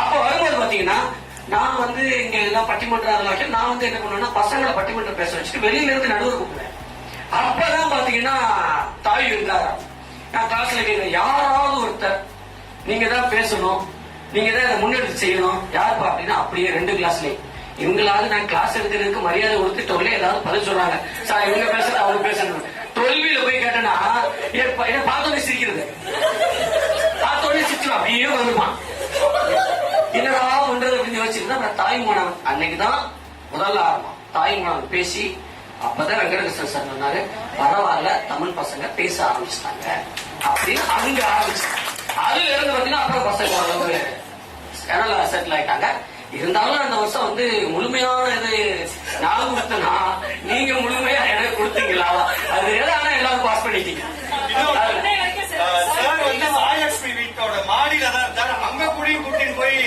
அப்ப வரும்போது பாத்தீங்கன்னா நான் வந்து இங்க எல்லாம் பட்டிமன்றம் அதெல்லாம் நான் வந்து என்ன பண்ணுவேன்னா பசங்களை பட்டிமன்றம் பேச வச்சுட்டு வெளியில இருந்து நடுவர் கூப்பிடுவேன். அப்பதான் பாத்தீங்கன்னா தாய் இருந்தாரா, நான் கிளாஸ்ல கேட்கிறேன், யாராவது ஒருத்தர் நீங்க தான் பேசணும், நீங்க தான் இதை முன்னெடுத்து செய்யணும், யாருப்பா அப்படின்னா அப்படியே 2 கிளாஸ்லயும் இவங்களாவது நான் கிளாஸ் எடுக்கிறதுக்கு மரியாதை கொடுத்துட்டோம்ல ஏதாவது பதில் சொல்றாங்க. சார் இவங்க பேசுறது அவங்க பேசணும். தோல்வியில போய் கேட்டனா என்ன பார்த்தோன்னே சிரிக்கிறது, பார்த்தோன்னே சிரிச்சிடும், அப்படியே வந்துப்பான். என்னடா பண்றது அப்படின்னு யோசிச்சுட்டு தாய்மானவன் அன்னைக்குதான் முதல்ல ஆரம்பம். தாய்மானவன் பேசி அப்பதான் வெங்கடகிருஷ்ணன் சார் சொன்னாரு, பரவாயில்ல தமிழ் பசங்க பேச ஆரம்பிச்சிட்டாங்க அப்படின்னு அங்க ஆரம்பிச்சாங்க. அதுல இருந்து பாத்தீங்கன்னா அப்புறம் பசங்க ஓரளவு நல்லா செட்டில் ஆயிட்டாங்க. இருந்தாலும் அந்த வருஷம் வந்து முழுமையான இது நான் கொடுத்தனா நீங்க முழுமையா எனக்கு கொடுத்தீங்களா? அது ஆனா எல்லாரும் பாஸ் பண்ணிட்டீங்க. சார் வந்து சாயலட்சுமி வீட்டோட மாடியில தான் இருந்தாரு, அங்க கூடியும் கூட்டின்னு போய்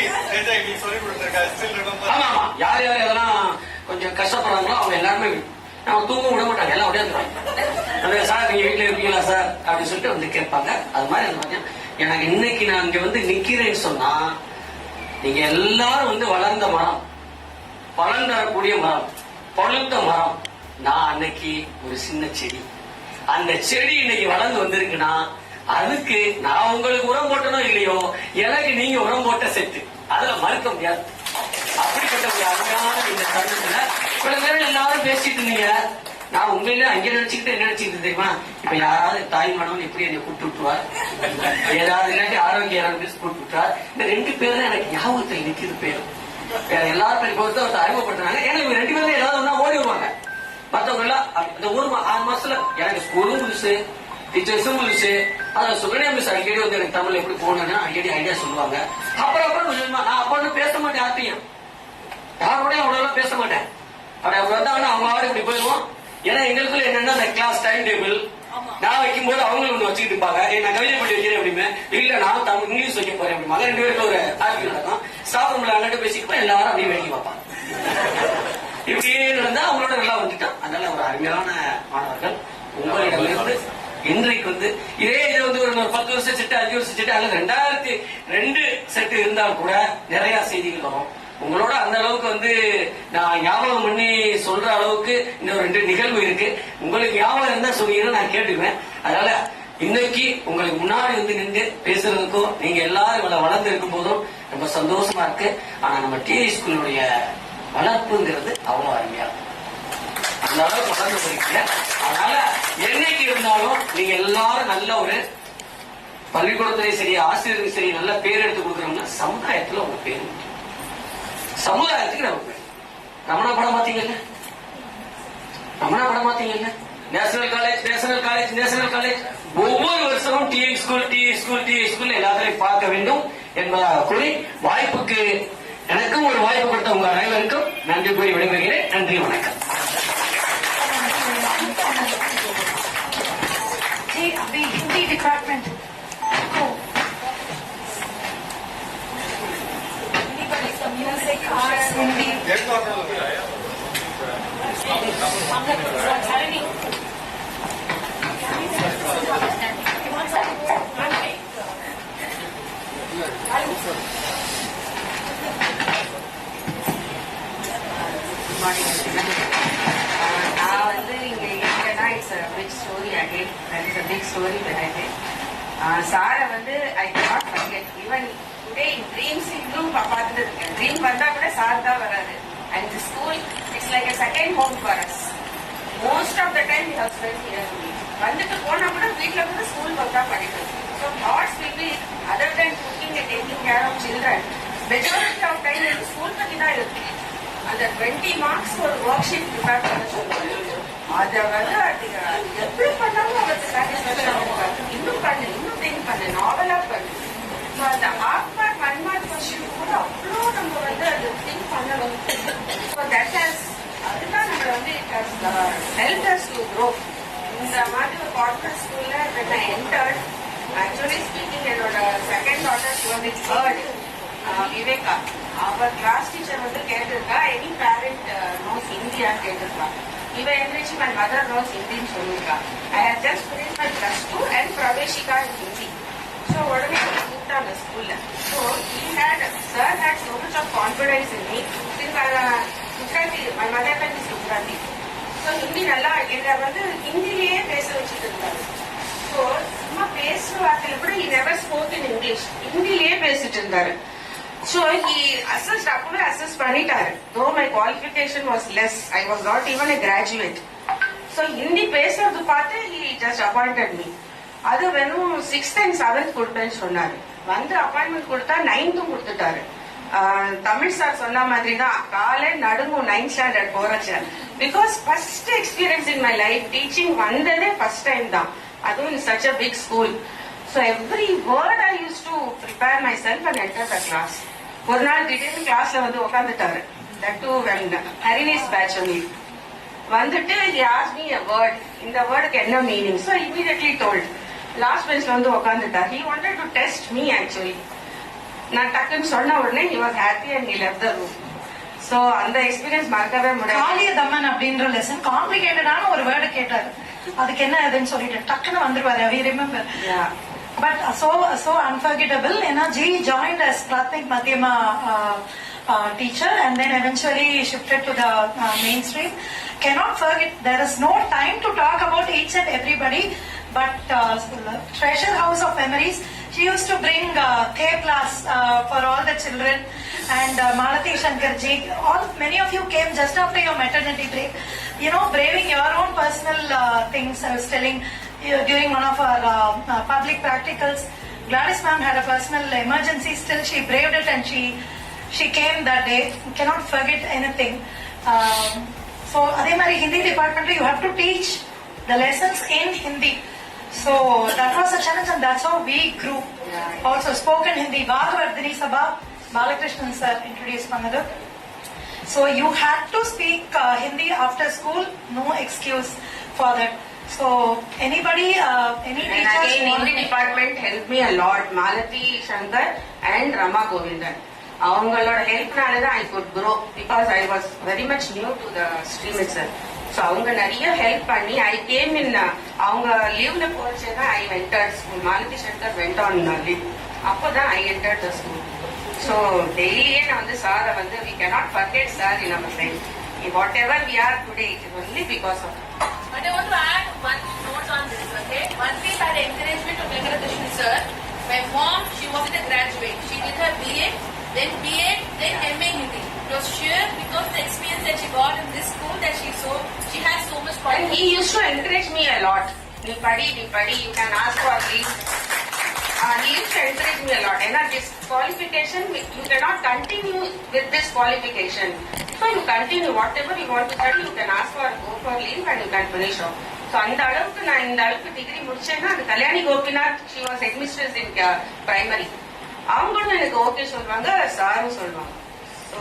சொல்லி கொடுத்துருக்காரு. ஆமா ஆமா, யார் யார் அதெல்லாம் கொஞ்சம் கஷ்டப்படுறாங்களோ அவங்க எல்லாருமே நம்ம தூங்க விட மாட்டாங்க, எல்லாம் உடையாந்துருவாங்க. சார் நீங்க வீட்டுல இருப்பீங்களா சார் அப்படின்னு சொல்லிட்டு வந்து கேட்பாங்க. அது மாதிரி எனக்கு இன்னைக்கு நான் இங்க வந்து நிக்கிறேன்னு சொன்னா நீங்க எல்லாரும் வந்து வளர்ந்த மரம், பலன் தரக்கூடிய மரம், பழுத்த மரம். நான் அன்னைக்கு ஒரு சின்ன செடி, அந்த செடி இன்னைக்கு வளர்ந்து வந்திருக்குன்னா அதுக்கு நான் உங்களுக்கு உரம் போட்டனோ இல்லையோ, எனக்கு நீங்க உரம் போட்ட செட்டு, அதுல மறுக்க முடியாது. அப்படிப்பட்ட ஒரு அருமையான இந்த தருணத்துல இவ்வளவு நேரம் எல்லாரும் பேசிட்டு இருந்தீங்க. நான் உண்மையில அங்க நினைச்சுக்கிட்டு என்ன நினைச்சுக்கிட்டு தெரியுமா, இப்ப யாராவது தாய் மனவன் எப்படி என்னை கூப்பிட்டு விட்டுருவார், ஏதாவது இல்லாட்டி ஆரோக்கிய கூப்பிட்டு விட்டுருவார். இந்த 2 பேர் தான் எனக்கு ஞாபகத்தில் நிற்கிறது பேரும். வேற எல்லாரும் பேர் பொறுத்த ஒருத்தர் அறிமுகப்படுத்துறாங்க. ஏன்னா இவங்க 2 பேரும் ஏதாவது ஒன்னா ஓடி வருவாங்க. மற்றவங்க எல்லாம் இந்த 6 மாசத்துல எனக்கு ஸ்கூலும் புதுசு, டீச்சர்ஸும் புதுசு. அதுல சுகன்யா மிஸ் அடிக்கடி வந்து எனக்கு தமிழ் எப்படி போகணும்னு அடிக்கடி ஐடியா சொல்லுவாங்க. அப்புறம் நான் அப்ப வந்து பேச மாட்டேன், யார்ட்டையும் யாரோடய அவ்வளவு பேச மாட்டேன். அப்படி வந்தாங்கன்னா அவங்க ஆடு இப்படி போயிடுவோம். ஏன்னா எங்களுக்குள்ள என்னன்னா அந்த கிளாஸ் டைம் டேபிள் நான் வைக்கும் போது அவங்களும் ஒண்ணு வச்சுக்கிட்டு இருப்பாங்க. நான் கவிதை பற்றி வைக்கிறேன் அப்படிமே, இல்ல நான் தமிழ் இங்கிலீஷ் வைக்க போறேன் அப்படிமா. 2 பேருக்கு ஒரு ஆர்கியூ நடக்கும். ஸ்டாஃப் ரூம்ல அண்ணாட்டு பேசிட்டு எல்லாரும் அப்படியே வேடிக்கை பார்ப்பாங்க. இப்படியே நடந்தா அவங்களோட நல்லா வந்துட்டோம். அதனால ஒரு அருமையான மாணவர்கள் உங்களிடமிருந்து இன்றைக்கு வந்து இதே இது வந்து ஒரு 10 வருஷம் செட்டு 5 வருஷம் செட்டு அல்லது 2002 செட்டு இருந்தால் கூட நிறைய செய்திகள் வரும். உங்களோட அந்த அளவுக்கு வந்து நான் ஞாபகம் பண்ணி சொல்ற அளவுக்கு இன்னும் 2 நிகழ்வு இருக்கு. உங்களுக்கு ஞாபகம் இருந்தா சொன்னீங்கன்னா நான் கேட்டுக்குவேன். அதனால இன்னைக்கு உங்களுக்கு முன்னாடி வந்து நின்று பேசுறதுக்கும் நீங்க எல்லாரும் இவ்வளவு வளர்ந்து இருக்கும் போதும் ரொம்ப சந்தோஷமா இருக்கு. ஆனா நம்ம டிஐ ஸ்கூலுடைய வளர்ப்புங்கிறது அவ்வளவு அருமையா இருக்கும். அந்த அளவுக்கு வளர்ந்து போயிருக்கீங்க. அதனால என்னைக்கு இருந்தாலும் நீங்க எல்லாரும் நல்ல ஒரு பள்ளிக்கூடத்திலையும் சரி ஆசிரியருக்கு சரி நல்ல பேர் எடுத்து கொடுக்குறோம்னா சமுதாயத்துல உங்க பேர் முக்கியம். சமுதாயத்துக்கு நம்ம பேர். ரமணா படம் பாத்தீங்கல்ல, ரமணா படம் பாத்தீங்கல்ல, national college national college national college. ஒவ்வொரு வருஷமும் T I school T I school T I school எல்லாத்தையும் பார்க்க வேண்டும் என்பதாக கூறி வாய்ப்புக்கு எனக்கும் ஒரு வாய்ப்பு கொடுத்த உங்க அனைவருக்கும் நன்றி கூறி விடைபெறுகிறேன். நன்றி, வணக்கம். Hindi department music arts Hindi நான் வந்து இங்க இருக்கேன்னா it's a big story again. That is a big story behind it. சாரை வந்து I cannot forget. மீட்டிங் வந்தா கூட சார் தான் வராரு. And the school, it's like a second home for us. Most of the time we have spent here only. வந்துட்டு போனா கூட வீட்டுல கூட ஸ்கூல் வந்தா படிக்கிறது. So thoughts will be other than cooking and taking care of children. Majority of time in school பத்தி தான் இருக்கு. அந்த 20 marks ஒரு ஒர்க் ஷீட் ப்ரிப்பேர் பண்ண சொல்லுவாங்க. அதை வந்து எப்படி பண்ணாலும் அவருக்கு சாட்டிஸ்ஃபேக்ஷன் இருக்காது. இன்னும் பண்ணு, இன்னும் திங்க் பண்ணு, நாவலா பண்ணு. ஸோ அந்த ஹாஃப் மார்க் 1 மார்க் கொஸ்டின் கூட அவ்வளோ நம்ம வந்து அது திங்க் பண்ணணும். ஸோ தட் ஹஸ் அதுதான் நம்ம வந்து it has help us to grow. இந்த மாதிரி ஒரு கார்ப்பரேட் ஸ்கூல்ல when I entered, actually speaking, என்னோட second daughter she was in third, Viveka. அவர் கிளாஸ் டீச்சர் வந்து கேட்டிருக்கா, எனி பேரண்ட் நோஸ் இந்தியான்னு கேட்டிருக்கா. இவன் எந்திரிச்சு my mother knows ஹிந்தின்னு சொல்லியிருக்கா. I had just finished my +2 and Praveshika in Hindi. So உடனே கூப்பிட்டாங்க ஸ்கூல்ல. So sir had so much of confidence in me. Since Gujarati, my mother tongue is Gujarati. So Hindi நல்லா என்னை வந்து ஹிந்திலேயே பேச வச்சுட்டு இருந்தாரு. ஸோ சும்மா பேசுற வார்த்தையில கூட he never spoke in English. ஹிந்திலேயே பேசிட்டு இருந்தாரு. So he assessed, அப்பவே assess பண்ணிட்டாரு. Though my qualification was less, I was not even a graduate. So Hindi பேசுறது பார்த்து he just appointed me. அது வெறும் 6th and 7th கொடுப்பேன்னு சொன்னாரு. வந்து அப்பாயின்மெண்ட் கொடுத்தா 9th கொடுத்துட்டாரு. தமிழ் சார் சொன்ன மாதிரி தான் காலை நடுங்கும் 9th ஸ்டாண்டர்ட் போறச்ச. Because first experience in my life teaching வந்ததே ஃபர்ஸ்ட் டைம் தான். அதுவும் in such a big school. So every word I used to prepare myself and enter the class. ஒரு நாள் திடீர்னு கிளாஸ்ல வந்து உட்காந்துட்டாரு. That too when Harini's batch only. வந்துட்டு he asked me a word. இந்த வேர்டுக்கு என்ன meaning? So I immediately told. Last பெஞ்ச்ல வந்து உட்காந்துட்டார். He wanted to test me actually. நான் டக்குன்னு சொன்ன உடனே he was happy and he left the room. So அந்த எக்ஸ்பீரியன்ஸ் மறக்கவே முடியாது. காளிய தம்மன் அப்படின்ற லெசன் காம்ப்ளிகேட்டடான ஒரு வேர்டு கேட்டாரு. அதுக்கு என்ன அதுன்னு சொல்லிட்டு டக்குன்னு வந்துருவாரு. I remember. Yeah. But so unforgettable. G joined as Prathmik Madhyama teacher and then eventually shifted to the mainstream. Cannot forget, there is no time to talk about each and everybody, but treasure house of memories. She used to bring K-class for all the children, and Malati Shankarji. Many of you came just after your maternity break. You know, braving your own personal things. I was telling during one of our public practicals, Gladys ma'am had a personal emergency. Still, she braved it and she came that day. Cannot forget anything. So, adhe mari Hindi department, you have to teach the lessons in Hindi. So that was a challenge, and that's how we grew. Yeah. Also spoken Hindi. Vagvardhini Sabha, Balakrishnan sir introduced Panadu. So you had to speak Hindi after school. No excuse for that. So anybody, any teachers? And again, Hindi department helped me a lot. Malati Shankar and Rama Govindan. அவங்களோட ஹெல்ப்னால தான் I could grow because I was very much new to the stream itself. So அவங்க நிறைய help பண்ணி I came in. அவங்க லீவ்ல போச்சேதான் I entered school. Malati Shankar went on leave. அப்போதான் I entered the school. So டெய்லியே நான் வந்து சாரை வந்து we cannot forget sir in our life. Whatever we are today, it is only because of. But I want to add one note on this. Okay, one thing that encouraged me to make a decision, sir. My mom, she wasn't a graduate. She did her BA. Then BA, then MA Hindi. It was sheer because the experience that she got in this school that she has so much And he used to encourage me a lot. You padi, you can ask for leave. He used to encourage me a lot. And this qualification, you cannot continue with this qualification. So you continue whatever you want to study, you can ask for go for leave and you can finish off. So அந்த அளவுக்கு நான் இந்த அளவுக்கு degree முடிச்சேன்னா அது Kalyani Gopinath, she was headmistress in primary. அவங்களும் எனக்கு okay சொல்லுவாங்க, சாரும் சொல்லுவாங்க. So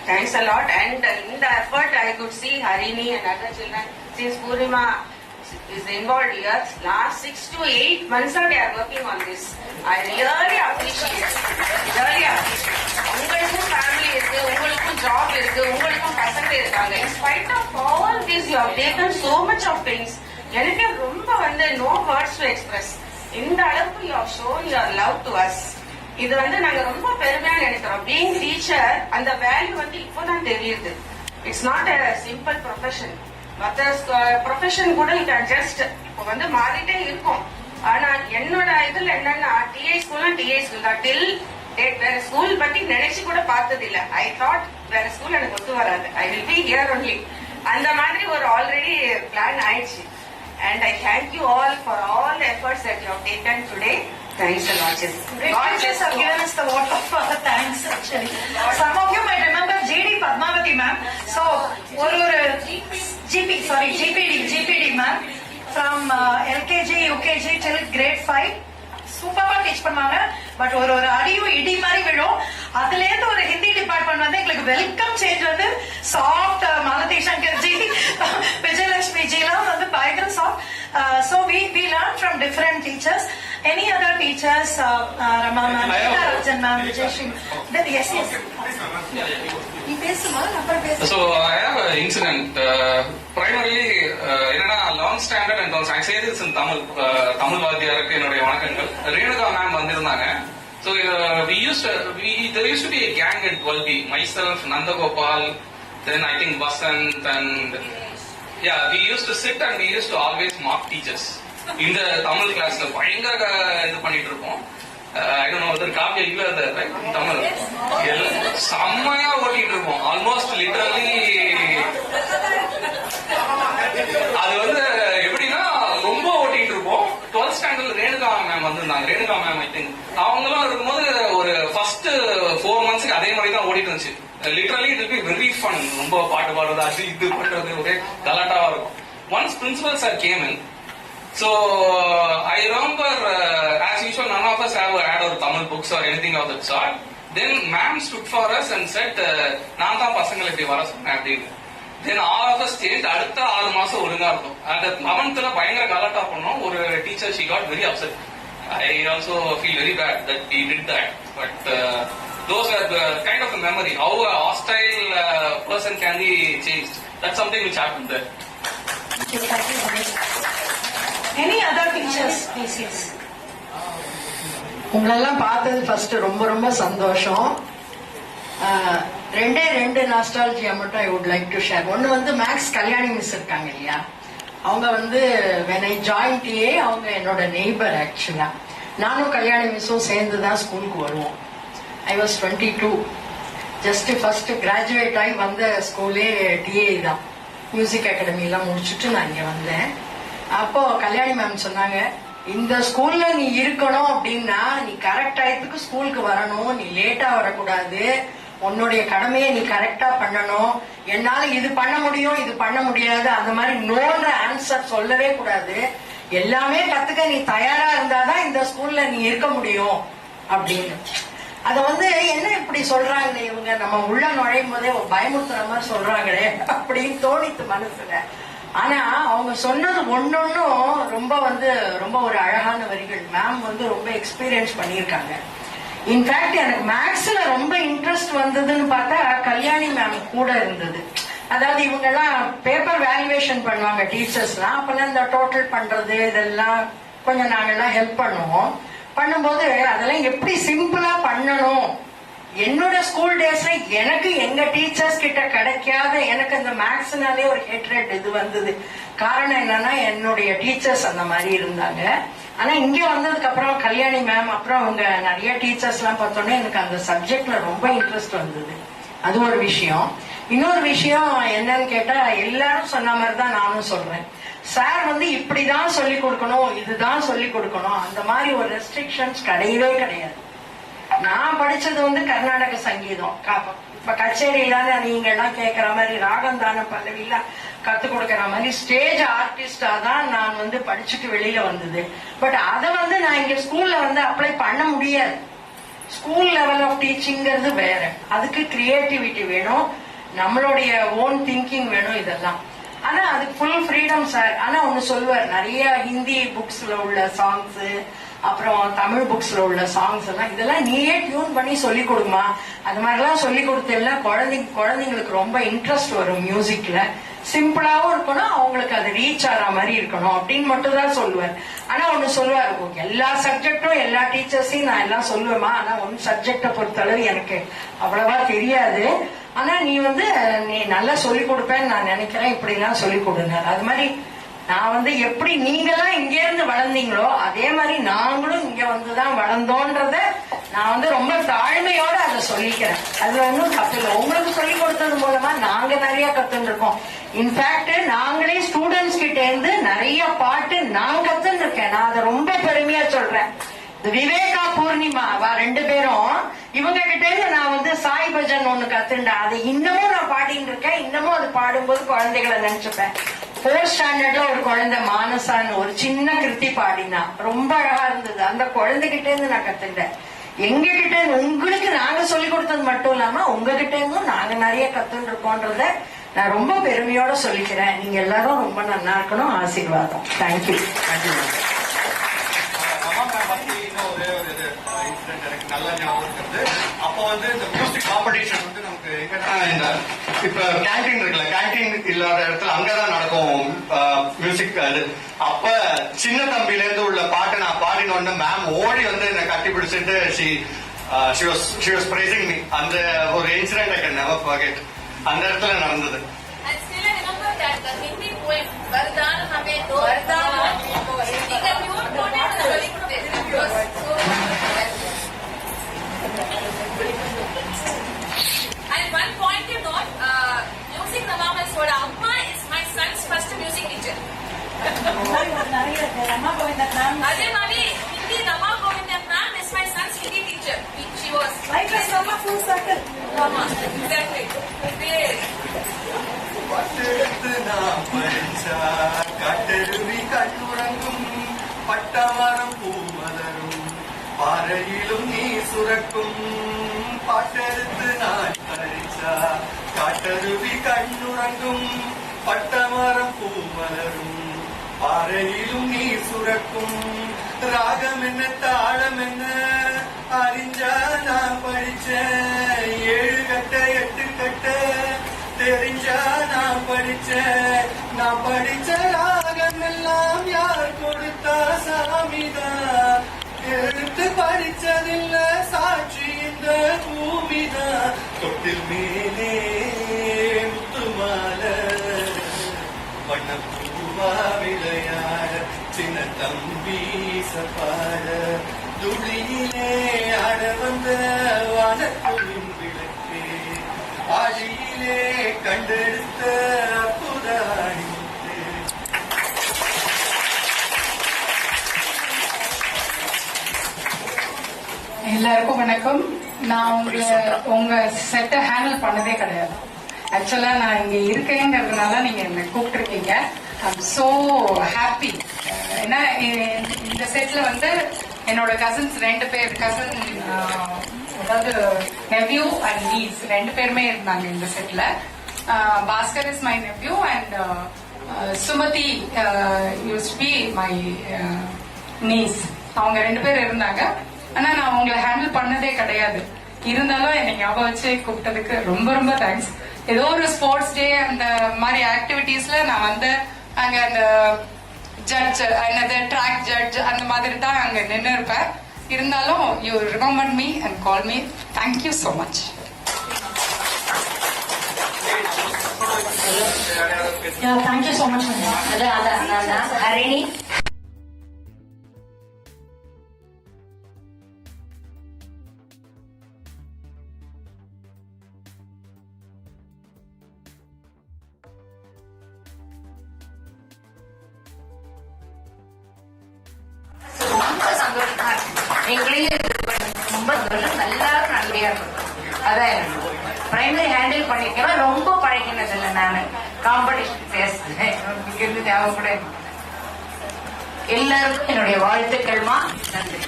thanks a lot. And in the effort I could see Harini and other children, since Purnima is involved here, last 6 to 8 months they are working on this. I really appreciate. உங்களுக்கும் family இருக்கு, உங்களுக்கும் job இருக்கு, உங்களுக்கும் பசங்க இருக்காங்க. In spite of all this you have taken so much of things. எனக்கு ரொம்ப வந்து no words to express. இந்த அளவுக்கு you have shown your love to us. இது வந்து நாங்க ரொம்ப பெருமையா நினைக்கிறோம். பீயிங் டீச்சர் அந்த வேல்யூ வந்து இப்போதான் தெரியுது. It's not a simple profession. மற்ற ப்ரொஃபஷன் கூட இது ஜஸ்ட் இப்போ வந்து மாறிட்டே இருக்கும். ஆனா என்னோட இதுல என்னன்னா டிஐ ஸ்கூல் தான் டில் வேற ஸ்கூல் பத்தி நினைச்சு கூட பார்த்தது இல்ல. ஐ தாட் வேற ஸ்கூல் எனக்கு ஒத்து வராது, I will be here only. அந்த மாதிரி ஒரு ஆல்ரெடி பிளான் ஆயிடுச்சு. And I thank you all for all the efforts that you have taken today. Thanks a lot. Teachers have given us the vote of thanks actually. Some of you might remember GD Padmavati ma'am. So, GPD ma'am from LKG, UKG till grade 5. சூப்பரா teach பண்ணுவாங்க. But ஒரு அடியும் இடி மாதிரி விழும். அதுல இருந்து ஒரு ஹிந்தி டிபார்ட்மெண்ட் வந்து எங்களுக்கு வெல்கம் சேஞ்ச் வந்து soft. Malathi Shankar G, Vijayalakshmi G எல்லாம் வந்து பயங்கர soft. So we learn from different teachers. Any other teachers? Rama ma'am, Rajan ma'am, Vijayashri. Yes. நீ பேசுமா, அப்புறம் பேசு. So I have an incident. Primarily, என்னன்னா long standard and I say this in Tamil. Tamil வாத்தியாருக்கு என்னுடைய வணக்கங்கள். ரேணுகா மேம் வந்திருந்தாங்க. So there used to be a gang at 12B. Myself, Nandagopal, then I think Vasant, and yeah, we used to sit and we used to always mock teachers. இந்த தமிழ் கிளாஸ்ல பயங்கர இது பண்ணிட்டு இருப்போம். I don't know whether Kavya இல்ல தமிழ் செம்மையா ஓட்டிட்டு இருப்போம். ஆல்மோஸ்ட் லிட்டரலி அது வந்து எப்படின்னா ரொம்ப ஓட்டிட்டு இருப்போம். 12th ஸ்டாண்டர்ட்ல ரேணுகா மேம் வந்திருந்தாங்க. ரேணுகா மேம் ஐ திங்க் அவங்களும் இருக்கும்போது ஒரு ஃபர்ஸ்ட் 4 months அதே மாதிரி தான் ஓடிட்டு இருந்துச்சு. Literally it will be very fun. ரொம்ப பாட்டு பாடுறது, அது இது பண்றது, ஒரே கலாட்டாவா இருக்கும். Once principal sir came in. So I remember, as usual, none of us have had our Tamil books or anything of that sort. Then ma'am stood for us and said, நான் தான் பசங்களை இப்படி வர சொன்னேன் அப்படின்னு. Then all of us changed. அடுத்த 6 மாசம் ஒழுங்கா இருக்கும். அந்த 11th பயங்கர கலாட்டா பண்ணோம். ஒரு teacher she got very upset. I also feel very bad that we did that. But those are the kind of a memory. How a hostile person can be changed. That's something which happened there. Any other teachers, please? Yes. உங்களெல்லாம் பார்த்தது first ரொம்ப ரொம்ப சந்தோஷம். ரெண்டு nostalgia மட்டும் I would like to share. ஒன்று வந்து maths Kalyani miss இருக்காங்க இல்லையா, அவங்க வந்து when I joined TA, அவங்க என்னோட நெய்பர் ஆக்சுவலா. நானும் கல்யாணி மிஸ்ஸும் சேர்ந்து தான் ஸ்கூலுக்கு வருவோம். I was 22. Just first graduate ஆகி வந்த ஸ்கூலே TA தான். மியூசிக் அகாடமிலாம் முடிச்சுட்டு நான் இங்கே வந்தேன். அப்போ கல்யாணி மேம் சொன்னாங்க, இந்த ஸ்கூல்ல நீ இருக்கணும் அப்படின்னா நீ கரெக்ட் டயத்துக்கு ஸ்கூலுக்கு வரணும், நீ லேட்டா வரக்கூடாது, உன்னுடைய கடமையை நீ கரெக்டா பண்ணணும், என்னால இது பண்ண முடியும் இது பண்ண முடியாது அந்த மாதிரி நோன்ற ஆன்சர் சொல்லவே கூடாது, எல்லாமே கத்துக்க நீ தயாரா இருந்தாதான் இந்த ஸ்கூல்ல நீ இருக்க முடியும் அப்படின்னு. அத வந்து என்ன இப்படி சொல்றாங்க இவங்க, நம்ம உள்ள நுழையும் போதே பயமுறுத்துற மாதிரி சொல்றாங்களே அப்படின்னு தோணித்து மனசுல. ஆனா அவங்க சொன்னது ஒன்னொன்னும் ரொம்ப ஒரு அழகான வரிகள். மேம் வந்து ரொம்ப எக்ஸ்பீரியன்ஸ் பண்ணியிருக்காங்க. இன்ஃபேக்ட் எனக்கு மேக்ஸ்ல ரொம்ப இன்ட்ரெஸ்ட் வந்ததுன்னு பார்த்தா கல்யாணி மேம் கூட இருந்தது. அதாவது இவங்க எல்லாம் பேப்பர் வேல்யூவேஷன் பண்ணுவாங்க டீச்சர்ஸ்லாம். அப்பெல்லாம் இந்த டோட்டல் பண்றது இதெல்லாம் கொஞ்சம் நாங்கெல்லாம் ஹெல்ப் பண்ணுவோம். பண்ணும்போது அதெல்லாம் எப்படி சிம்பிளா பண்ணணும், என்னோட ஸ்கூல் டேஸ்ல எனக்கு எங்க டீச்சர்ஸ் கிட்ட கிடைக்காத எனக்கு அந்த மேக்ஸ்னாலே ஒரு ஹேட்ரேட் இது வந்தது. காரணம் என்னன்னா என்னுடைய டீச்சர்ஸ் அந்த மாதிரி இருந்தாங்க. ஆனா இங்க வந்ததுக்கு அப்புறம் கல்யாணி மேம் அப்புறம் அவங்க நிறைய டீச்சர்ஸ் எல்லாம் பார்த்தோன்னே எனக்கு அந்த சப்ஜெக்ட்ல ரொம்ப இன்ட்ரெஸ்ட் வந்தது. அது ஒரு விஷயம். இன்னொரு விஷயம் என்னன்னு கேட்டா, எல்லாரும் சொன்ன மாதிரி தான் நானும் சொல்றேன். சார் வந்து இப்படிதான் சொல்லி கொடுக்கணும், இதுதான் சொல்லி கொடுக்கணும், அந்த மாதிரி ஒரு ரெஸ்ட்ரிக்ஷன்ஸ் கிடையவே கிடையாது. நான் படிச்சது வந்து கர்நாடக சங்கீதம். இப்ப கச்சேரியில நீங்க எல்லாம் கேட்கற மாதிரி ராகம் தான பல்லவில கத்து கொடுக்கற மாதிரி ஸ்டேஜ் ஆர்டிஸ்டா தான் நான் வந்து படிச்சுட்டு வெளியில வந்தது. பட் அதை வந்து நான் இங்க ஸ்கூல்ல வந்து அப்ளை பண்ண முடியாது. ஸ்கூல் லெவல் ஆஃப் டீச்சிங்கிறது வேற, அதுக்கு கிரியேட்டிவிட்டி வேணும், நம்மளுடைய ஓன் திங்கிங் வேணும் இதெல்லாம். ஆனா அதுக்கு ஃபுல் ஃப்ரீடம் சார். ஆனா ஒண்ணு சொல்லுவார், நிறைய ஹிந்தி புக்ஸ்ல உள்ள சாங்ஸ் அப்புறம் தமிழ் புக்ஸ்ல உள்ள சாங்ஸ் எல்லாம் இதெல்லாம் நீயே டியூன் பண்ணி சொல்லி கொடுமா, அது மாதிரிலாம் சொல்லி கொடுத்தேன்னா குழந்தைங்களுக்கு ரொம்ப இன்ட்ரெஸ்ட் வரும் மியூசிக்ல. சிம்பிளாவும் இருக்கணும், அவங்களுக்கு அது ரீச் ஆகிற மாதிரி இருக்கணும் அப்படின்னு மட்டும் தான் சொல்லுவார். ஆனா ஒண்ணு சொல்லுவார், எல்லா சப்ஜெக்டும் எல்லா டீச்சர்ஸையும் நான் எல்லாம் சொல்லுவேமா, ஆனா ஒன் சப்ஜெக்டை பொறுத்தளவு எனக்கு அவ்வளவா தெரியாது, ஆனா நீ நல்லா சொல்லி கொடுப்பேன்னு நான் நினைக்கிறேன், இப்படிலாம் சொல்லி கொடுங்க. அது மாதிரி நான் வந்து எப்படி நீங்கெல்லாம் இங்க இருந்து வளர்ந்தீங்களோ அதே மாதிரி நாங்களும் இங்க வந்துதான் வளர்ந்தோன்றத நான் வந்து ரொம்ப தாழ்மையோட அதை சொல்லிக்கிறேன். அது ஒன்றும் தப்பு இல்லை. உங்களுக்கு சொல்லி கொடுத்தது மூலமா நாங்க நிறைய கத்துட்டு இருக்கோம். இன்ஃபேக்ட் நாங்களே ஸ்டூடெண்ட்ஸ் கிட்ட இருந்து நிறைய பாட்டு நான் கத்துன்னு இருக்கேன். நான் அதை ரொம்ப பெருமையா சொல்றேன். விவேகா பூர்ணிமா ரெண்டு பேரும் இவங்க கிட்ட இருந்து நான் வந்து சாய் பஜன் ஒண்ணு கத்துண்டேன். அது இன்னமும் நான் பாடிட்டு இருக்கேன். இன்னமும் அது பாடும்போது குழந்தைகளை நினைச்சுப்பேன். 4th ஸ்டாண்டர்ட்ல ஒரு குழந்தை மானசான்னு ஒரு சின்ன கிருத்தி பாடினா ரொம்ப அழகா இருந்தது. அந்த குழந்தைகிட்ட இருந்து நான் கத்துட்டேன். எங்க கிட்ட உங்களுக்கு நாங்க சொல்லி கொடுத்தது மட்டும் இல்லாம உங்ககிட்ட இருந்தும் நாங்க நிறைய கத்துட்டு இருக்கோன்றத நான் ரொம்ப பெருமையோட சொல்லிக்கிறேன். நீங்க எல்லாரும் ரொம்ப நல்லா இருக்கணும். ஆசீர்வாதம். தேங்க்யூ. ஒரே ஒரு இன்சிடென்ட் எனக்கு நல்லா ஞாபகம் இருக்குது. அப்போ வந்து இந்த மியூசிக் காம்படிஷன் வந்து நமக்கு எங்க இப்ப கேன்டீன் இருக்குல்ல, கேன்டீன் இல்லாத இடத்துல அங்கதான் நடக்கும் மியூசிக். அது அப்ப சின்ன தம்பில இருந்து உள்ள பாட்டை நான் பாடினோன்னு மேம் ஓடி வந்து என்னை கட்டி பிடிச்சிட்டு she was praising me. அந்த ஒரு incident I can never forget. அந்த இடத்துல நடந்தது. And still I remember that the Hindi poem Vardhan Hame Do Vardhan நீங்க மியூட் போட்டு சொல்லி கொடுத்தேன். And one point to note, music Namam has told Amma is my son's first music teacher. அதே மாதிரி Hindi Nama Govindan ma'am is my son's Hindi teacher. She was like a summer full circle. Exactly. பட்டெடுத்து நான் படிச்சா கட்டெருவி கட்டுறங்கும் பட்டமரம் பூமலரும் பாறையிலும் நீ சுரக்கும். பாட்டெடுத்து நான் படிச்சா காட்டருவி கண்ணுறங்கும் பட்டமரம் பூமலரும் பாறையிலும் நீ சுரக்கும். ராகம் என்ன தாளம் என்ன அறிஞ்சா நான் படிச்சேன். 7 கட்ட 8 கட்ட தெரிஞ்சா நான் படிச்சேன். நான் படிச்ச ராகம் எல்லாம் யார் கொடுத்தா சாமிதான். எடுத்து படிச்சதில்ல சாட்சி இந்த பூமிதான். தொட்டில் மேலே முத்துமால வண்ண பூவா விளையாட சின்ன தம்பி சப்பாட துளியிலே ஆட வந்த வானத்துளின் விளக்கே ஆழியிலே கண்டெடுத்த புதாணி. எல்லாருக்கும் வணக்கம். நான் உங்க செட்டை ஹேண்டில் பண்ணதே கிடையாது. ஆக்சுவலா நான் இங்க இருக்கேங்கிறதுனால நீங்க என்ன கூப்பிட்டுருக்கீங்க. I'm so happy. ஏன்னா இந்த செட்ல வந்து என்னோட கசின்ஸ் 2 பேர் அதாவது நெவ்யூ அண்ட் நீஸ் 2 பேருமே இருந்தாங்க இந்த செட்ல. Bhaskar is my nephew and Sumathi use be my niece. அவங்க 2 பேர் இருந்தாங்க. ஆனா நான் அவங்களை ஹேண்டில் பண்ணதே கிடையாது. இருந்தாலும் என்னை ஞாபகம் வச்சு கூப்பிட்டதுக்கு ரொம்ப ரொம்ப தேங்க்ஸ். ஏதோ ஒரு ஸ்போர்ட்ஸ் டே அந்த மாதிரி ஆக்டிவிட்டீஸ்ல நான் வந்து அங்க அந்த ஜட்ஜ் என்னது ட்ராக் ஜட்ஜ் அந்த மாதிரி தான் அங்க நின்று இருப்பேன். இருந்தாலும் you remember me and call me. Thank you so much. Thank you so much. Harini ரொம்ப சந்தோஷமா இருக்கு. எங்களையும் ரொம்ப சந்தோஷம். எல்லாரும் நல்லபடியா இருக்கும். அதான் பிரைமரி ஹேண்டில் பண்ணிருக்கேன். ரொம்ப பழகினது இல்லை. நான் காம்படிஷன் பேசுறேன். இங்கிருந்து தேவைப்பட எல்லாருக்கும் என்னுடைய வாழ்த்துக்கள்மா. நன்றி.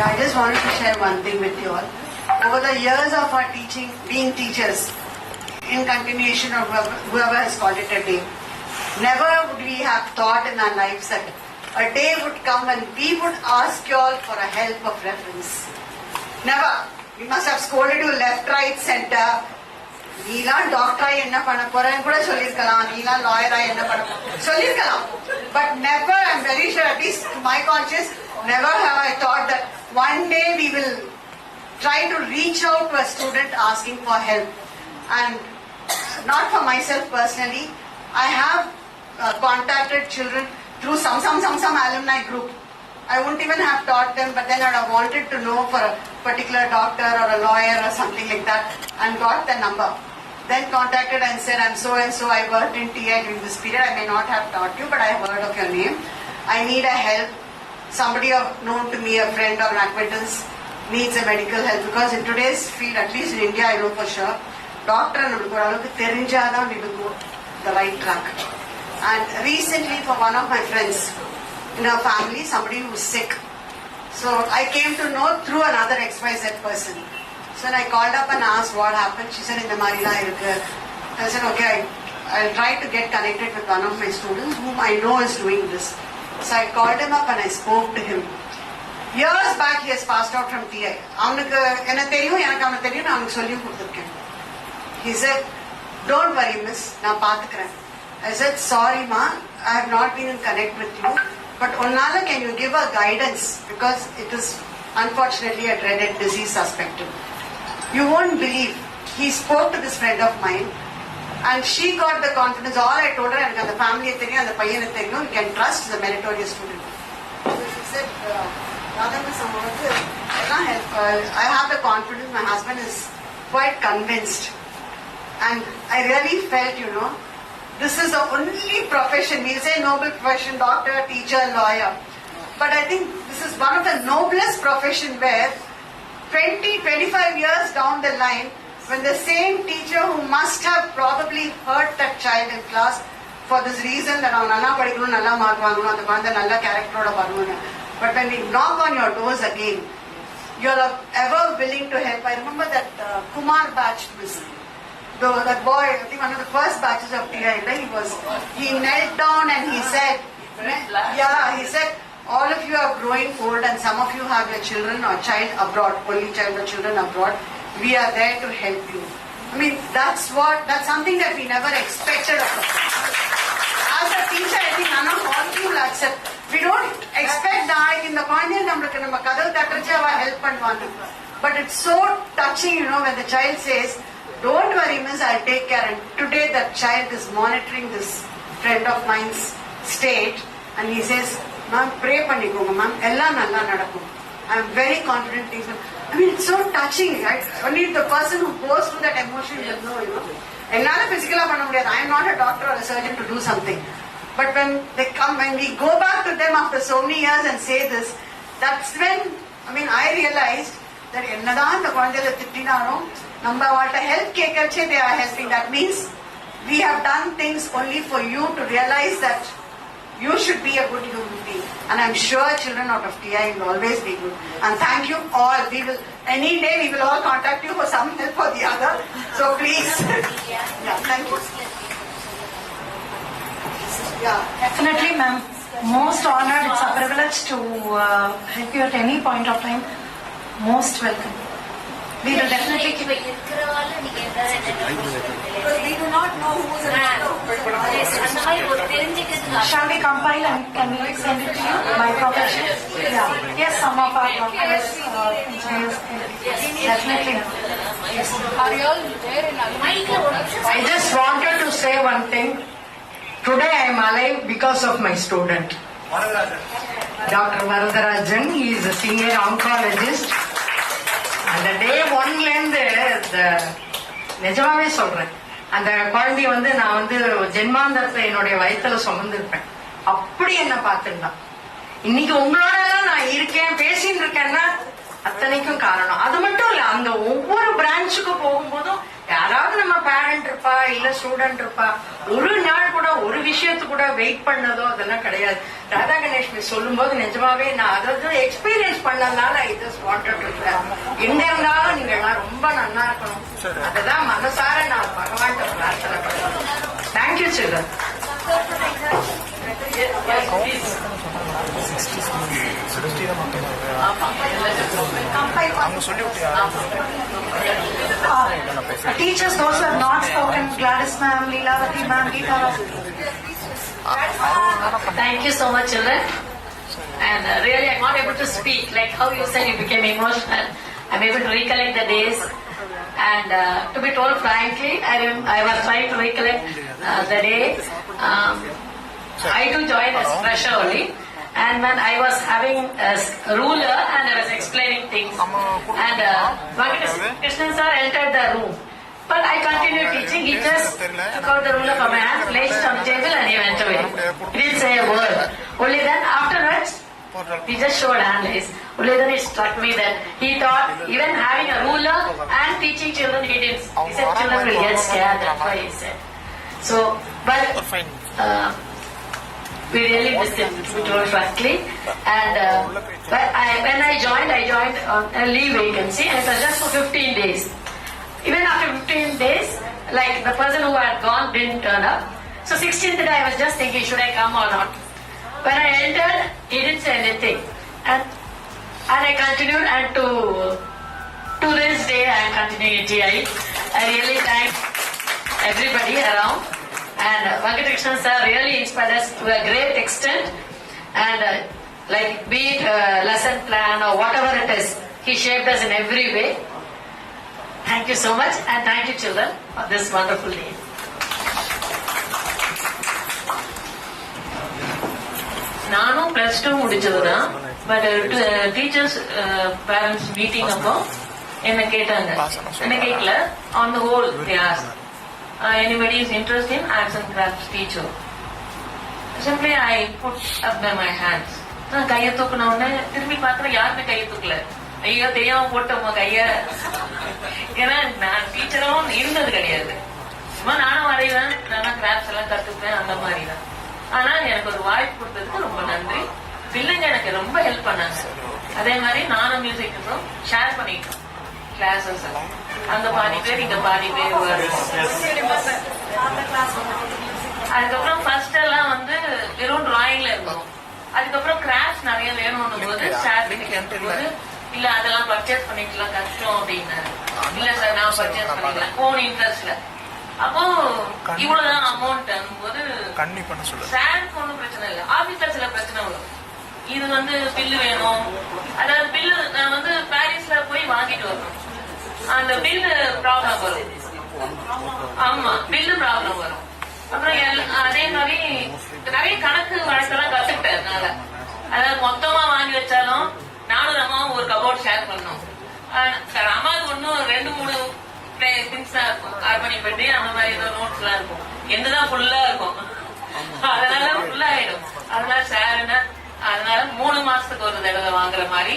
I just wanted to share one thing with you all. Over the years of our teaching, being teachers, in continuation of whoever has called it a day, never would we have thought in our lives that a day would come when we would ask you all for a help of reference. Never. We must have scolded you left, right, center, நீலாம் டாக்டரா என்ன பண்ண போறேன்னு கூட சொல்லிருக்கலாம், நீலாம் லாயரா என்ன பண்ண சொல்லிருக்கலாம். But never, I'm very sure, at least my conscience, never have I thought that one day we will try to reach out to a student asking for help. And not for myself personally, I have contacted children through some alumni group. I wouldn't even have taught them, but then I would have wanted to know for a particular doctor or a lawyer or something like that, and got the number. Then contacted and said, I'm so and so, I worked in TI during this period, I may not have taught you, but I have heard of your name. I need a help. Somebody known to me, a friend or an acquaintance, needs a medical help, because in today's field, at least in India, I know for sure, doctor நம்மளுக்கு ஓரளவுக்கு தெரிஞ்சாதான் we will go the right track. And recently, for one of my friends in her family, somebody who was sick. So I came to know through another XYZ person. So when I called up and asked what happened, she said, in the Marila irukku. I said, okay, I'll try to get connected with one of my students whom I know is doing this. So I called him up and I spoke to him. Years back, he has passed out from TI. அவனுக்கு என்ன தெரியும், எனக்கு அவனை தெரியும், நான் அவனுக்கு சொல்லியும் கொடுத்துருக்கேன். He said, don't worry, miss, நான் பார்த்துக்கிறேன். I said, sorry ma, I have not been in connect with you, but Onnala, can you give a guidance, because it is unfortunately a dreaded disease suspected. You won't believe, he spoke to this friend of mine and she got the confidence. All I told her, and the family theriyum, and the paiyana theriyum, you can trust the meritorious student. So she said, I have the confidence, my husband is quite convinced, and I really felt, this is the only profession, we'll say noble profession, doctor, teacher, lawyer, but I think this is one of the noblest profession where 20-25 years down the line, when the same teacher who must have probably hurt that child in class for this reason that அவன் நல்லா படிக்கணும், நல்லா mark வாங்கணும், அந்த குழந்தை நல்ல கேரக்டரோட வரணும், but when we knock on your doors again, you're ever willing to help. I remember that Kumar batch was that boy, I think one of the first batches of TI, he knelt down and he said, he said, all of you are growing old and some of you have your children or child abroad, only child or children abroad. We are there to help you. I mean, that's something that we never expected of us. As a teacher, I think none of all of you will accept. We don't expect that in the corner, நம்ம கதவு தட்டறச்சே அவ help பண்ணுவாங்க. But it's so touching, when the child says, don't worry, miss, I'll take care. And today that child is monitoring this friend of mine's state, and he says, ma'am, pray பண்ணிக்கோங்க ma'am, எல்லாம் நல்லா நடக்கும். I'm very confident things will. I mean, it's so touching, right? Only the person who goes through that emotion will know, என்னால பிசிக்கலா பண்ண முடியாது. I am not a doctor or a surgeon to do something. But when they come, when we go back to them after so many years and say this, that's when, I realized that என்னதான் அந்த குழந்தைகளை திட்டினாலும் நம்ம அவள்கிட்ட help கேட்கறச்சே they are helping. That means we have done things only for you to realize that you should be a good human being. And I'm sure children out of TI will always be good. And thank you all. Any day we will all contact you for some help or the other. So please. Thank you. Definitely, ma'am. Most honored. It's a privilege to help you at any point of time. Most welcome. We will definitely keep it. Because we do not know who is a Shall we compile and can we send it to you by profession? Yeah. Yes, some of our doctors, engineers. Definitely. Are you all there in I just wanted to say one thing. Today I am alive because of my student, Dr. Varadarajan. He is a senior oncologist. அந்த டே ஒன்லேருந்து நிஜமாவே சொல்றேன், அந்த குழந்தைய நான் ஜென்மாந்தரத்தை என்னுடைய வயிற்றுல சுமந்துருப்பேன். அப்படி என்ன பார்த்துருந்தான். இன்னைக்கு உங்களோட எல்லாம் நான் இருக்கேன், பேசிட்டு இருக்கேன்னா அத்தனைக்கும் காரணம் அது மட்டும் இல்ல. அந்த ஒவ்வொரு பிரான்ச்சுக்கும் போகும்போதும் யாராவது நம்ம பேரண்ட் இருப்பா, இல்ல ஸ்டூடெண்ட் இருப்பா. ஒரு நாள் கூட ஒரு விஷயத்து கூட வெயிட் பண்ணதோ அதெல்லாம் கிடையாது. ராதா கணேஷ் மிஸ் சொல்லும் போது நிஜமாவே நான் அதாவது எக்ஸ்பீரியன்ஸ் பண்ணதுனால I just wanted to share. எங்க இருந்தாலும் நீங்க எல்லாம் ரொம்ப நல்லா இருக்கணும், அதுதான் மனசார நான் பகவான்கிட்ட பிரார்த்தனை பண்ணுவேன். Thank you children. Teachers, those who have not spoken, Gladys ma'am, Leelavati ma'am, Geeta. Thank you so much, children. And really, I'm not able to speak. Like how you said, you became emotional. I'm able to recollect the days. And to be told frankly, I was trying to recollect the day. I too joined as fresher only. And when I was having a ruler and I was explaining things. And Krishnan sir entered the room. But I continued teaching. He just took out the ruler from my hand, placed it on the table and he went away. He didn't say a word. Only then afterwards, he just showed handlays. Only then it struck me that he thought even having a ruler and teaching children, he didn't. He said children will get scared. That's why he said. So, but we really missed it, to be told frankly. And when I joined on a leave vacancy and it was just for 15 days. Even after 15 days, like the person who had gone didn't turn up. So 16th day I was just thinking, should I come or not? When I entered, he didn't say anything. And I continued, and to this day I am continuing at TI. I really thank everybody around. And Venkatakrishnan sir really inspired us to a great extent. And like be it lesson plan or whatever it is, he shaped us in every way. Thank you so much, and thank you children for this wonderful day. நானும் plus two முடிச்சதுதான். But teachers parents meeting அப்போ என்ன கேட்டாங்க, என்ன கேட்கல. On the whole they asked anybody is interested in arts and crafts teacher. Simply I put up my hands. நான் கையை தூக்கின உடனே திரும்பி பார்க்குற யாருமே கையை தூக்கல. ஐயோ தெரியாம போட்டோமா கைய. ஏன்னா நான் டீச்சரும் இருந்தது கிடையாது. சும்மா நானும் வரைவேன், நானும் கிராஃப்ட்ஸ் எல்லாம் கத்துப்பேன், அந்த மாதிரி தான். ஆனா எனக்கு ஒரு வாய்ப்பு கொடுத்ததுக்கு ரொம்ப நன்றி. பிள்ளைங்க எனக்கு ரொம்ப ஹெல்ப் பண்ணாங்க. அதே மாதிரி நானும் மியூசிக்கும் ஷேர் பண்ணிட்டோம் கிளாஸஸ் எல்லாம். அங்க பாதி பேர் இங்க பாதி பேர். அதுக்கப்புறம் ஃபர்ஸ்ட் எல்லாம் வந்து வெறும் டிராயிங்ல இருந்தோம். அதுக்கப்புறம் கிராஃப்ட்ஸ் நிறைய வேணும்னு போது ஷேர் பண்ணிட்டு இல்ல அதெல்லாம் பர்ச்சேஸ் பண்ணிக்கலாம் கஷ்டம் அப்படின்னாரு. இல்ல சார் நான் பர்ச்சேஸ் பண்ணிக்கலாம் ஓன் இன்ட்ரெஸ்ட்ல. அப்போ இவ்வளவுதான் அமௌண்ட் போது சாருக்கு ஒன்றும் பிரச்சனை இல்லை. ஆபீஸ்ல சில பிரச்சனை வரும். இது வந்து பில்லு வேணும், அதாவது பில்லு நான் வந்து பாரிஸ்ல போய் வாங்கிட்டு வரணும். அந்த பில்லு ப்ராப்ளம் வரும். ஆமா பில்லு ப்ராப்ளம் வரும். அப்புறம் அதே மாதிரி நிறைய கணக்கு வழக்கெல்லாம் கத்துக்கிட்டேன். அதனால அதாவது மொத்தமா வாங்கி வச்சாலும் நானும் அம்மாவும் ஒரு கபோர்ட் ஷேர் பண்ணோம். அம்மாவுக்கு ஒன்னும் 2-3 திங்ஸ் தான் இருக்கும். ஆர்பனி பெட்டி அந்த மாதிரி ஏதோ நோட்ஸ் எல்லாம் இருக்கும். என்னதான் ஃபுல்லா இருக்கும். அதனால ஃபுல்லா ஆயிடும். அதனால ஷேர்னா அதனால 3 மாசத்துக்கு ஒரு தடவை வாங்குற மாதிரி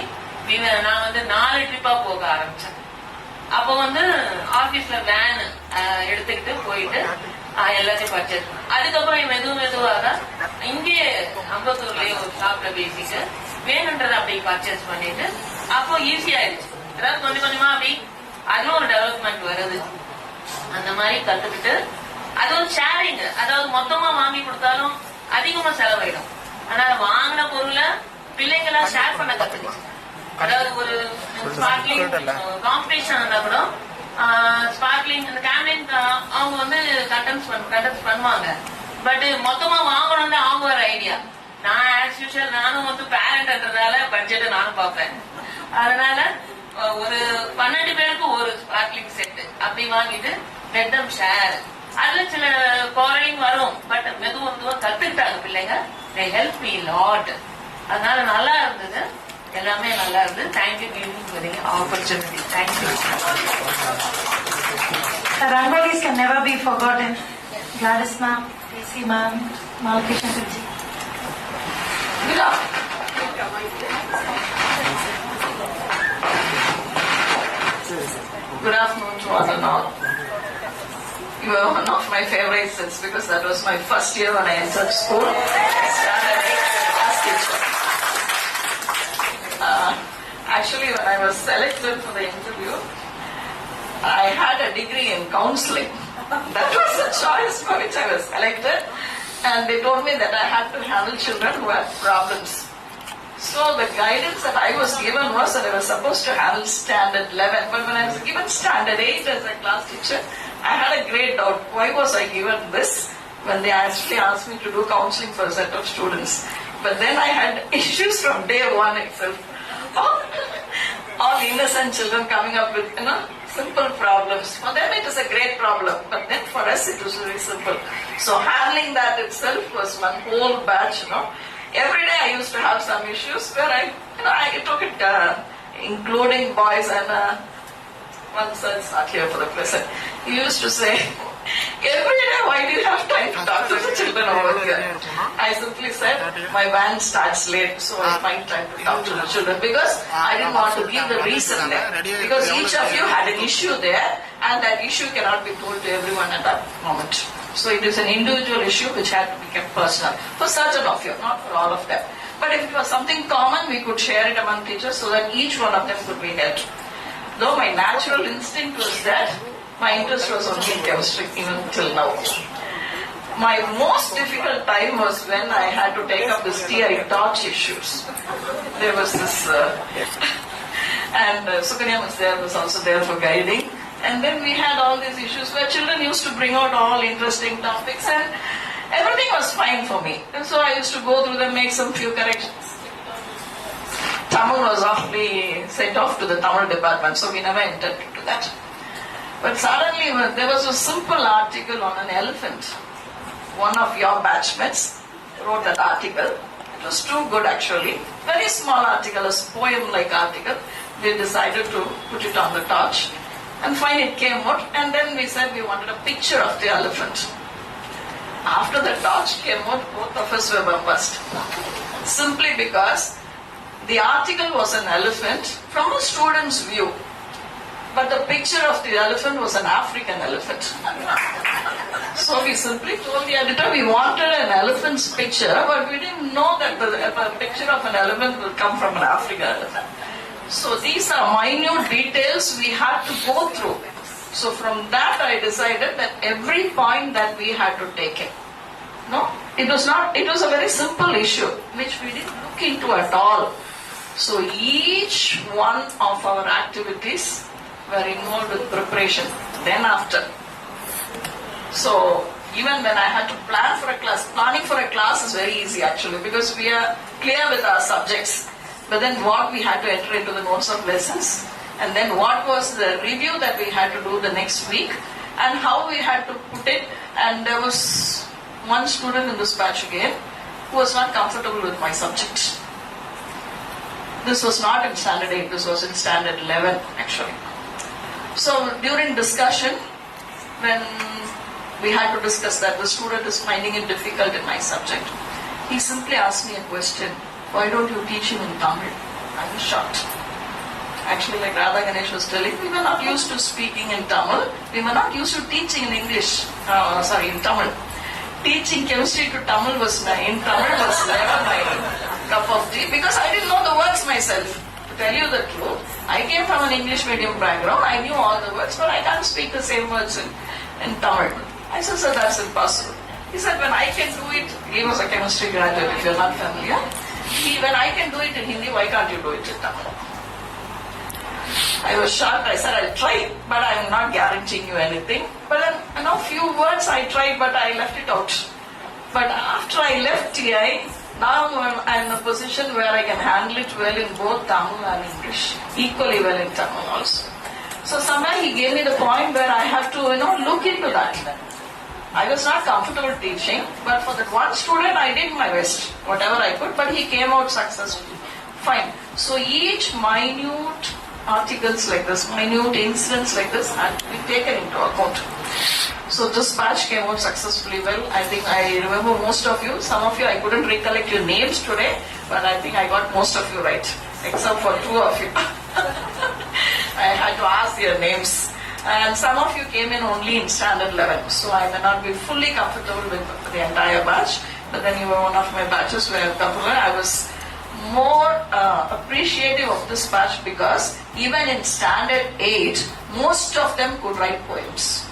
நான் வந்து 4 ட்ரிப்பா போக ஆரம்பிச்சேன். அப்போ வந்து ஆபீஸ்ல வேன் எடுத்துக்கிட்டு போயிட்டு எல்லாத்தையும் பர்ச்சேஸ் பண்ணேன். அதுக்கப்புறம் மெதுவாக இங்கே அம்பத்தூர்லயே ஒரு ஷாப்ல பேசிட்டு வேணுன்றதை அப்படி பர்ச்சேஸ் பண்ணிட்டு அப்போ ஈஸி ஆயிடுச்சு. அதாவது கொஞ்சம் கொஞ்சமா அப்படி அதுவும் ஒரு டெவலப்மெண்ட் வருது. அந்த மாதிரி கத்துக்கிட்டு அதுவும் ஷேரிங், அதாவது மொத்தமா வாங்கி கொடுத்தாலும் அதிகமா செலவாயிடும். ஆனா வாங்கின பொருளை பிள்ளைங்களா ஷேர் பண்ண கத்துக்கிச்சு. அதாவது ஒரு ஸ்பார்க்லிங் காம்படிஷன் இருந்தா கூட ஸ்பார்க்லிங் அந்த கேம்பெயின் அவங்க வந்து கண்டென்ஸ் பண்ணுவாங்க. பட் மொத்தமா வாங்கணும்னு அவங்க ஒரு ஐடியா. நான் ஆஸ் யூஷுவல் நானும் வந்து பேரண்ட்ன்றதால பட்ஜெட்டை நானும் பார்ப்பேன். அதனால ஒரு 12 பேருக்கு ஒரு ஸ்பார்க்லிங் செட் அப்படி வாங்கிட்டு லெட் தம் ஷேர். அதுல சில குறையும் வரும். பட் மெதுவா கத்துக்கிட்டாங்க பிள்ளைங்க. they help me lot. அதனால நல்லா இருந்தது, எல்லாமே நல்லா இருந்தது. Thank you giving for the opportunity. Thank you. Rangolis can never be forgotten. Gladys ma'am, AC ma'am, Malkrishna ji. Good afternoon to all and all. You are one of my favorites because that was my first year when I entered school. I started as teacher. Actually, when I was selected for the interview, I had a degree in counseling. That was the choice for which I was selected. And they told me that I had to handle children who had problems. So the guidance that I was given was that I was supposed to handle standard 11. But when I was given standard 8 as a class teacher, I had a great doubt. Why was I given this when they actually asked me to do counseling for a set of students? But then I had issues from day one itself. All innocent children coming up with, simple problems. For them it is a great problem, but then for us it was very simple. So handling that itself was one whole batch, Every day I used to have some issues where I took it, including boys, and one son is not here for the present. He used to say, every day, why do you have time to talk to the children over here? I simply said, my van starts late, so I find time to talk to the children, because I didn't want to give the reason there. Because each of you had an issue there, and that issue cannot be told to everyone at that moment. So it is an individual issue which had to be kept personal for certain of you, not for all of them. But if it was something common, we could share it among teachers so that each one of them could be helped. Though my natural instinct was that, my interest was only in chemistry even till now. My most difficult time was when I had to take up this TI torch issues. There was this, and Sukanya was also there for guiding. And then we had all these issues where children used to bring out all interesting topics, and everything was fine for me. And so I used to go through them, make some few corrections. Tamil was awfully sent off to the Tamil department, so we never entered into that. But suddenly there was a simple article on an elephant. One of your batchmates wrote that article. It was too good actually. Very small article, a poem-like article. We decided to put it on the torch. And finally it came out, and then we said we wanted a picture of the elephant. After the torch came out, both of us were bombasted. Simply because the article was an elephant from a student's view. But the picture of the elephant was an African elephant. So we simply told the editor we wanted an elephant's picture, but we didn't know that the picture of an elephant will come from an African elephant. So these are minute details we had to go through. So from that I decided that every point that we had to take it. It was a very simple issue which we didn't look into at all. So each one of our activities were involved with preparation, then after. So even when I had to plan for a class, planning for a class is very easy actually, because we are clear with our subjects. But then what we had to enter into the notes of lessons, and then what was the review that we had to do the next week, and how we had to put it. And there was one student in this batch again who was not comfortable with my subject. This was not in standard 8, this was in standard 11 actually. So during discussion, when we had to discuss that the student is finding it difficult in my subject, he simply asked me a question. Why don't you teach him in Tamil? I was shocked. Actually, like Radha Ganesh was telling, we were not used to speaking in Tamil. We were not used to teaching in English. In Tamil. Teaching chemistry to Tamil was never my cup of tea, because I didn't know the words myself. To tell you the truth, I came from an English medium background. I knew all the words, but I can't speak the same words in Tamil. I said, sir, that's impossible. He said, when I can do it, he was a chemistry graduate, if you're not familiar. When I can do it in Hindi, why can't you do it in Tamil? I was shocked. I said, I'll try, but I'm not guaranteeing you anything. But then, few words I tried, but I left it out. But after I left TI, now I'm in a position where I can handle it well in both Tamil and English, equally well in Tamil also. So somewhere he gave me the point where I have to, look into that. I was not comfortable teaching, but for that one student I did my best, whatever I could, but he came out successfully. Fine. So each minute articles like this, minute incidents like this had to be taken into account. So this batch came out successfully well. I think I remember most of you. Some of you I couldn't recollect your names today, but I think I got most of you right, except for 2 of you. I had to ask your names. And some of you came in only in standard 11, so I may not be fully comfortable with the entire batch, but then you were one of my batches where I was more appreciative of this batch, because even in standard 8, most of them could write poems.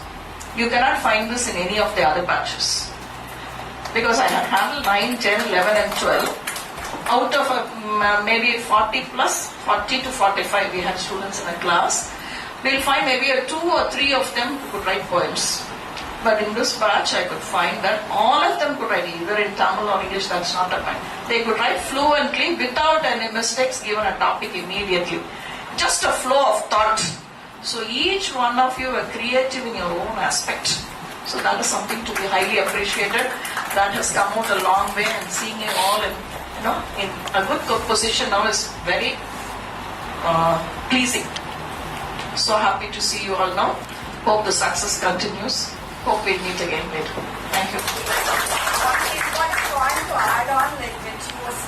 You cannot find this in any of the other batches. Because I had handled 9, 10, 11 and 12. out of maybe 40 plus, 40 to 45 we had students in a class, we'll find maybe 2 or 3 of them could write poems. But in this batch, I could find that all of them could write, either in Tamil or English, that's not a point. They could write fluently without any mistakes, given a topic immediately. Just a flow of thought. So each one of you are creative in your own aspect. So that is something to be highly appreciated. That has come out a long way, and seeing you all in a good position now is very pleasing. So happy to see you all now. Hope the success continues. Hope we'll meet again later. Thank you. One point to add on, like when she was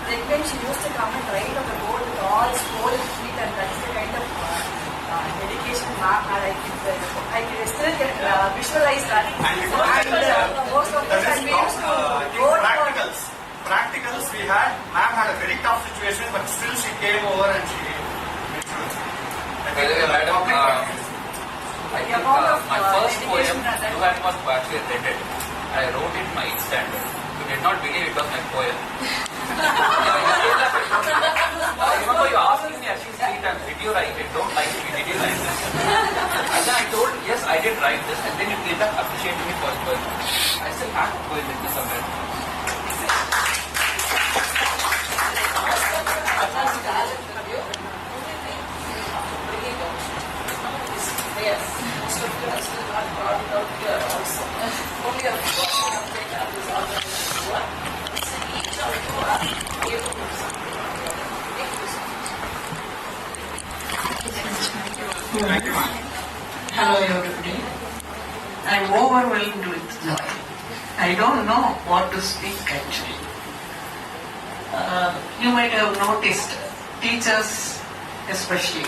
pregnant, she used to come and write on the board with all scroll feet, and that's the kind of dedication ma'am had. I can still visualize that. And most of the time we used to go practicals. Practicals we had, ma'am had a very tough situation, but still she came over and she made sure. By the way, madam, I think my first poem, you had not actually read it. I wrote it in my 8th standard. You did not believe it was my poem. I remember you asking me actually 3 times, did you write it? Don't like it, did you write this? And then I told, yes, I did write this. And then you came back appreciating me for the poem. I still have the poem with me somewhere. Yes, most of you have still not brought it out here also. Only a few of you have taken up this organization work. So each of you are able to do something. Thank you. Hello everybody. I'm overwhelmed with joy. I don't know what to speak actually. You might have noticed, teachers especially,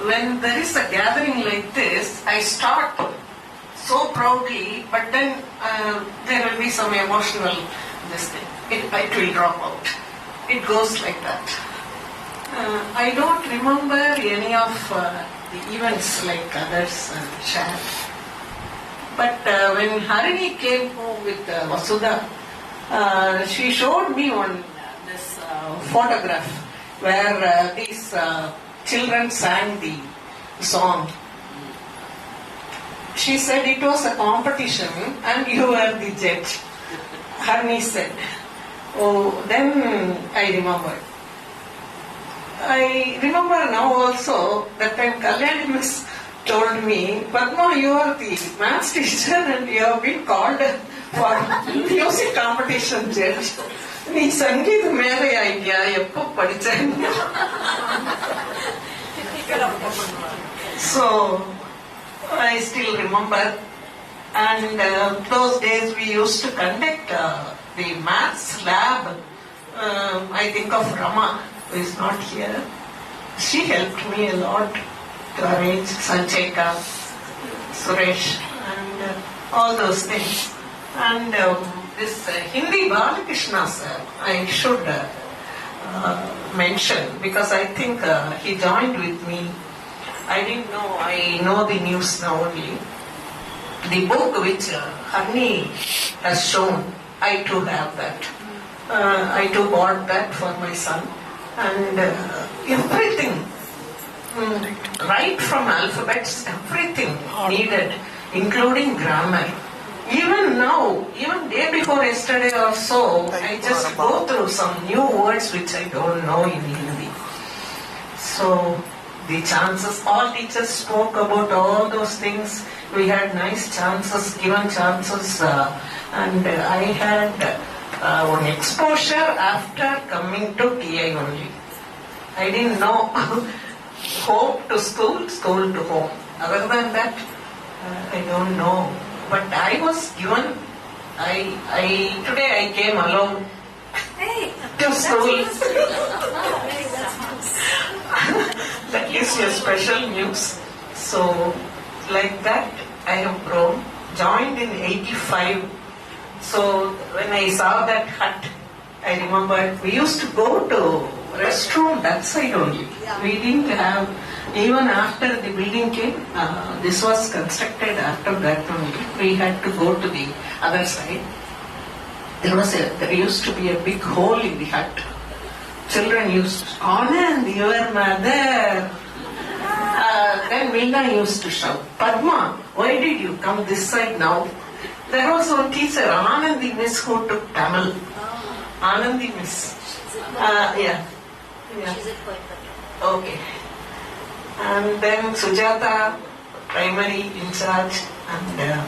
when there is a gathering like this, I start so proudly, but then there will be some emotional this thing. It will drop out. It goes like that. I don't remember any of the events like others shared. But when Harini came home with Vasudha, she showed me this photograph where these children sang the song. She said it was a competition and you were the judge. Harini said. Oh, then I remembered. I remember now also that time Kalyani Miss told me, Padma, you are the maths teacher and you have been called for music competition judge. நீ சங்கீத மேதை idea எப்போ படிச்சேன்? So I still remember, and those days we used to conduct the maths lab. I think of Rama, who is not here. She helped me a lot to arrange Sanchayka, Suresh, and all those things. And this Hindi Balakrishna sir, I should mention, because I think he joined with me. I didn't know, I know the news now only. The book which Harini has shown, I too have that. I too bought that for my son. And everything, right from alphabets, everything needed, including grammar. Even now, even day before yesterday or so, I just go through some new words which I don't know in Hindi. So, the chances, all teachers spoke about all those things. We had nice chances, given chances, and I had one exposure after coming to TI only. I didn't know home to school, school to home. Other than that, I don't know. But I was given, today I came alone to school. That gives you a special news. So, like that, I have grown, joined in 85. So, when I saw that hut, I remember we used to go to restroom that side only. We didn't have, even after the building came, this was constructed after that only. We had to go to the other side. there used to be a big hole in the hut. Children used, Anand, your mother. Then Meena used to shout, Padma, why did you come this side now? There was one teacher, Anandi Miss, who took Tamil. Anandi Miss. Yeah. Okay. And then Sujata, primary in charge, and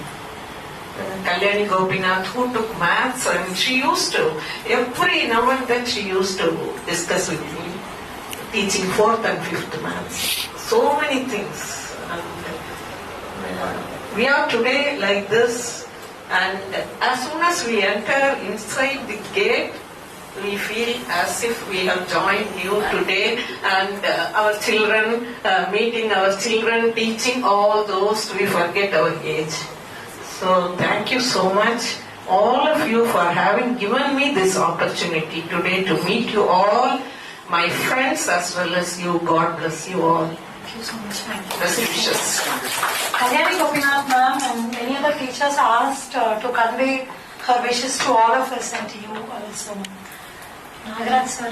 Kalyani Gopinath, who took maths, and she used to, every now and then she used to discuss with me, teaching 4th and 5th maths. So many things. And, we are today like this, and as soon as we enter inside the gate, we feel as if we have joined you today, and our children, meeting our children, teaching all those, we forget our age. So thank you so much, all of you, for having given me this opportunity today to meet you all, my friends as well as you. God bless you all. Thank you so much. Best wishes. Kalyani Gopinath ma'am and any other teachers asked to convey her wishes to all of us and to you also. Nagaraj sir.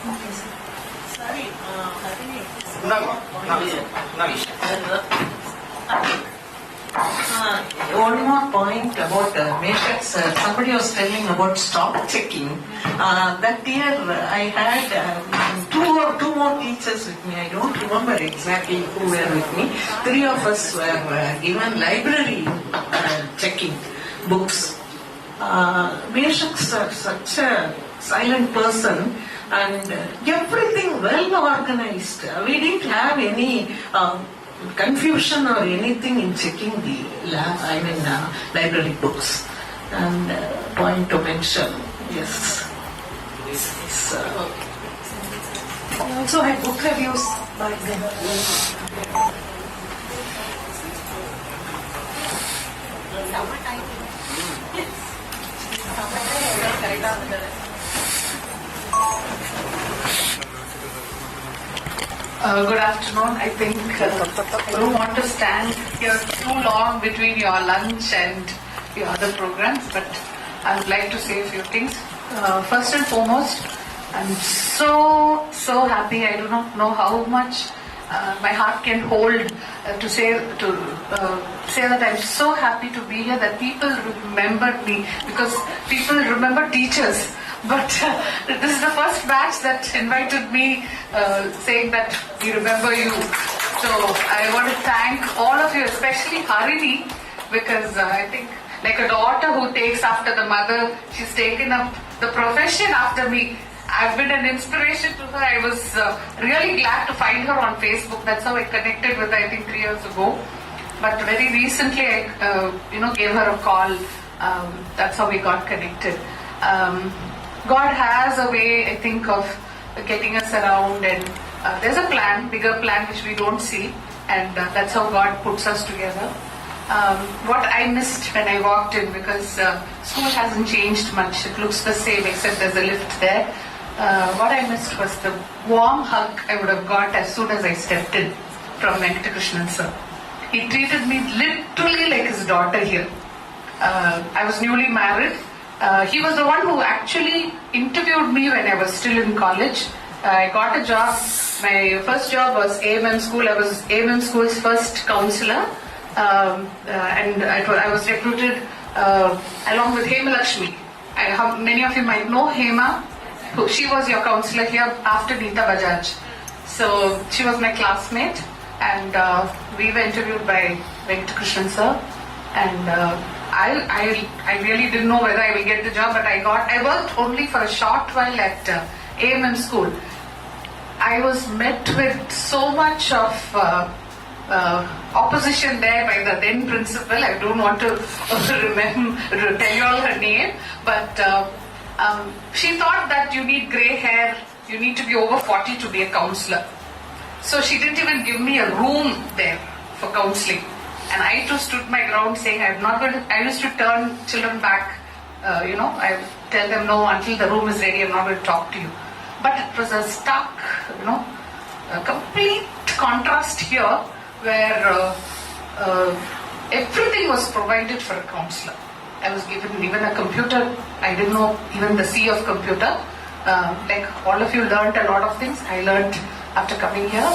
Okay, sir. Sorry, one more point about Meshak sir. Somebody was telling about stop checking. That year I had two more teachers with me. I don't remember exactly who were with me. 3 of us were given library checking books. Meshak sir, such a silent person, and everything well organized. We didn't have any confusion or anything in checking the library books. And point to mention, yes. We also had book reviews back then. Good afternoon. I think I don't want to stand here too long between your lunch and your other programs, but I would like to say a few things. First and foremost, I'm so happy. I do not know how much my heart can hold to say that I'm so happy to be here, that people remember me, because people remember teachers. But this is the first batch that invited me, saying that we remember you. So I want to thank all of you, especially Harini, because I think like a daughter who takes after the mother, she's taken up the profession after me. I've been an inspiration to her. I was really glad to find her on Facebook. That's how I connected with her, I think 3 years ago. But very recently, I gave her a call. That's how we got connected. God has a way, I think, of getting us around, and there's a plan, bigger plan, which we don't see, and that's how God puts us together. What I missed when I walked in, because school hasn't changed much, it looks the same except there's a lift there. What I missed was the warm hug I would have got as soon as I stepped in from Venkatakrishnan sir. He treated me literally like his daughter here. I was newly married. He was the one who actually interviewed me when I was still in college. I got a job. My first job was AMM School. I was AMM School's first counselor. And I was recruited along with Hema Lakshmi. Many of you might know Hema. She was your counselor here after Neeta Bajaj. So she was my classmate, and we were interviewed by Venkatakrishnan sir. And I really didn't know whether I will get the job, but I worked only for a short while at AMM School. I was met with so much of opposition there by the then principal. I don't want to tell you all her name, but she thought that you need grey hair, you need to be over 40 to be a counselor. So she didn't even give me a room there for counseling. And I too stood my ground saying I'm not going to, I used to turn children back, I tell them no, until the room is ready, I'm not going to talk to you. But it was a stark, a complete contrast here where everything was provided for a counselor. I was given even a computer. I didn't know even the C of computer. Like all of you learned a lot of things. I learned after coming here.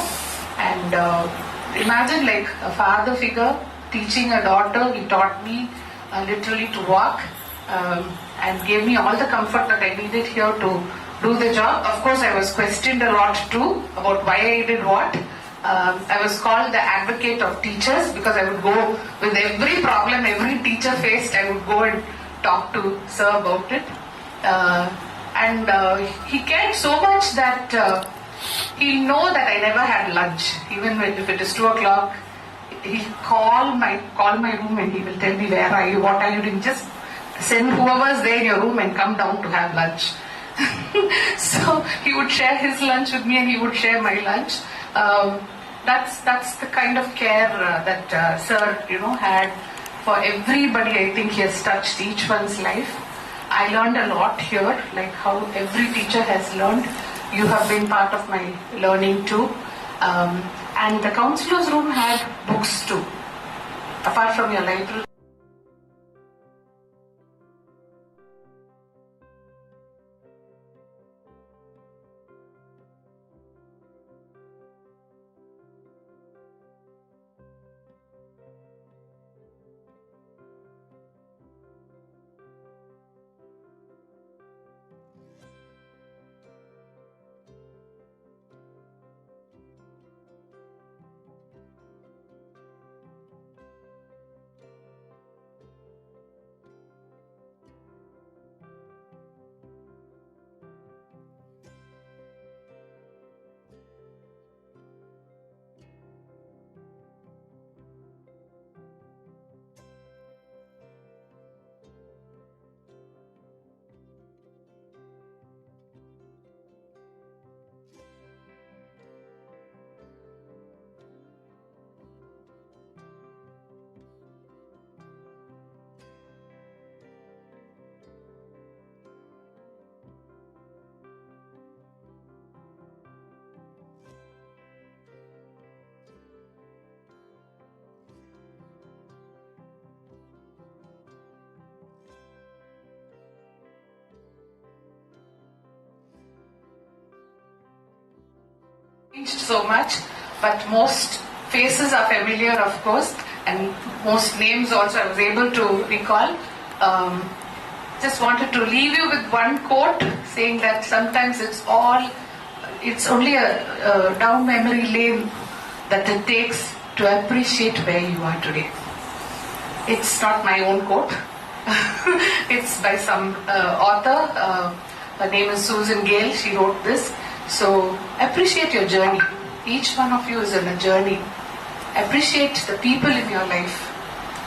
And imagine like a father figure teaching a daughter. He taught me literally to walk and gave me all the comfort that I needed here to do the job. Of course, I was questioned a lot too about why I did what. I was called the advocate of teachers because I would go with every problem every teacher faced. I would go and talk to sir about it. And he cared so much that he'll know that I never had lunch. Even if it is 2 o'clock, he'll call my room and he will tell me, where are you, what are you doing? Just send whoever's there in your room and come down to have lunch. So he would share his lunch with me and he would share my lunch. That's the kind of care that sir, had for everybody. I think he has touched each one's life. I learned a lot here, like how every teacher has learned. You have been part of my learning too. And the counselor's room had books too, apart from your library. Changed so much, but most faces are familiar, of course, and most names also I was able to recall. Just wanted to leave you with one quote saying that sometimes it's only a down memory lane that it takes to appreciate where you are today. It's not my own quote. It's by some author. Her name is Susan Gale. She wrote this. So appreciate your journey. Each one of you is in a journey. Appreciate the people in your life,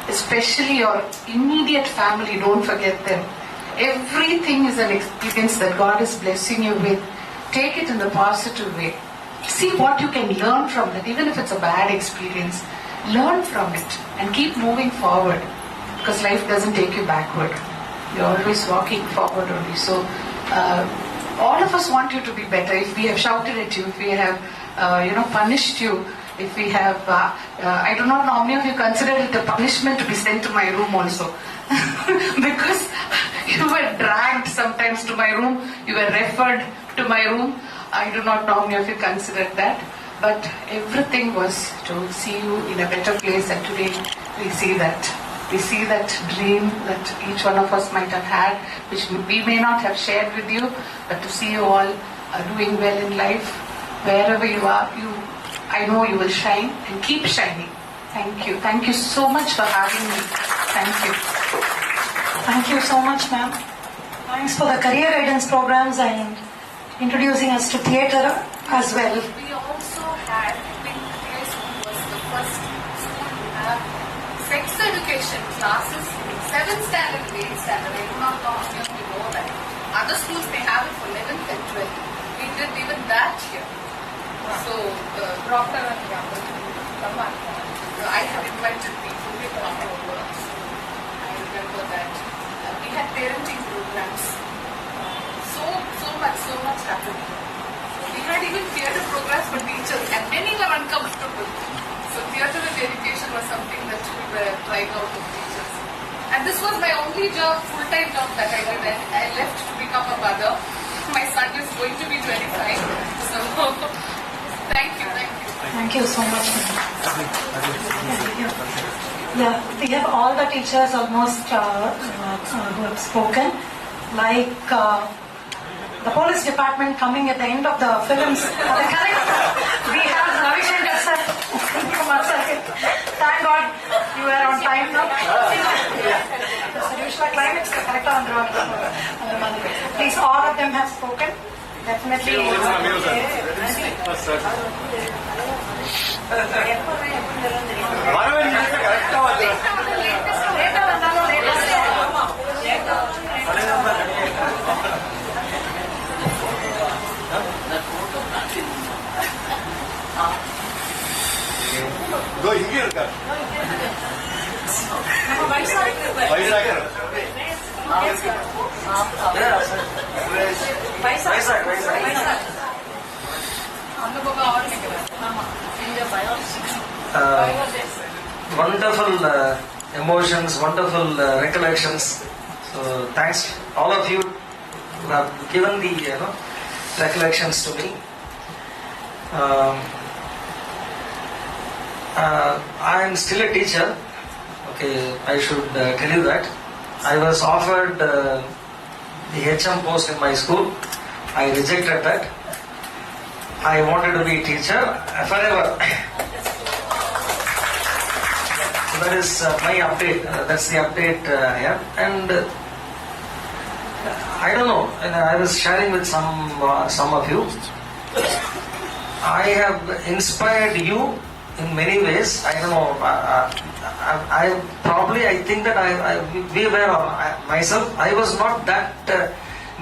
especially your immediate family. Don't forget them. Everything is an experience that God is blessing you with. Take it in the positive way. See what you can learn from it, even if it's a bad experience. Learn from it and keep moving forward, because life doesn't take you backward. You're always walking forward only. So all of us want you to be better. If we have shouted at you, if we have punished you, if we have I do not know how many of you consider it a punishment to be sent to my room also. Because you were dragged sometimes to my room, you were referred to my room. I do not know how many of you considered that, but everything was to see you in a better place, and today we see that. We see that dream that each one of us might have had, which we may not have shared with you, but to see you all doing well in life, wherever you are, I know you will shine and keep shining. Thank you. Thank you so much for having me. Thank you. Thank you so much, ma'am. Thanks for the career guidance programs and introducing us to theatre as well. We also had, I think this was the first school to have sex education classes in 7th standard and 8th standard. I do not know how many of you know that. Other schools may have it for 11th and 12th. We did even that here. So, Proctor and Gamble, come on. I have invited people to come over. I remember that. We had parenting programs. So much happened. We had even theatre programs for teachers, and many were uncomfortable. So theatre and education was something that we were trying out with teachers. And this was my only job, full-time job that I did. And I left to become a mother. My son is going to be 25. So, thank you. Thank you so much. Yeah, we have all the teachers almost who have spoken. Like the police department coming at the end of the films. We have Ravi Shankar sir. Thank God you were on time now. Please, all of them have spoken. Definitely. இங்கே இருக்காரு Wonderful emotions, wonderful recollections. So thanks all of you who have given the recollections to me. I am still a teacher. Okay, I should tell you that. I was offered the HM post in my school. I rejected that. I wanted to be a teacher forever. So that is my update. That's the update I have. And I don't know. And I was sharing with some of you. I have inspired you in many ways. I don't know. I think that we were myself. I was not that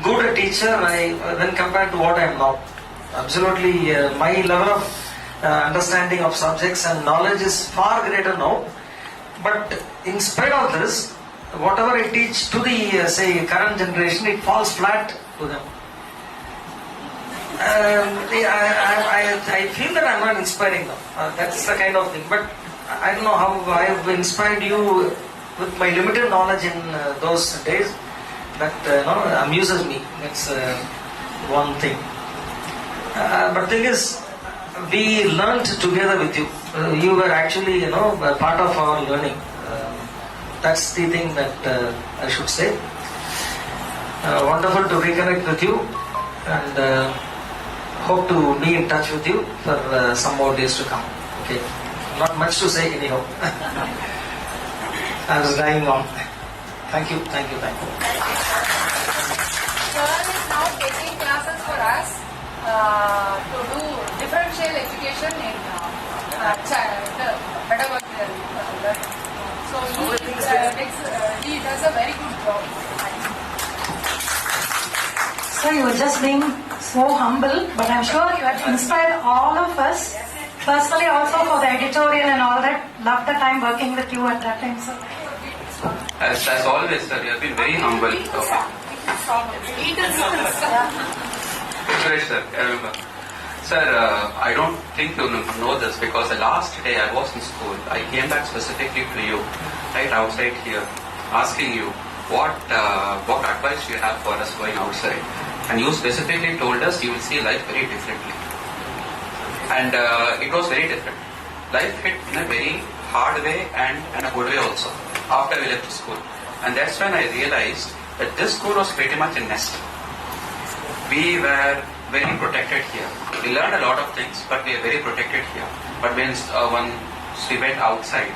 good a teacher when compared to what I am now. Absolutely, my level of understanding of subjects and knowledge is far greater now. But in spite of this, whatever I teach to the say current generation, it falls flat to them. I feel that I'm not inspiring them. That's the kind of thing. But I don't know how I have inspired you with my limited knowledge in those days. That amuses me. That's one thing. But the thing is, we learned together with you. You were actually, part of our learning. That's the thing that I should say. Wonderful to reconnect with you, and hope to be in touch with you for some more days to come. Okay, not much to say anyhow. I was dying on. Thank you. Sir is now taking classes for us to do differential education in pedagogy. So he does a very good job. So you were just being so humble, but I'm sure you have inspired all of us. Personally, also for the editorial and all that. Love the time working with you at that time, sir. As always, sir, you have been very humble. Great, sir. I remember. Sir, I don't think you know this because the last day I was in school, I came back specifically to you, right outside here, asking you what advice you have for us going outside. And you specifically told us you will see life very differently. And it was very different. Life hit in a very hard way and in a good way also after we left school. And that's when I realized that this school was pretty much a nest. We were very protected here. We learned a lot of things, but we are very protected here. But once we went outside,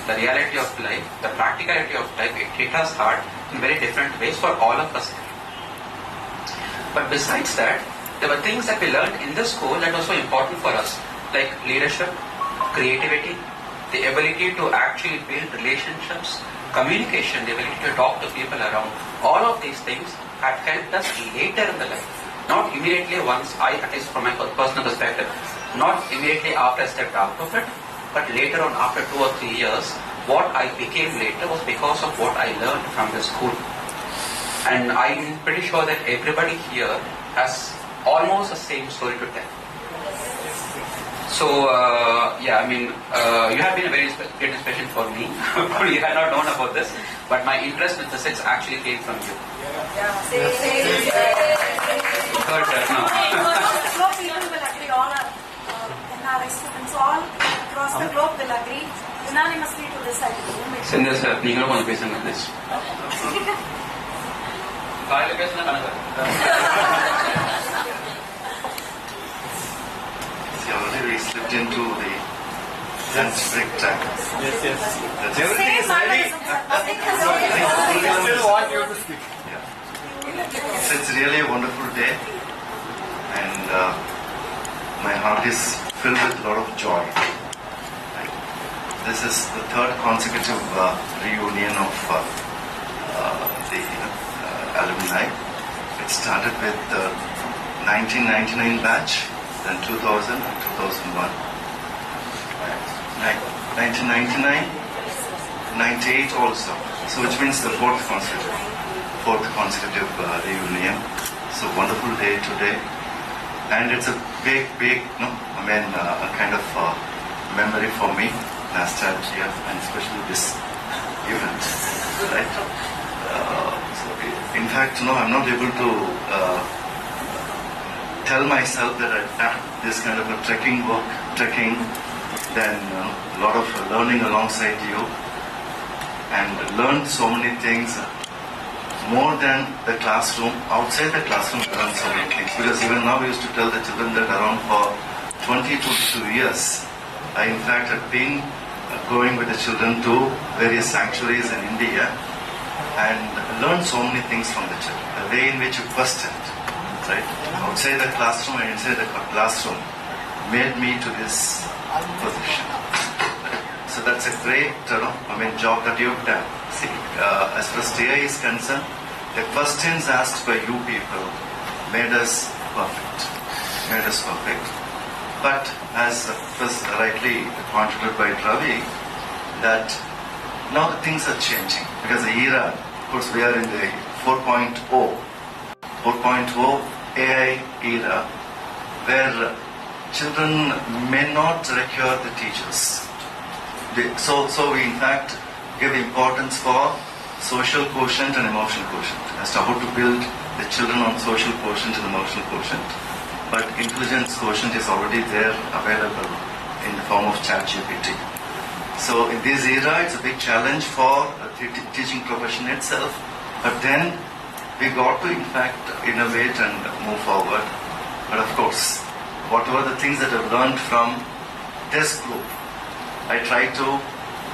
the reality of life, the practicality of life, it hit us hard in very different ways for all of us. But besides that, there were things that we learned in the school that was so important for us, like leadership, creativity, the ability to actually build relationships, communication, the ability to talk to people around. All of these things have helped us later in the life. Not immediately once, at least from my personal perspective, not immediately after I stepped out of it, but later on after 2 or 3 years, what I became later was because of what I learned from the school. And I'm pretty sure that everybody here has almost the same story to tell. So, yeah, I mean, you have been a very great inspiration for me. You had not known about this, but my interest in physics actually came from you. But, no. People will agree, all our NRI students all across the globe will agree unanimously to this idea. Sindhu sir, நீங்களும் கொஞ்சம் பேசுங்க please. காலையில பேசினா கணக்கு. See, already we slipped into the lunch break time. Yes. Everything is ready. Still want you to speak. So it's really a wonderful day, and my heart is filled with a lot of joy. Right? This is the third consecutive reunion of the alumni. It started with the 1999 batch, then 2000 and 2001. 1999, 98 also. So which means the fourth consecutive reunion. So wonderful day today, and it's a big, a kind of memory for me, nostalgia, and especially this event, right? So in fact, I'm not able to tell myself that I've done this kind of a trekking, then a lot of learning alongside you, and learned so many things. More than the classroom, outside the classroom we learn so many things. Because even now we used to tell the children that around for 22 years, I in fact have been going with the children to various sanctuaries in India and learned so many things from the children. The way in which you questioned, right? Outside the classroom and inside the classroom made me to this position. So that's a great job that you've done. See, as far as TI is concerned, the questions asked by you people made us perfect. But as was rightly pointed out by Ravi, that now the things are changing. Because the era, of course we are in the 4.0 AI era, where children may not require the teachers. So we in fact give importance for social quotient and emotional quotient, as to how to build the children on social quotient and emotional quotient. But intelligence quotient is already there, available in the form of ChatGPT. So in this era, it's a big challenge for the teaching profession itself. But then we got to in fact innovate and move forward. But of course, whatever the things that I've learned from this group, I try to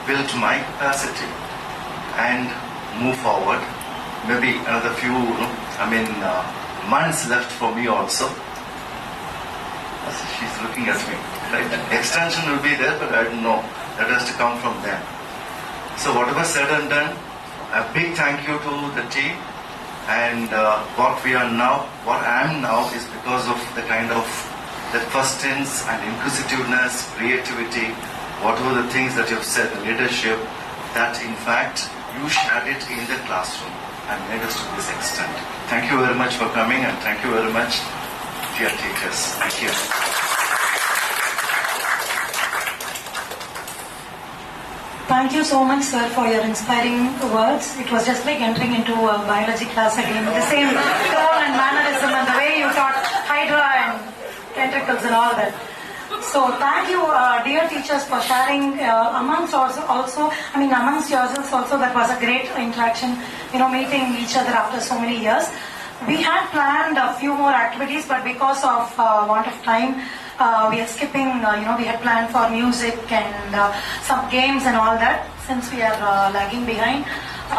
build my capacity and move forward. Maybe another few, months left for me also. She's looking at me, right? Extension will be there, but I don't know. That has to come from them. So whatever said and done, a big thank you to the team. And what I am now is because of the kind of the questions and inquisitiveness, creativity, whatever the things that you've said, the leadership, that in fact you shared it in the classroom and made us to this extent. Thank you very much for coming, and thank you very much, dear teachers. Thank you. Thank you so much, sir, for your inspiring words. It was just like entering into a biology class again, with the same tone and mannerism and the way you taught Hydra and tentacles and all that. So thank you, dear teachers, for sharing amongst yourselves also. That was a great interaction, meeting each other after so many years. We had planned a few more activities, but because of want of time, we are skipping, we had planned for music and some games and all that. Since we are lagging behind,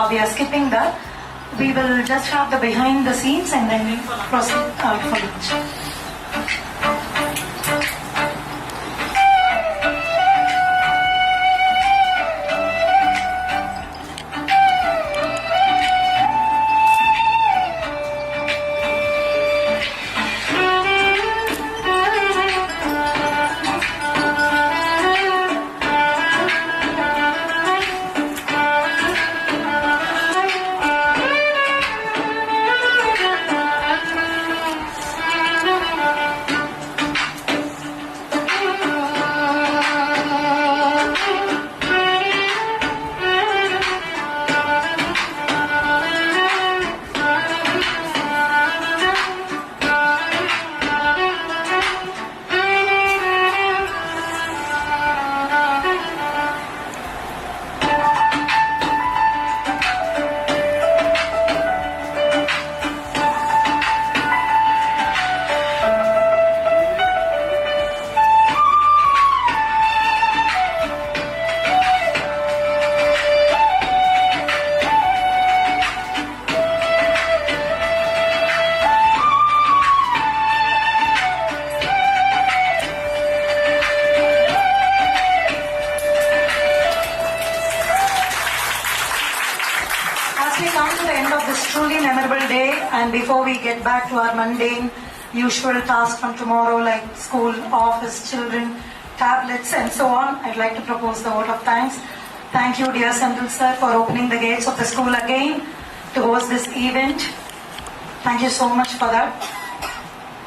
we are skipping that. We will just have the behind the scenes and then we proceed for lunch. today, and before we get back to our mundane, usual tasks from tomorrow, like school, office, children, tablets, and so on, I'd like to propose the vote of thanks. Thank you, dear Central Sir, for opening the gates of the school again to host this event. Thank you so much for that.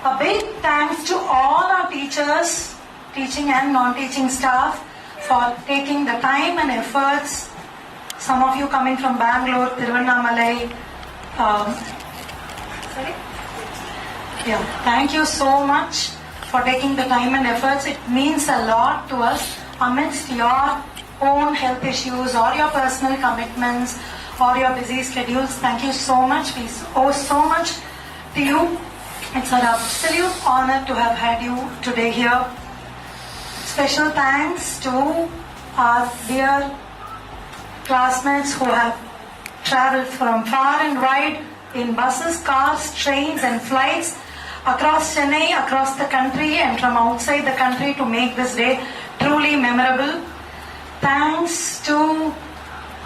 A big thanks to all our teachers, teaching and non-teaching staff, for taking the time and efforts. Some of you coming from Bangalore, Tiruvannamalai. Thank you so much for taking the time and efforts. It means a lot to us amidst your own health issues or your personal commitments or your busy schedules. Thank you so much. We owe so much to you. It's an absolute honor to have had you today here. Special thanks to our dear classmates who have traveled from far and wide in buses, cars, trains and flights across Chennai, across the country and from outside the country to make this day truly memorable. Thanks to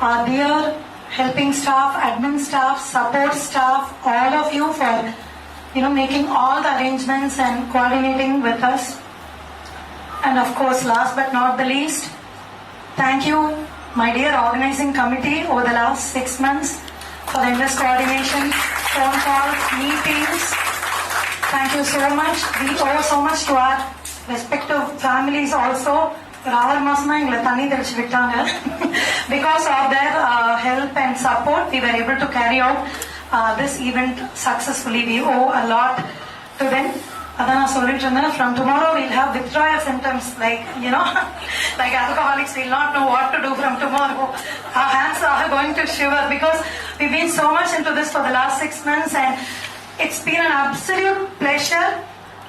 our dear helping staff, admin staff, support staff, all of you for making all the arrangements and coordinating with us. And of course, last but not the least, thank you, my dear organizing committee, over the last 6 months for the endless coordination, phone calls, meetings. Thank you so much. We owe so much to our respective families also. Because of their help and support, we were able to carry out this event successfully. We owe a lot to them. From tomorrow we'll have withdrawal symptoms like alcoholics. We'll not know what to do from tomorrow. Our hands are going to shiver because we've been so much into this for the last 6 months, and it's been an absolute pleasure,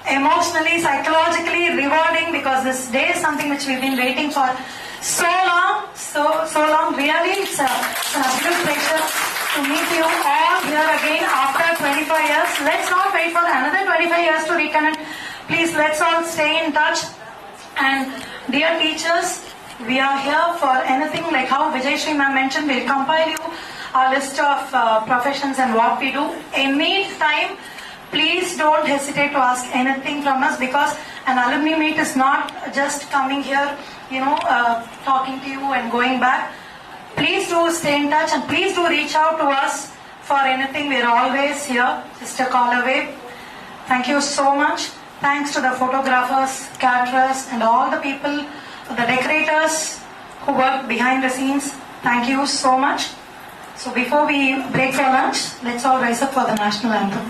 emotionally, psychologically rewarding, because this day is something which we've been waiting for so long. Really, it's an absolute pleasure to meet you all here again after 25 years. Let's not wait for another 25 years to reconnect. Please, let's all stay in touch. And dear teachers, we are here for anything, like how Vijay Shri ma'am mentioned. We'll compile you a list of professions and what we do. Any time, please don't hesitate to ask anything from us, because an alumni meet is not just coming here, talking to you and going back. Please do stay in touch, and please do reach out to us for anything. We're always here, just a call away. Thank you so much. Thanks to the photographers, caterers, and all the people, the decorators who work behind the scenes. Thank you so much. So before we break for lunch, let's all rise up for the national anthem.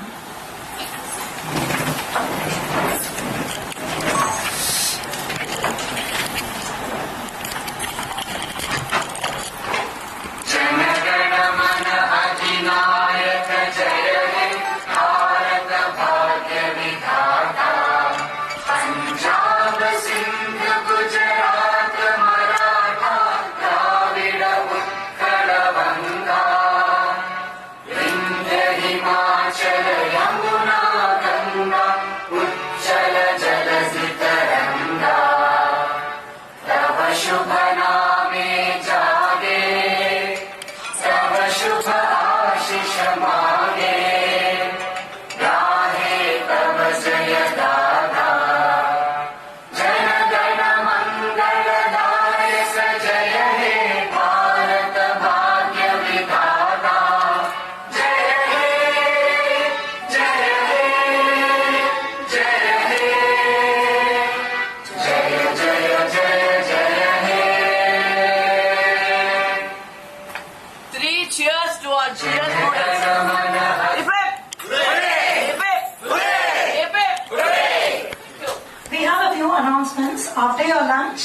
After your lunch,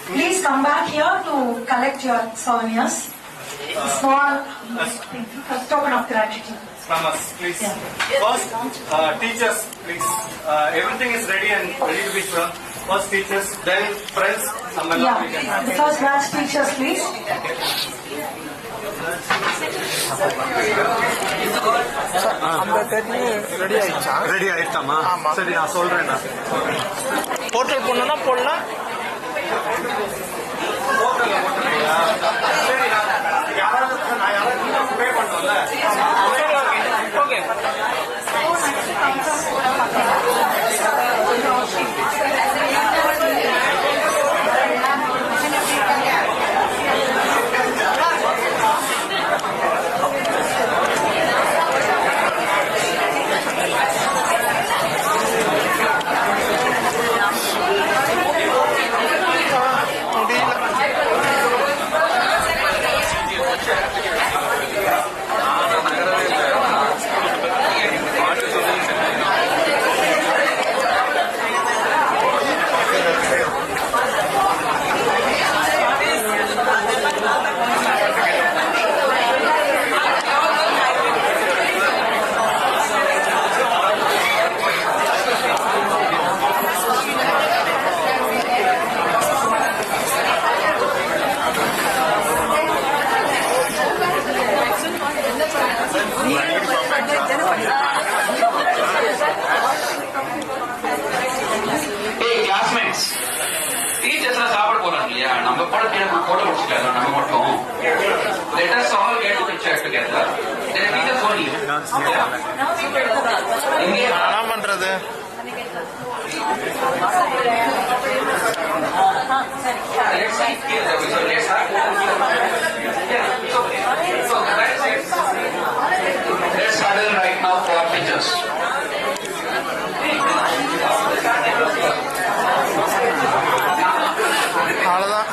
please come back here to collect your souvenirs. Small token of gratitude. From us, please. First, teachers, please. Everything is ready and ready to be served. First teachers, then friends. The first batch teachers, please. அந்த தேதி ready ஆயிடுச்சா? Ready ஆயிடுச்சாமா? சரி, நான் சொல்றேன். Portal போடணும்னா போடலாம். சரி, யாராவது அமௌண்ட் பே பண்ணிட்டோம்ல. ஓகே டீச்சர்ஸ்லாம் சாப்பிட போறாங்க இல்லையா, நம்ம போட முடிச்சுக்கலாம் நம்ம மட்டும். Let us all get to the chat together. Then we just only. என்ன பண்றது? Let's see here. So let's start. Yeah. So that's it. Let's huddle right now for teachers. அவ்வளோதான்.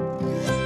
you.